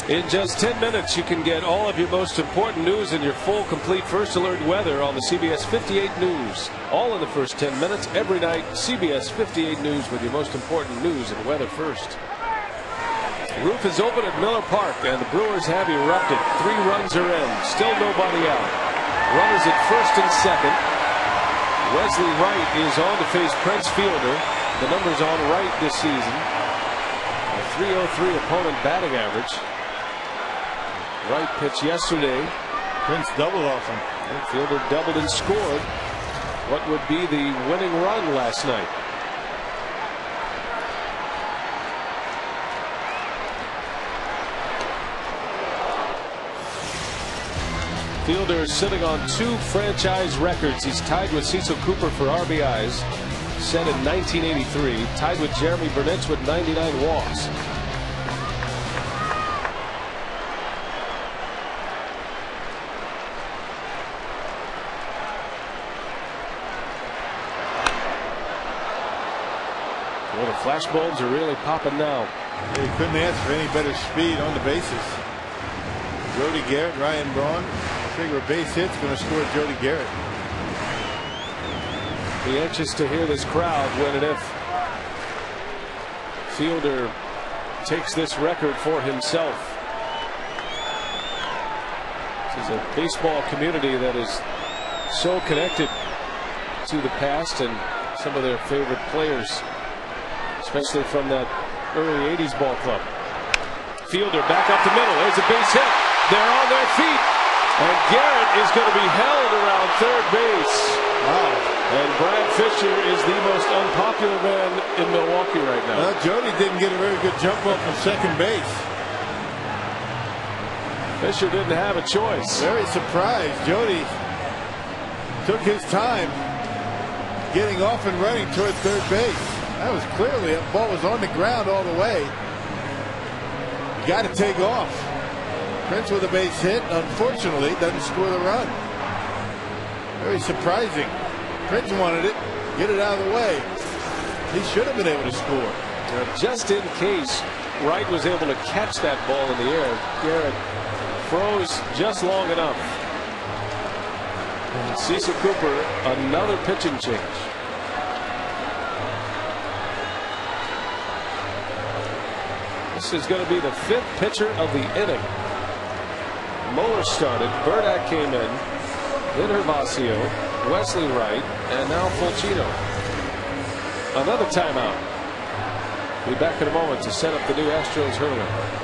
S1: In just 10 minutes, you can get all of your most important news and your full, complete First Alert weather on the CBS 58 News. All in the first 10 minutes every night. CBS 58 News with your most important news and weather first. Roof is open at Miller Park, and the Brewers have erupted. 3 runs are in. Still nobody out. Runners at first and second. Wesley Wright is on to face Prince Fielder. The numbers on Wright this season. A .303 opponent batting average. Wright pitched yesterday.
S2: Prince doubled off him.
S1: And Fielder doubled and scored what would be the winning run last night. Fielder is sitting on 2 franchise records. He's tied with Cecil Cooper for RBIs, set in 1983, tied with Jeremy Burnett with 99 walks. Well, the flash bulbs are really popping now.
S2: He couldn't ask for any better speed on the bases. Jody Garrett, Ryan Braun. Figure a base hit's going to score Jody Garrett.
S1: Be anxious to hear this crowd when and if Fielder takes this record for himself. This is a baseball community that is so connected to the past and some of their favorite players, especially from that early 80s ball club. Fielder back up the middle. There's a base hit. They're on their feet. And Garrett is going to be held around third base.
S2: Wow.
S1: And Brad Fisher is the most unpopular man in Milwaukee right now.
S2: Well, Jody didn't get a very good jump up from second base.
S1: Fisher didn't have a choice.
S2: Very surprised. Jody took his time getting off and running toward third base. That was clearly, that ball was on the ground all the way. You got to take off. Prince with a base hit, unfortunately doesn't score the run. Very surprising. Prince wanted it, get it out of the way. He should have been able to score.
S1: Now, just in case Wright was able to catch that ball in the air, Garrett froze just long enough. And Cecil Cooper, another pitching change. This is going to be the 5th pitcher of the inning. Muller started, Burdack came in, then Gervasio, Wesley Wright, and now Fulcino. Another timeout. Be back in a moment to set up the new Astros hurler.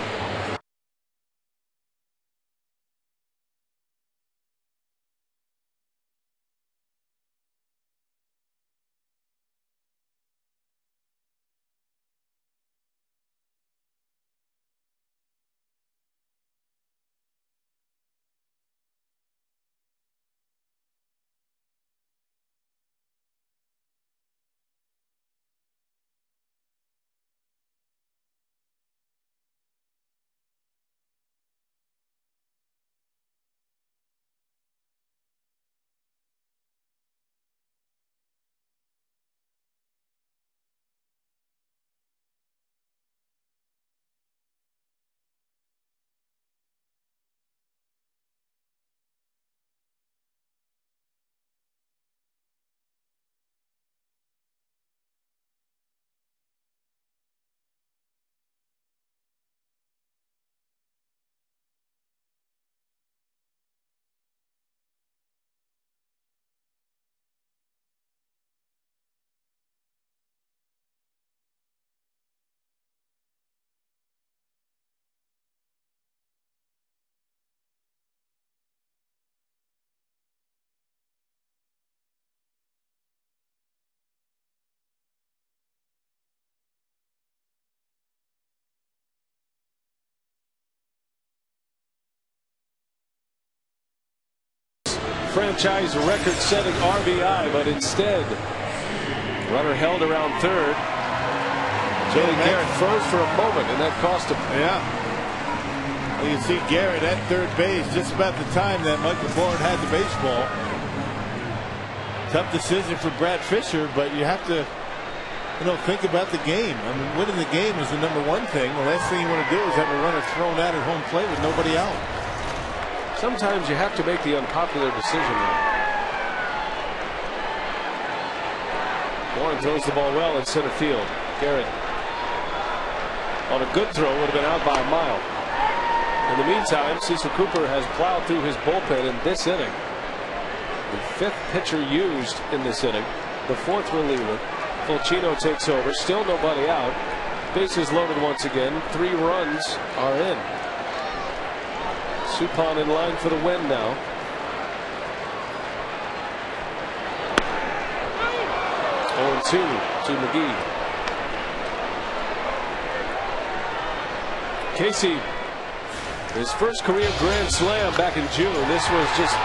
S1: franchise record-setting RBI, but instead, runner held around third. Joey Garrett froze for a moment, and that cost him.
S2: Yeah. Well, you see Garrett at third base just about the time that Michael Bourne had the baseball. Tough decision for Brad Fisher, but you have to, think about the game. I mean, winning the game is the number one thing. The last thing you want to do is have a runner thrown out at home plate with nobody out.
S1: Sometimes you have to make the unpopular decision. Bourne throws the ball well in center field. Garrett on a good throw would have been out by a mile. In the meantime, Cecil Cooper has plowed through his bullpen in this inning. The fifth pitcher used in this inning, the fourth reliever. Fulcino takes over, still nobody out. Bases loaded once again. 3 runs are in. Suppan in line for the win now. Oh, 2 to McGee. Casey, his first career grand slam back in June. This was just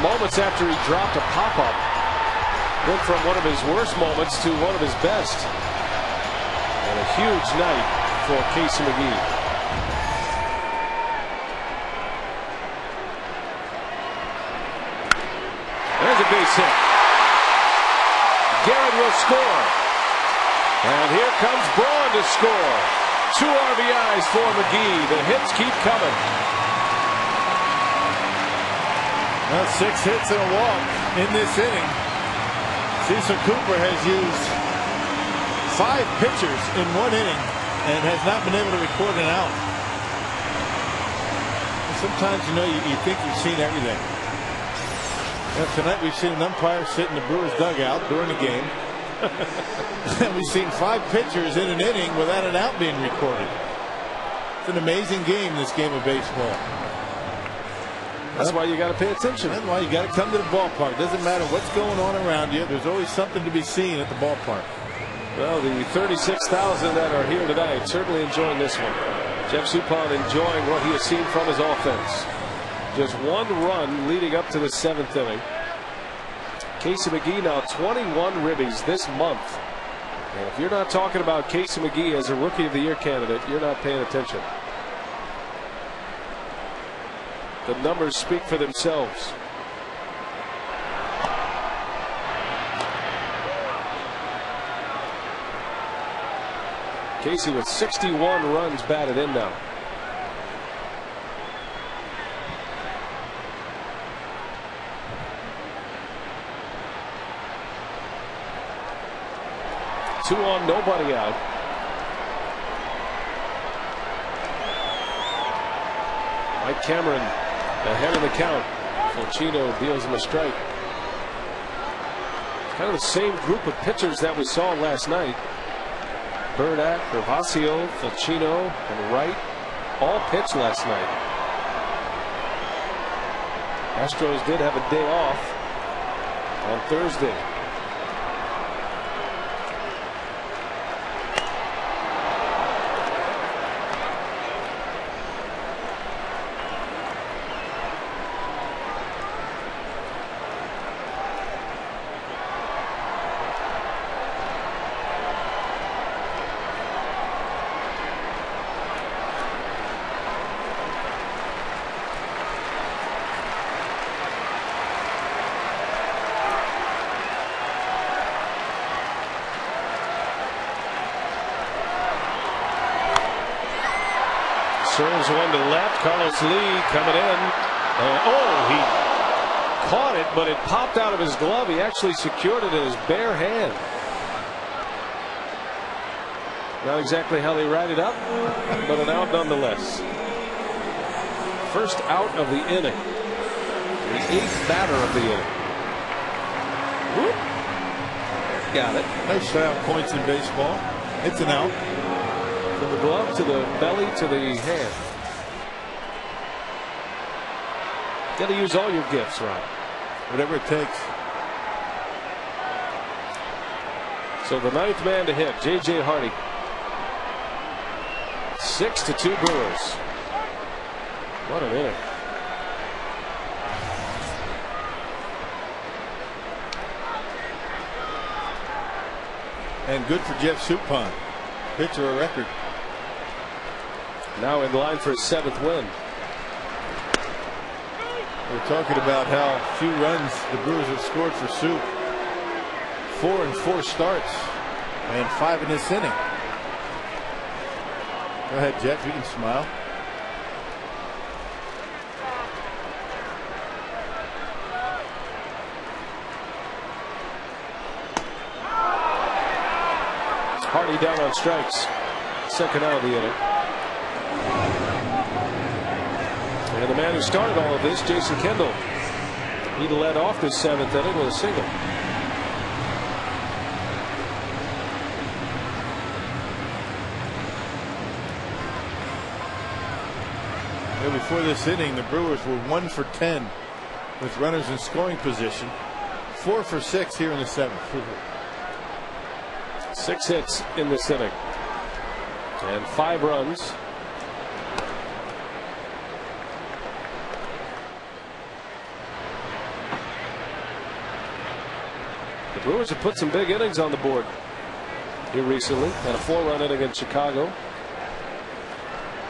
S1: moments after he dropped a pop-up. Went from one of his worst moments to one of his best. And a huge night for Casey McGee. There's a base hit. Garrett will score. And here comes Braun to score. 2 RBIs for McGee. The hits keep coming.
S2: Well, 6 hits and a walk in this inning. Cecil Cooper has used 5 pitchers in 1 inning and has not been able to record an out. And sometimes you think you've seen everything. Tonight we've seen an umpire sit in the Brewers dugout during the game. And we've seen 5 pitchers in an inning without an out being recorded. It's an amazing game, this game of baseball.
S1: That's why you got to pay attention.
S2: That's why you got to come to the ballpark. Doesn't matter what's going on around you. There's always something to be seen at the ballpark.
S1: Well, the 36,000 that are here tonight certainly enjoying this one. Jeff Suppan enjoying what he has seen from his offense. Just 1 run leading up to the 7th inning. Casey McGee now 21 ribbies this month. And if you're not talking about Casey McGee as a Rookie of the Year candidate, you're not paying attention. The numbers speak for themselves. Casey with 61 runs batted in now. Two on, nobody out. Mike Cameron ahead of the count. Fulcino deals him a strike. Kind of the same group of pitchers that we saw last night. Burdack, Gervasio, Fulcino, and Wright all pitched last night. Astros did have a day off on Thursday. Serves one to left. Carlos Lee coming in. He caught it, but it popped out of his glove. He actually secured it in his bare hand. Not exactly how they write it up, but an out nonetheless. First out of the inning. The 8th batter of the inning. Whoop. Got it.
S2: Nice out points in baseball. It's an out.
S1: From the glove to the belly to the hand. Got to use all your gifts, right?
S2: Whatever it takes.
S1: So the 9th man to hit, J.J. Hardy. 6-2 Brewers. What an inning.
S2: And good for Jeff Suppan. Pitcher a record.
S1: Now in line for his 7th win.
S2: We're talking about how few runs the Brewers have scored for Soup. 4 in 4 starts and 5 in this inning. Go ahead, Jeff. You can smile.
S1: Hardy down on strikes. 2nd out of the inning. And the man who started all of this, Jason Kendall. He led off this 7th inning with a single.
S2: Before this inning, the Brewers were 1 for 10 with runners in scoring position. 4 for 6 here in the 7th.
S1: 6 hits in this inning and 5 runs. The Brewers have put some big innings on the board here recently. Had a 4-run inning in Chicago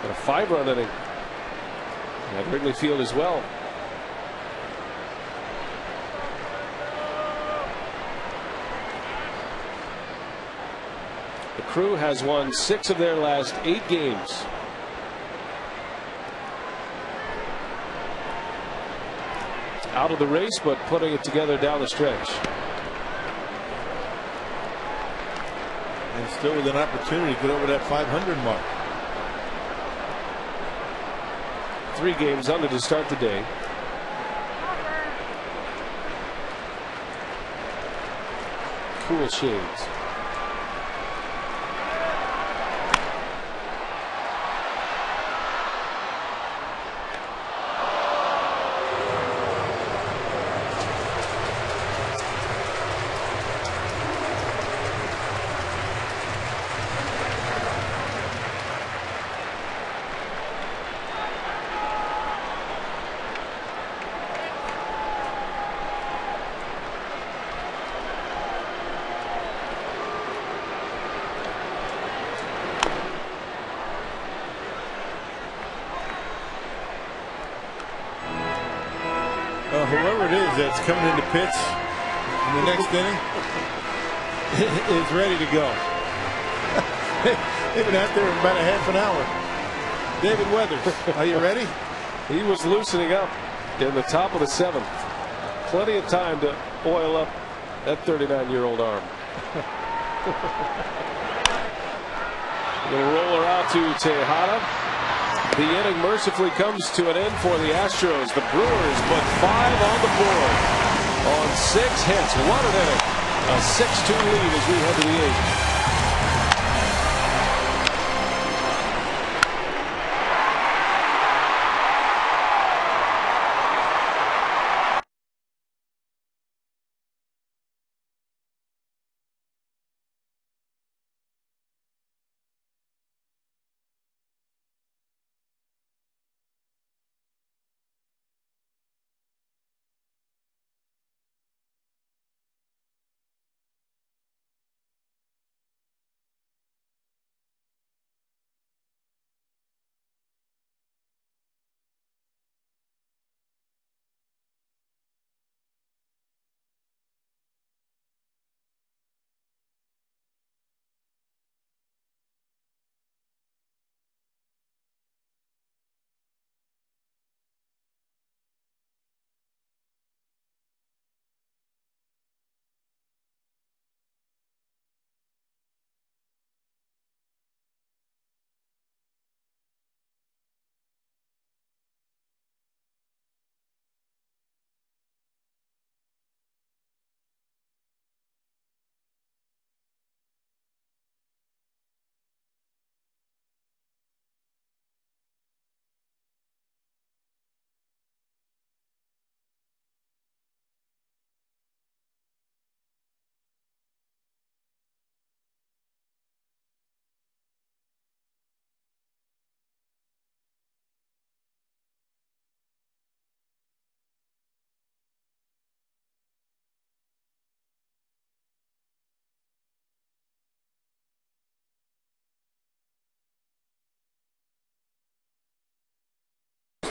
S1: and a 5-run inning at Wrigley Field as well. The Crew has won 6 of their last 8 games. Out of the race, but putting it together down the stretch.
S2: And still with an opportunity to get over that 500 mark.
S1: 3 games under to start the day. Cool shades.
S2: Whoever it is that's coming into pitch in the next inning is ready to go. They've been out there about a half an hour. David Weathers, are you ready?
S1: He was loosening up in the top of the 7th. Plenty of time to oil up that 39-year-old arm. Little roller out to Tejada. The inning mercifully comes to an end for the Astros. The Brewers put 5 on the board on 6 hits. What an inning. A 6-2 lead as we head to the 8th.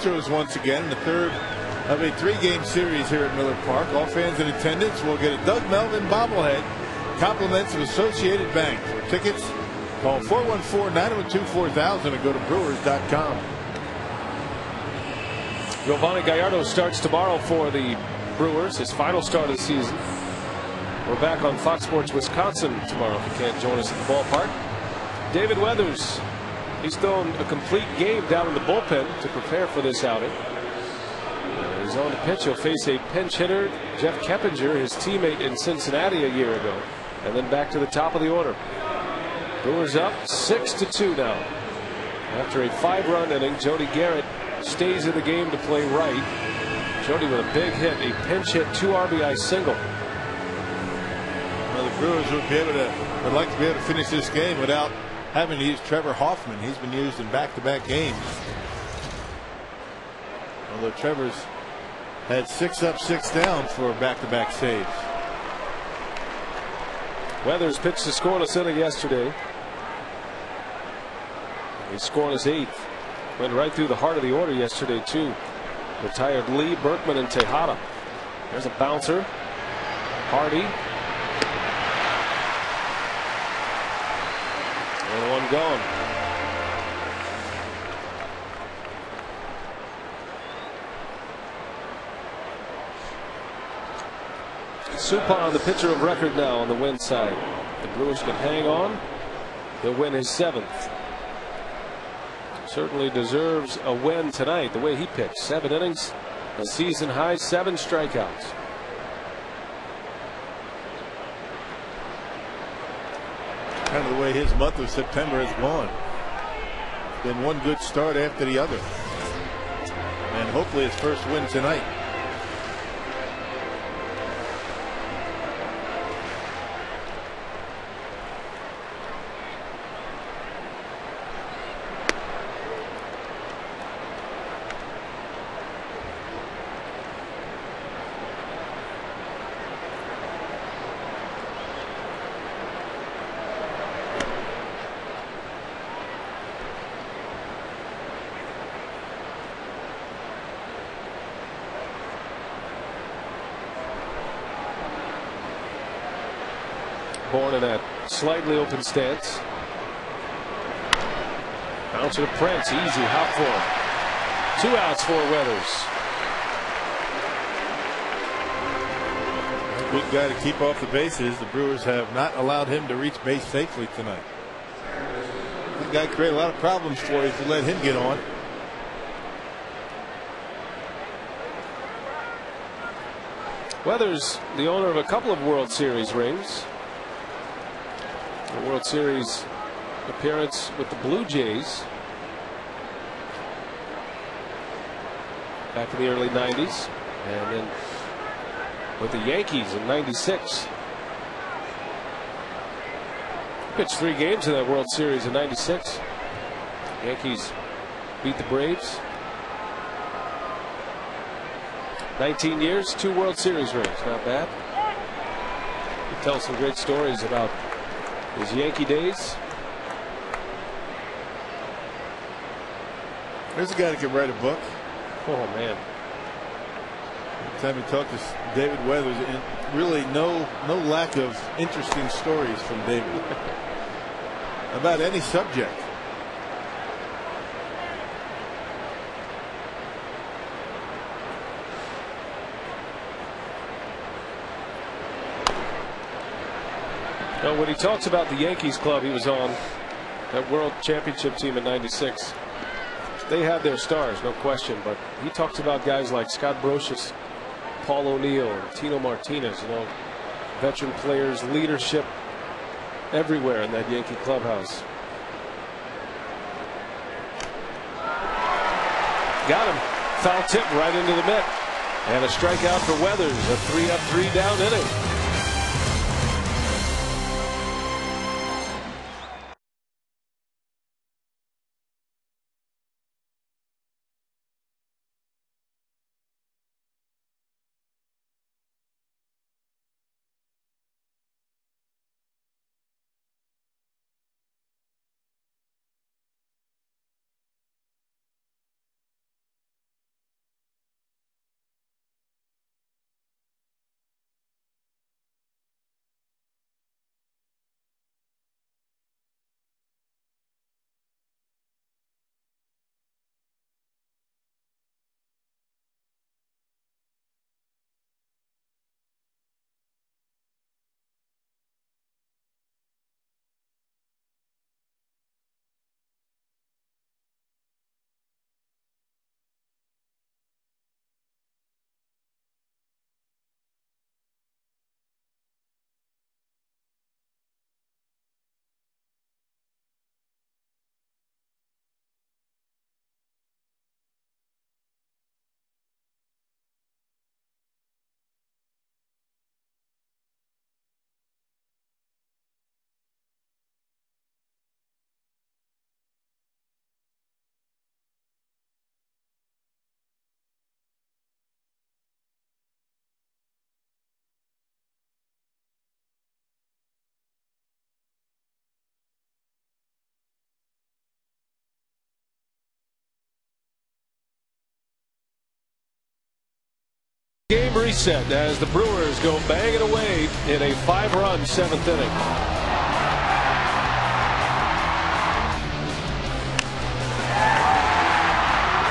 S2: Astros once again, the third of a 3-game series here at Miller Park. All fans in attendance will get a Doug Melvin bobblehead, compliments of Associated Bank. For tickets, call 414-912-4000 and go to brewers.com.
S1: Giovanni Gallardo starts tomorrow for the Brewers, his final start of the season. We're back on Fox Sports Wisconsin tomorrow if you can't join us at the ballpark. David Weathers, he's thrown a complete game down in the bullpen to prepare for this outing. He's on the pitch. He'll face a pinch hitter, Jeff Keppinger, his teammate in Cincinnati a year ago. And then back to the top of the order. Brewers up 6-2 now. After a 5-run inning, Jody Garrett stays in the game to play right. Jody with a big hit, a pinch hit, 2 RBI single.
S2: Well, the Brewers would like to be able to finish this game without having to use Trevor Hoffman. He's been used in back-to-back games. Although Trevor's had 6 up, 6 down for back-to-back saves.
S1: Weathers pitched a scoreless inning yesterday. He's scoreless 8th. Went right through the heart of the order yesterday too. Retired Lee, Berkman, and Tejada. There's a bouncer. Hardy. And one gone. Suppan, the pitcher of record now on the win side. The Brewers can hang on. He'll win his 7th. Certainly deserves a win tonight. The way he pitched, 7 innings, a season high, 7 strikeouts.
S2: Kind of the way his month of September has gone. Been one good start after the other. And hopefully his first win tonight.
S1: Born in that slightly open stance. Bouncer to Prince, easy hop for him. 2 outs for Weathers.
S2: Good guy to keep off the bases. The Brewers have not allowed him to reach base safely tonight. Good guy create a lot of problems for you if you let him get on.
S1: Weathers, the owner of a couple of World Series rings. A World Series appearance with the Blue Jays back in the early 90s, and then with the Yankees in 96. Pitched 3 games in that World Series in 96. Yankees beat the Braves. 19 years, 2 World Series rings, not bad. He tells some great stories about his Yankee days.
S2: There's a guy that could write a book.
S1: Oh man.
S2: Every time we talk to David Weathers, and really no lack of interesting stories from David about any subject.
S1: Now, when he talks about the Yankees club he was on, that World Championship team in '96, they had their stars, no question. But he talks about guys like Scott Brocious, Paul O'Neill, and Tino Martinez. You know, veteran players, leadership everywhere in that Yankee clubhouse. Got him. Foul tip right into the mitt, and a strikeout for Weathers. A 3-up, 3-down inning. Game reset as the Brewers go banging away in a 5-run 7th inning.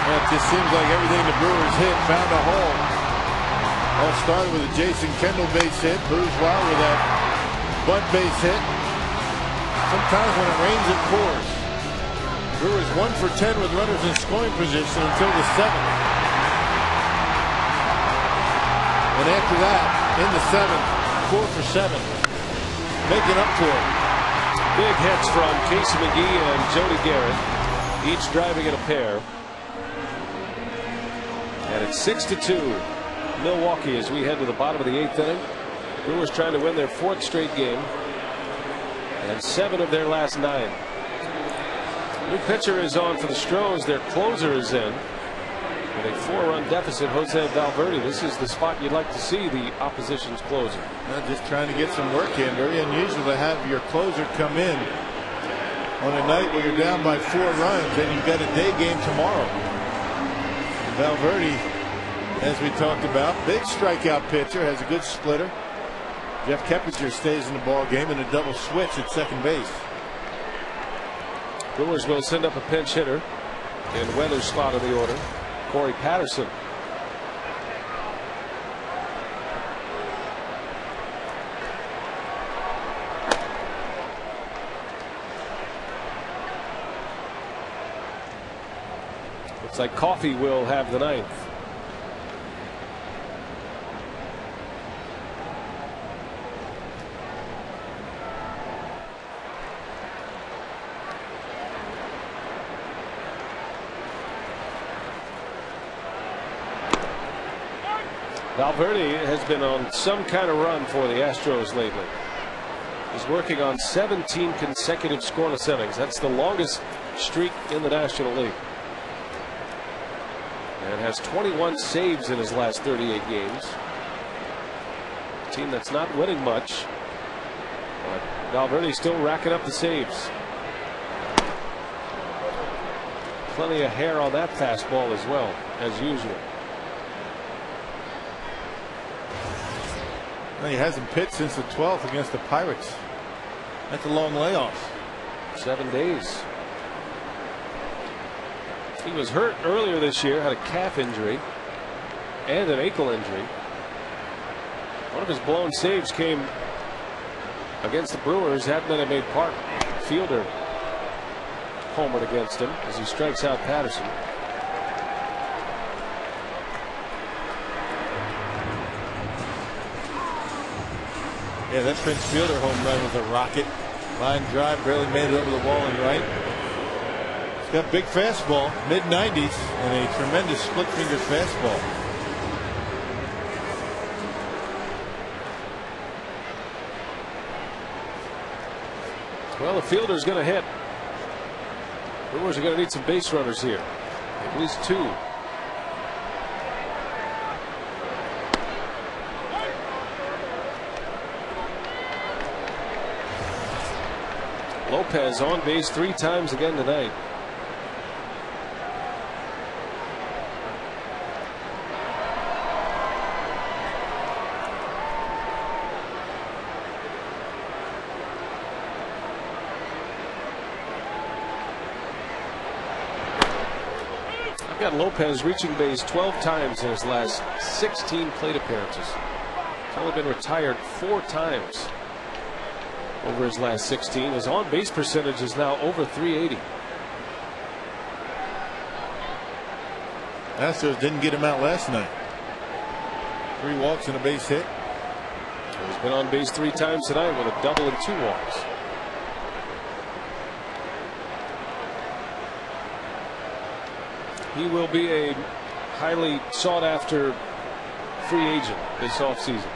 S2: Well, it just seems like everything the Brewers hit found a hole. All started with a Jason Kendall base hit. Bourgeois with that bunt base hit. Sometimes when it rains, it pours. Brewers 1 for 10 with runners in scoring position until the 7th. And after that, in the 7th, 4 for 7, making up for it.
S1: Big hits from Casey McGee and Jody Garrett, each driving in a pair. And it's 6-2 Milwaukee as we head to the bottom of the 8th inning. Brewers trying to win their 4th straight game and 7 of their last 9. New pitcher is on for the Stros. Their closer is in. With a 4-run deficit, Jose Valverde. This is the spot you'd like to see the opposition's closer.
S2: Just trying to get some work in. Very unusual to have your closer come in on a night where you're down by 4 runs and you've got a day game tomorrow. Valverde, as we talked about, big strikeout pitcher, has a good splitter. Jeff Keppinger stays in the ball game in a double switch at second base.
S1: Brewers will send up a pinch hitter in Weather's spot of the order. Corey Patterson. Looks like Coffey will have the 9th. Valverde has been on some kind of run for the Astros lately. He's working on 17 consecutive scoreless innings. That's the longest streak in the National League. And has 21 saves in his last 38 games. A team that's not winning much, but Valverde still racking up the saves. Plenty of hair on that fastball as well, as usual.
S2: He hasn't pitched since the 12th against the Pirates. That's a long layoff.
S1: 7 days. He was hurt earlier this year, had a calf injury and an ankle injury. One of his blown saves came against the Brewers at Minute Maid Park. Fielder homered against him as he strikes out Patterson.
S2: Yeah, that Prince Fielder home run was a rocket. Line drive, barely made it over the wall and right. He's got big fastball, mid-90s, and a tremendous split-finger fastball.
S1: Well, the fielder's going to hit. Brewers are going to need some base runners here. At least 2. Lopez on base 3 times again tonight. I've got Lopez reaching base 12 times in his last 16 plate appearances. He's only been retired 4 times over his last 16. His on-base percentage is now over .380.
S2: Astros didn't get him out last night. 3 walks and a base hit.
S1: He's been on base 3 times tonight with a double and 2 walks. He will be a highly sought-after free agent this offseason.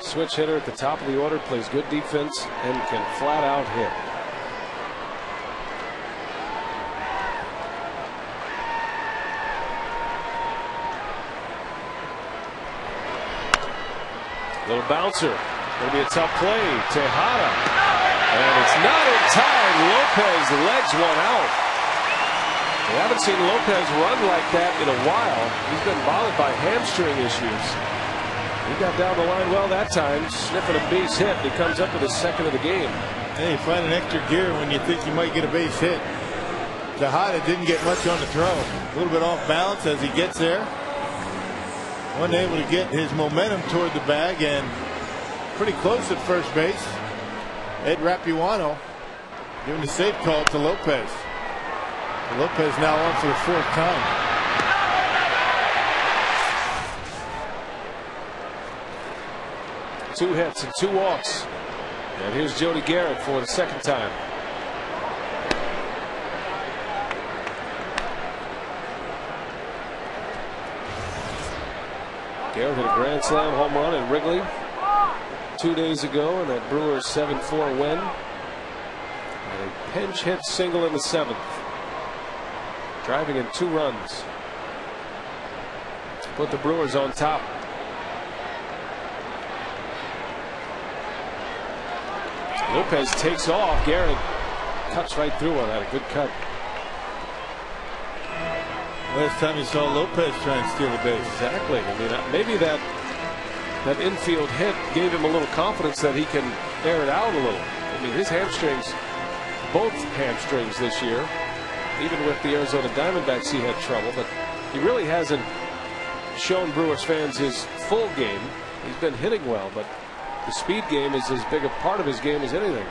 S1: Switch hitter at the top of the order, plays good defense and can flat out hit. Little bouncer, going to be a tough play. Tejada, and it's not in time. Lopez legs one out. We haven't seen Lopez run like that in a while. He's been bothered by hamstring issues. He got down the line well that time, sniffing a base hit. He comes up with his second of the game.
S2: Hey, you find an extra gear when you think you might get a base hit. Tejada didn't get much on the throw. A little bit off balance as he gets there. Wasn't able to get his momentum toward the bag, and pretty close at first base. Ed Rapuano giving the safe call to Lopez. Lopez now on for the fourth time.
S1: Two hits and two walks. And here's Jody Garrett for the second time. Garrett hit a grand slam home run in Wrigley 2 days ago in that Brewers 7-4 win. And a pinch hit single in the seventh, driving in 2 runs to put the Brewers on top. Lopez takes off. Garrett cuts right through on that. A good cut.
S2: Last time you saw Lopez try and steal the base.
S1: Exactly. I mean, maybe that infield hit gave him a little confidence that he can air it out a little. I mean, his hamstrings, both hamstrings this year, even with the Arizona Diamondbacks, he had trouble, but he really hasn't shown Brewers fans his full game. He's been hitting well, but the speed game is as big a part of his game as anything.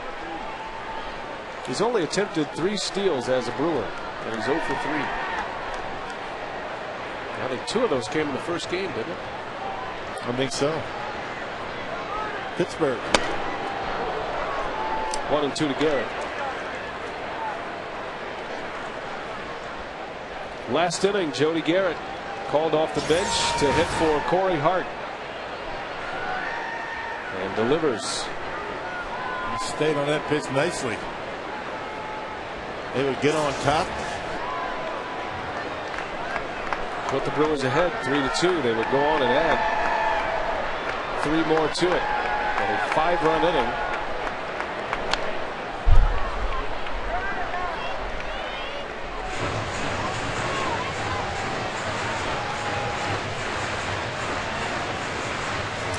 S1: He's only attempted 3 steals as a Brewer, and he's 0 for 3. I think 2 of those came in the first game, didn't it?
S2: I think so. Pittsburgh.
S1: 1-2 to Garrett. Last inning, Jody Garrett called off the bench to hit for Corey Hart. And delivers.
S2: He stayed on that pitch nicely. They would get on top.
S1: Put the Brewers ahead 3-2. They would go on and add 3 more to it. And a 5-run inning.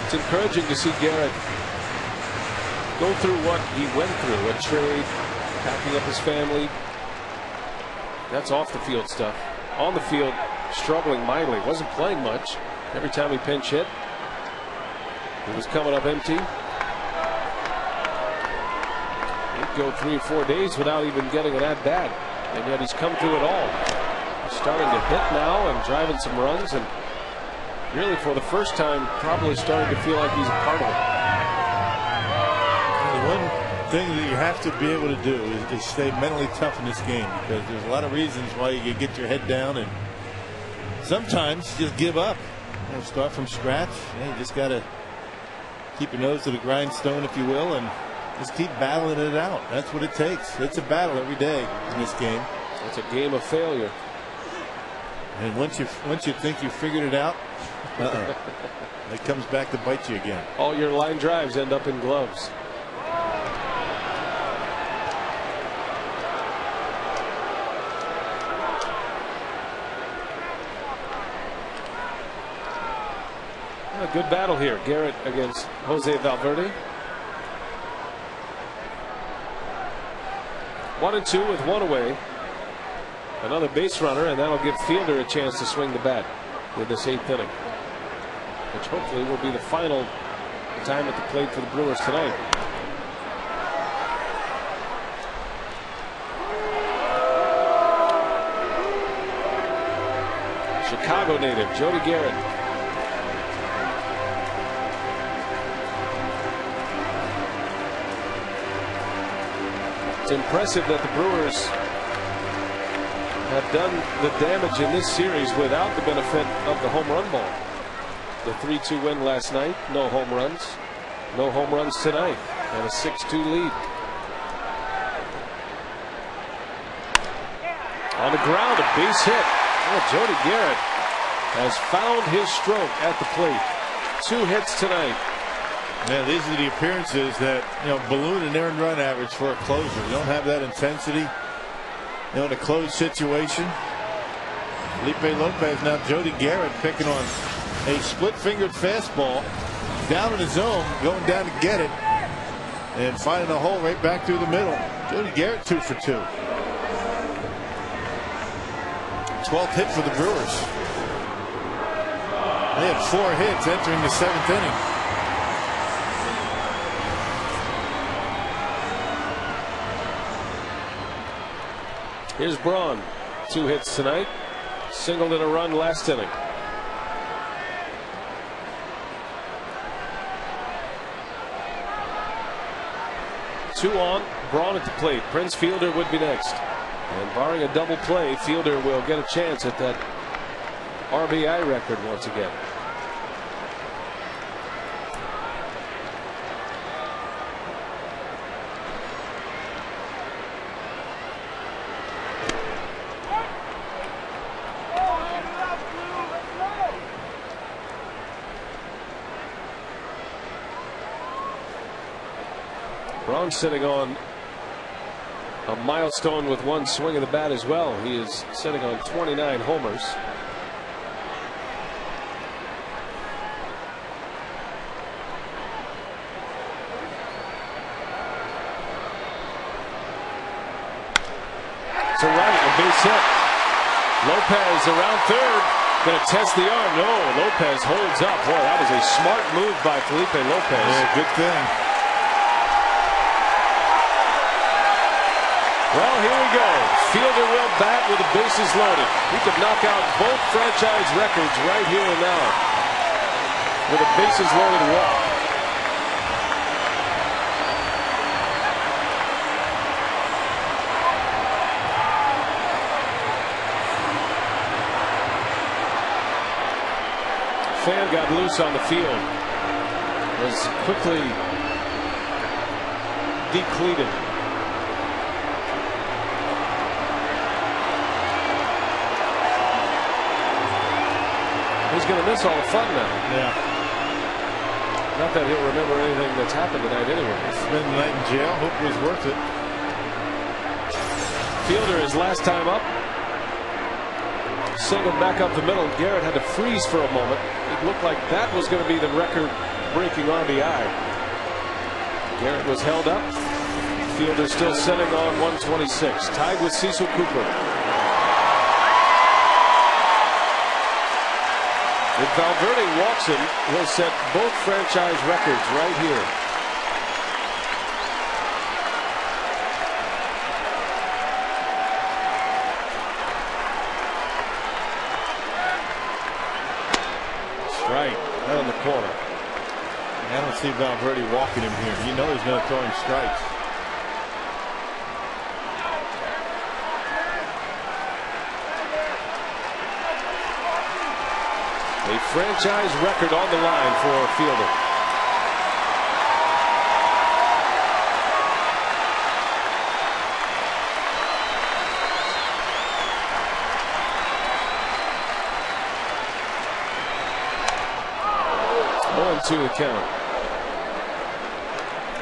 S1: It's encouraging to see Garrett go through what he went through, a trade, packing up his family. That's off the field stuff. On the field, struggling mightily. Wasn't playing much. Every time he pinch hit, he was coming up empty. He'd go 3 or 4 days without even getting an at bat, and yet he's come through it all. He's starting to hit now and driving some runs, and really for the first time probably starting to feel like he's a part of it.
S2: The one thing that you have to be able to do is stay mentally tough in this game, because there's a lot of reasons why you get your head down and sometimes just give up. You know, start from scratch. You just got to keep your nose to the grindstone, if you will, and just keep battling it out. That's what it takes. It's a battle every day in this game.
S1: It's a game of failure.
S2: And once you think you figured it out, it comes back to bite you again.
S1: All your line drives end up in gloves. A good battle here. Garrett against Jose Valverde. 1-2 with 1 away. Another base runner, and that'll give Fielder a chance to swing the bat in this 8th inning, which hopefully will be the final time at the plate for the Brewers tonight. Chicago native Jody Garrett. It's impressive that the Brewers have done the damage in this series without the benefit of the home run ball. The 3-2 win last night, no home runs. No home runs tonight, and a 6-2 lead. On the ground, a base hit. Oh, Jody Garrett has found his stroke at the plate. 2 hits tonight.
S2: Yeah, these are the appearances that, balloon an earned run average for a closer. You don't have that intensity, in a closed situation. Felipe Lopez, now Jody Garrett picking on a split-fingered fastball down in the zone, going down to get it and finding a hole right back through the middle. Jody Garrett 2 for 2. 12th hit for the Brewers. They had 4 hits entering the 7th inning.
S1: Here's Braun. 2 hits tonight. Singled in a run last inning. Two on. Braun at the plate. Prince Fielder would be next. And barring a double play, Fielder will get a chance at that RBI record once again. Braun sitting on a milestone with 1 swing of the bat as well. He is sitting on 29 homers. To right, a base hit. Lopez around third. Going to test the arm. No, Lopez holds up. Boy, that was a smart move by Felipe Lopez.
S2: Yeah, good thing.
S1: Well, here we go. Fielder will bat with the bases loaded. He could knock out both franchise records right here and now with a bases loaded walk. Fan got loose on the field. Was quickly decleated. He's going to miss all the fun now.
S2: Yeah.
S1: Not that he'll remember anything that's happened tonight anyway.
S2: Spend the night in jail. Hope it was worth it.
S1: Fielder his last time up. Singled back up the middle. Garrett had to freeze for a moment. It looked like that was going to be the record-breaking RBI. Garrett was held up. Fielder still sitting on 126. Tied with Cecil Cooper. If Valverde walks him, he'll set both franchise records right here. Strike down the corner.
S2: I don't see Valverde walking him here. You know he's going to throw him strikes.
S1: A franchise record on the line for Fielder. To the count.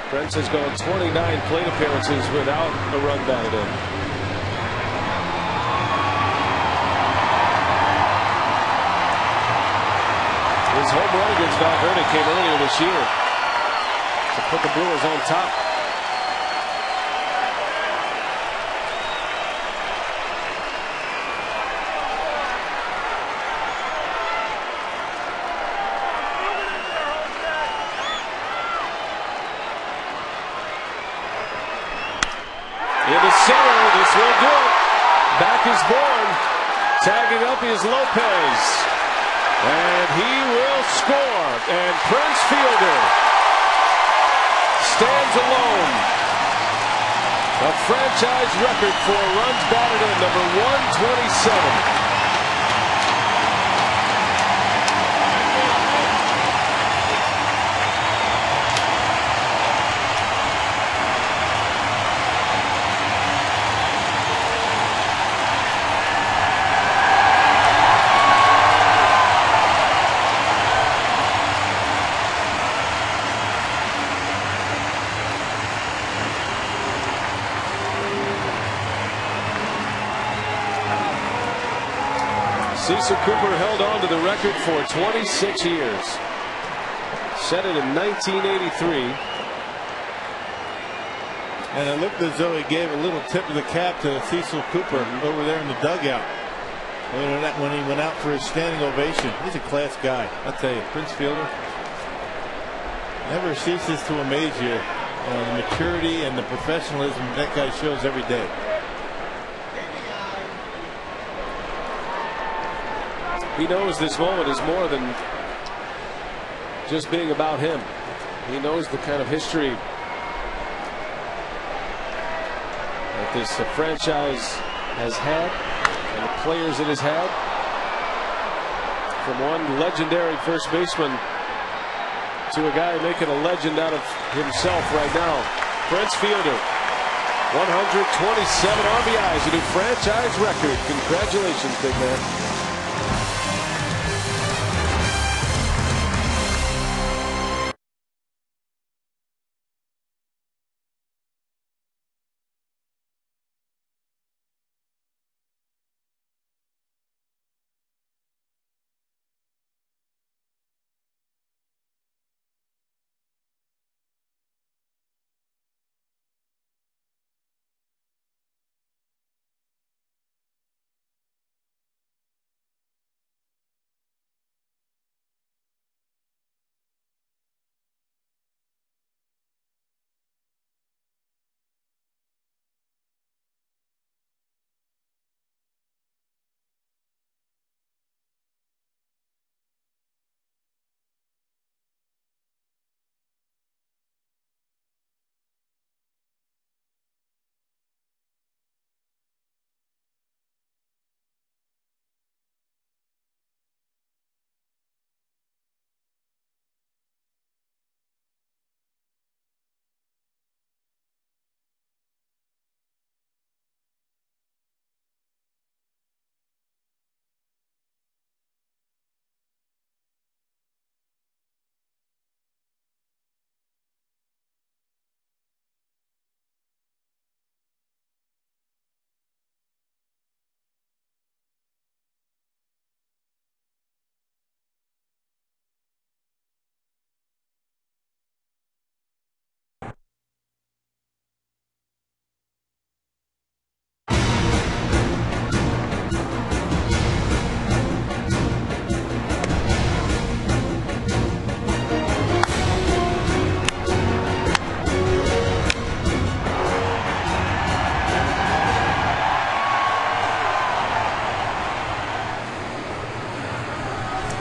S1: Prince has gone 29 plate appearances without a run batted in. His home run against Valverde came earlier this year to put the Brewers on top. Into center, this will do it. Back is Bourne. Tagging up is Lopez. And he will score. And Prince Fielder stands alone. A franchise record for runs batted in, number 127. Cecil Cooper held on to the record for 26 years. Set it in 1983.
S2: And it looked as though he gave a little tip of the cap to Cecil Cooper over there in the dugout when he went out for his standing ovation. He's a class guy, I'll tell you. Prince Fielder never ceases to amaze you. The maturity and the professionalism that guy shows every day.
S1: He knows this moment is more than just being about him. He knows the kind of history that this franchise has had and the players it has had. From one legendary first baseman to a guy making a legend out of himself right now. Prince Fielder, 127 RBIs, a new franchise record. Congratulations, big man.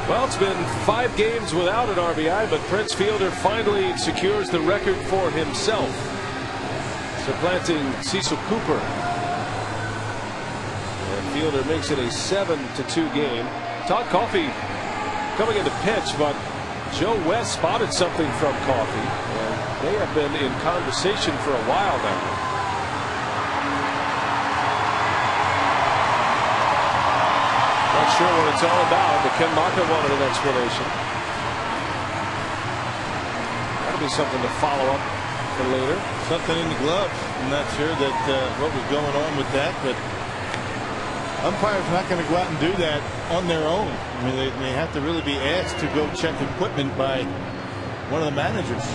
S1: Well, it's been 5 games without an RBI, but Prince Fielder finally secures the record for himself, supplanting Cecil Cooper. And Fielder makes it a 7-2 game. Todd Coffey coming into pitch, but Joe West spotted something from Coffey, and they have been in conversation for a while now. Not sure what it's all about, but Ken Maka wanted an explanation. That'll be something to follow up for later.
S2: Something in the glove. I'm not sure that what was going on with that, but umpires not going to go out and do that on their own. I mean, they have to really be asked to go check equipment by one of the managers.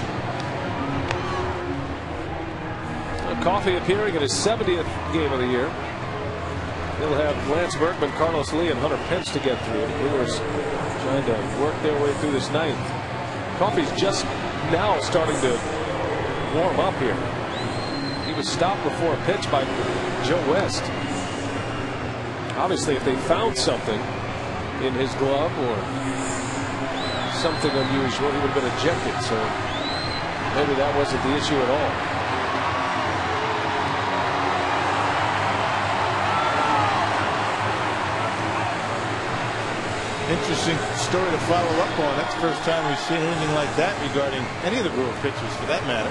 S1: Coffey appearing in his 70th game of the year. He'll have Lance Berkman, Carlos Lee, and Hunter Pence to get through. The Brewers trying to work their way through this ninth. Coffey's just now starting to warm up here. He was stopped before a pitch by Joe West. Obviously, if they found something in his glove or something unusual, he would have been ejected. So maybe that wasn't the issue at all.
S2: Interesting story to follow up on. That's the first time we've seen anything like that regarding any of the Brewer pitchers, for that matter.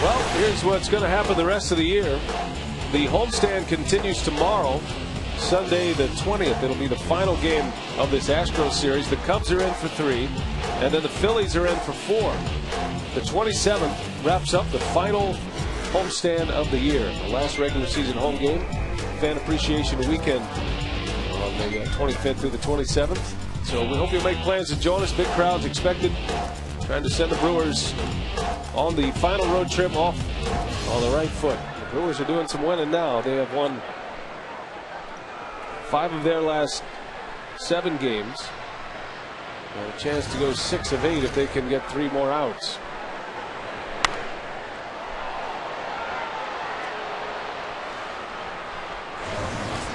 S1: Well, here's what's going to happen the rest of the year. The homestand continues tomorrow, Sunday the 20th. It'll be the final game of this Astros series. The Cubs are in for 3, and then the Phillies are in for 4. The 27th wraps up the final homestand of the year. The last regular season home game Fan Appreciation Weekend on the 25th through the 27th. So we hope you'll make plans to join us. Big crowds expected. Trying to send the Brewers on the final road trip off on the right foot. The Brewers are doing some winning now. They have won 5 of their last 7 games. And a chance to go 6 of 8 if they can get 3 more outs.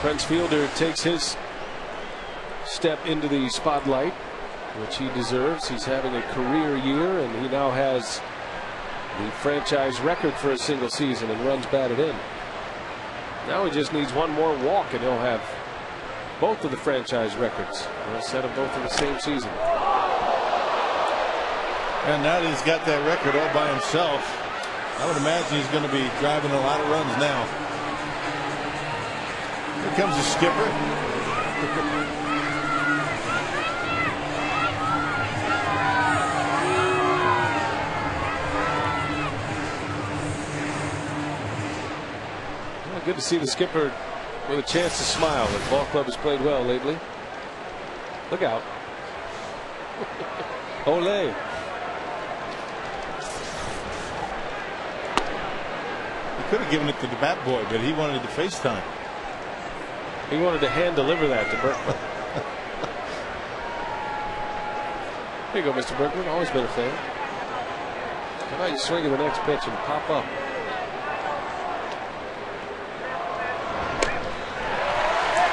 S1: Prince Fielder takes his step into the spotlight, which he deserves. He's having a career year, and he now has the franchise record for a single season in runs batted in. Now he just needs 1 more walk, and he'll have both of the franchise records. He'll set them both in the same season.
S2: And now that he's got that record all by himself, I would imagine he's going to be driving a lot of runs now. Here comes the skipper.
S1: Well, good to see the skipper with a chance to smile. The ball club has played well lately. Look out. Ole.
S2: He could have given it to the bat boy, but he wanted the FaceTime.
S1: He wanted to hand deliver that to Berkman. Here you go, Mr. Berkman. Always been a fan. How about you swing at the next pitch and pop up?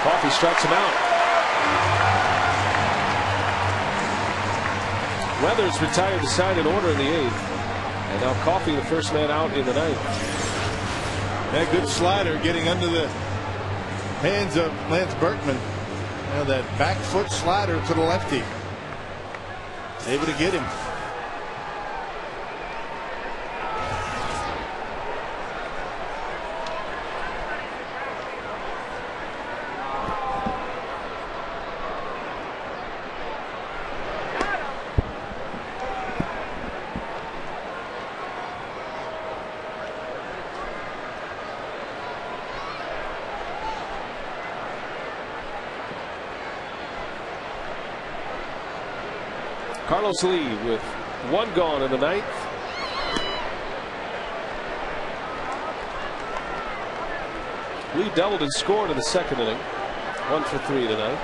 S1: Coffey strikes him out. Weathers retired the side in order in the 8th. And now Coffey, the first man out in the 9th.
S2: That good slider getting under the hands of Lance Berkman. Now that back foot slider to the lefty. Able to get him.
S1: Carlos Lee with 1 gone in the 9th. Lee doubled and scored in the 2nd inning. 1 for 3 tonight.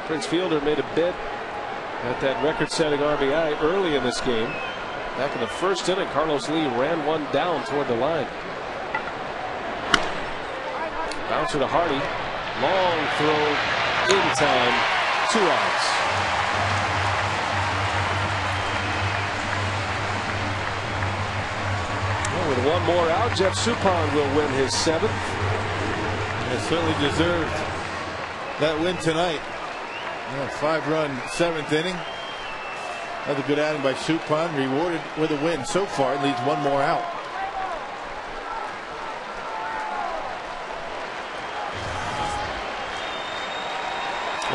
S1: Prince Fielder made a bid at that record-setting RBI early in this game. Back in the 1st inning, Carlos Lee ran 1 down toward the line. Bouncer to Hardy. Long throw in time. 2 outs. With 1 more out, Jeff Suppan will win his 7th.
S2: And certainly deserved that win tonight. 5-run 7th inning. Another good outing by Suppan, rewarded with a win so far. It leaves 1 more out.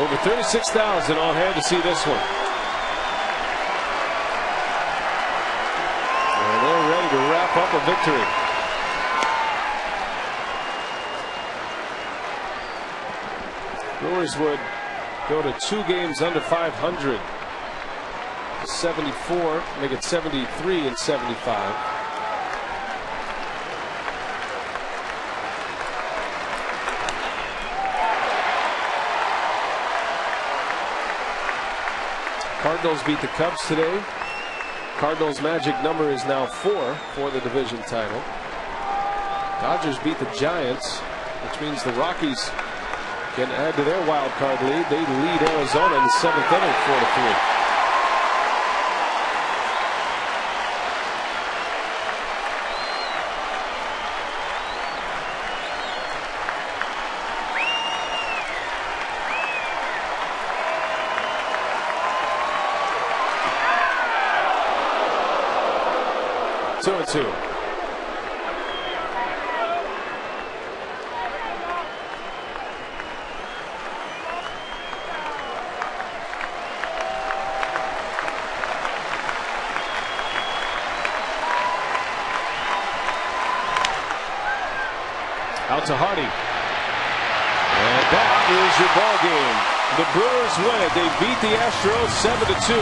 S1: Over 36,000 on hand to see this one. To wrap up a victory. Brewers would go to 2 games under 500. 74, make it 73 and 75. Cardinals beat the Cubs today. Cardinals' magic number is now 4 for the division title. Dodgers beat the Giants, which means the Rockies can add to their wild card lead. They lead Arizona in the 7th inning 4-3. Two and 2. Out to Hardy. And that is your ball game. The Brewers win it. They beat the Astros 7-2.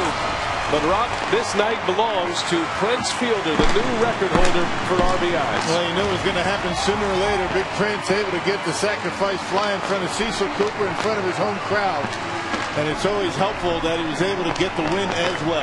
S1: But Rock, this night belongs to Prince Fielder, the new record holder for RBIs.
S2: Well, you knew it was going to happen sooner or later. Big Prince able to get the sacrifice fly in front of Cecil Cooper, in front of his home crowd. And it's always helpful that he was able to get the win as well.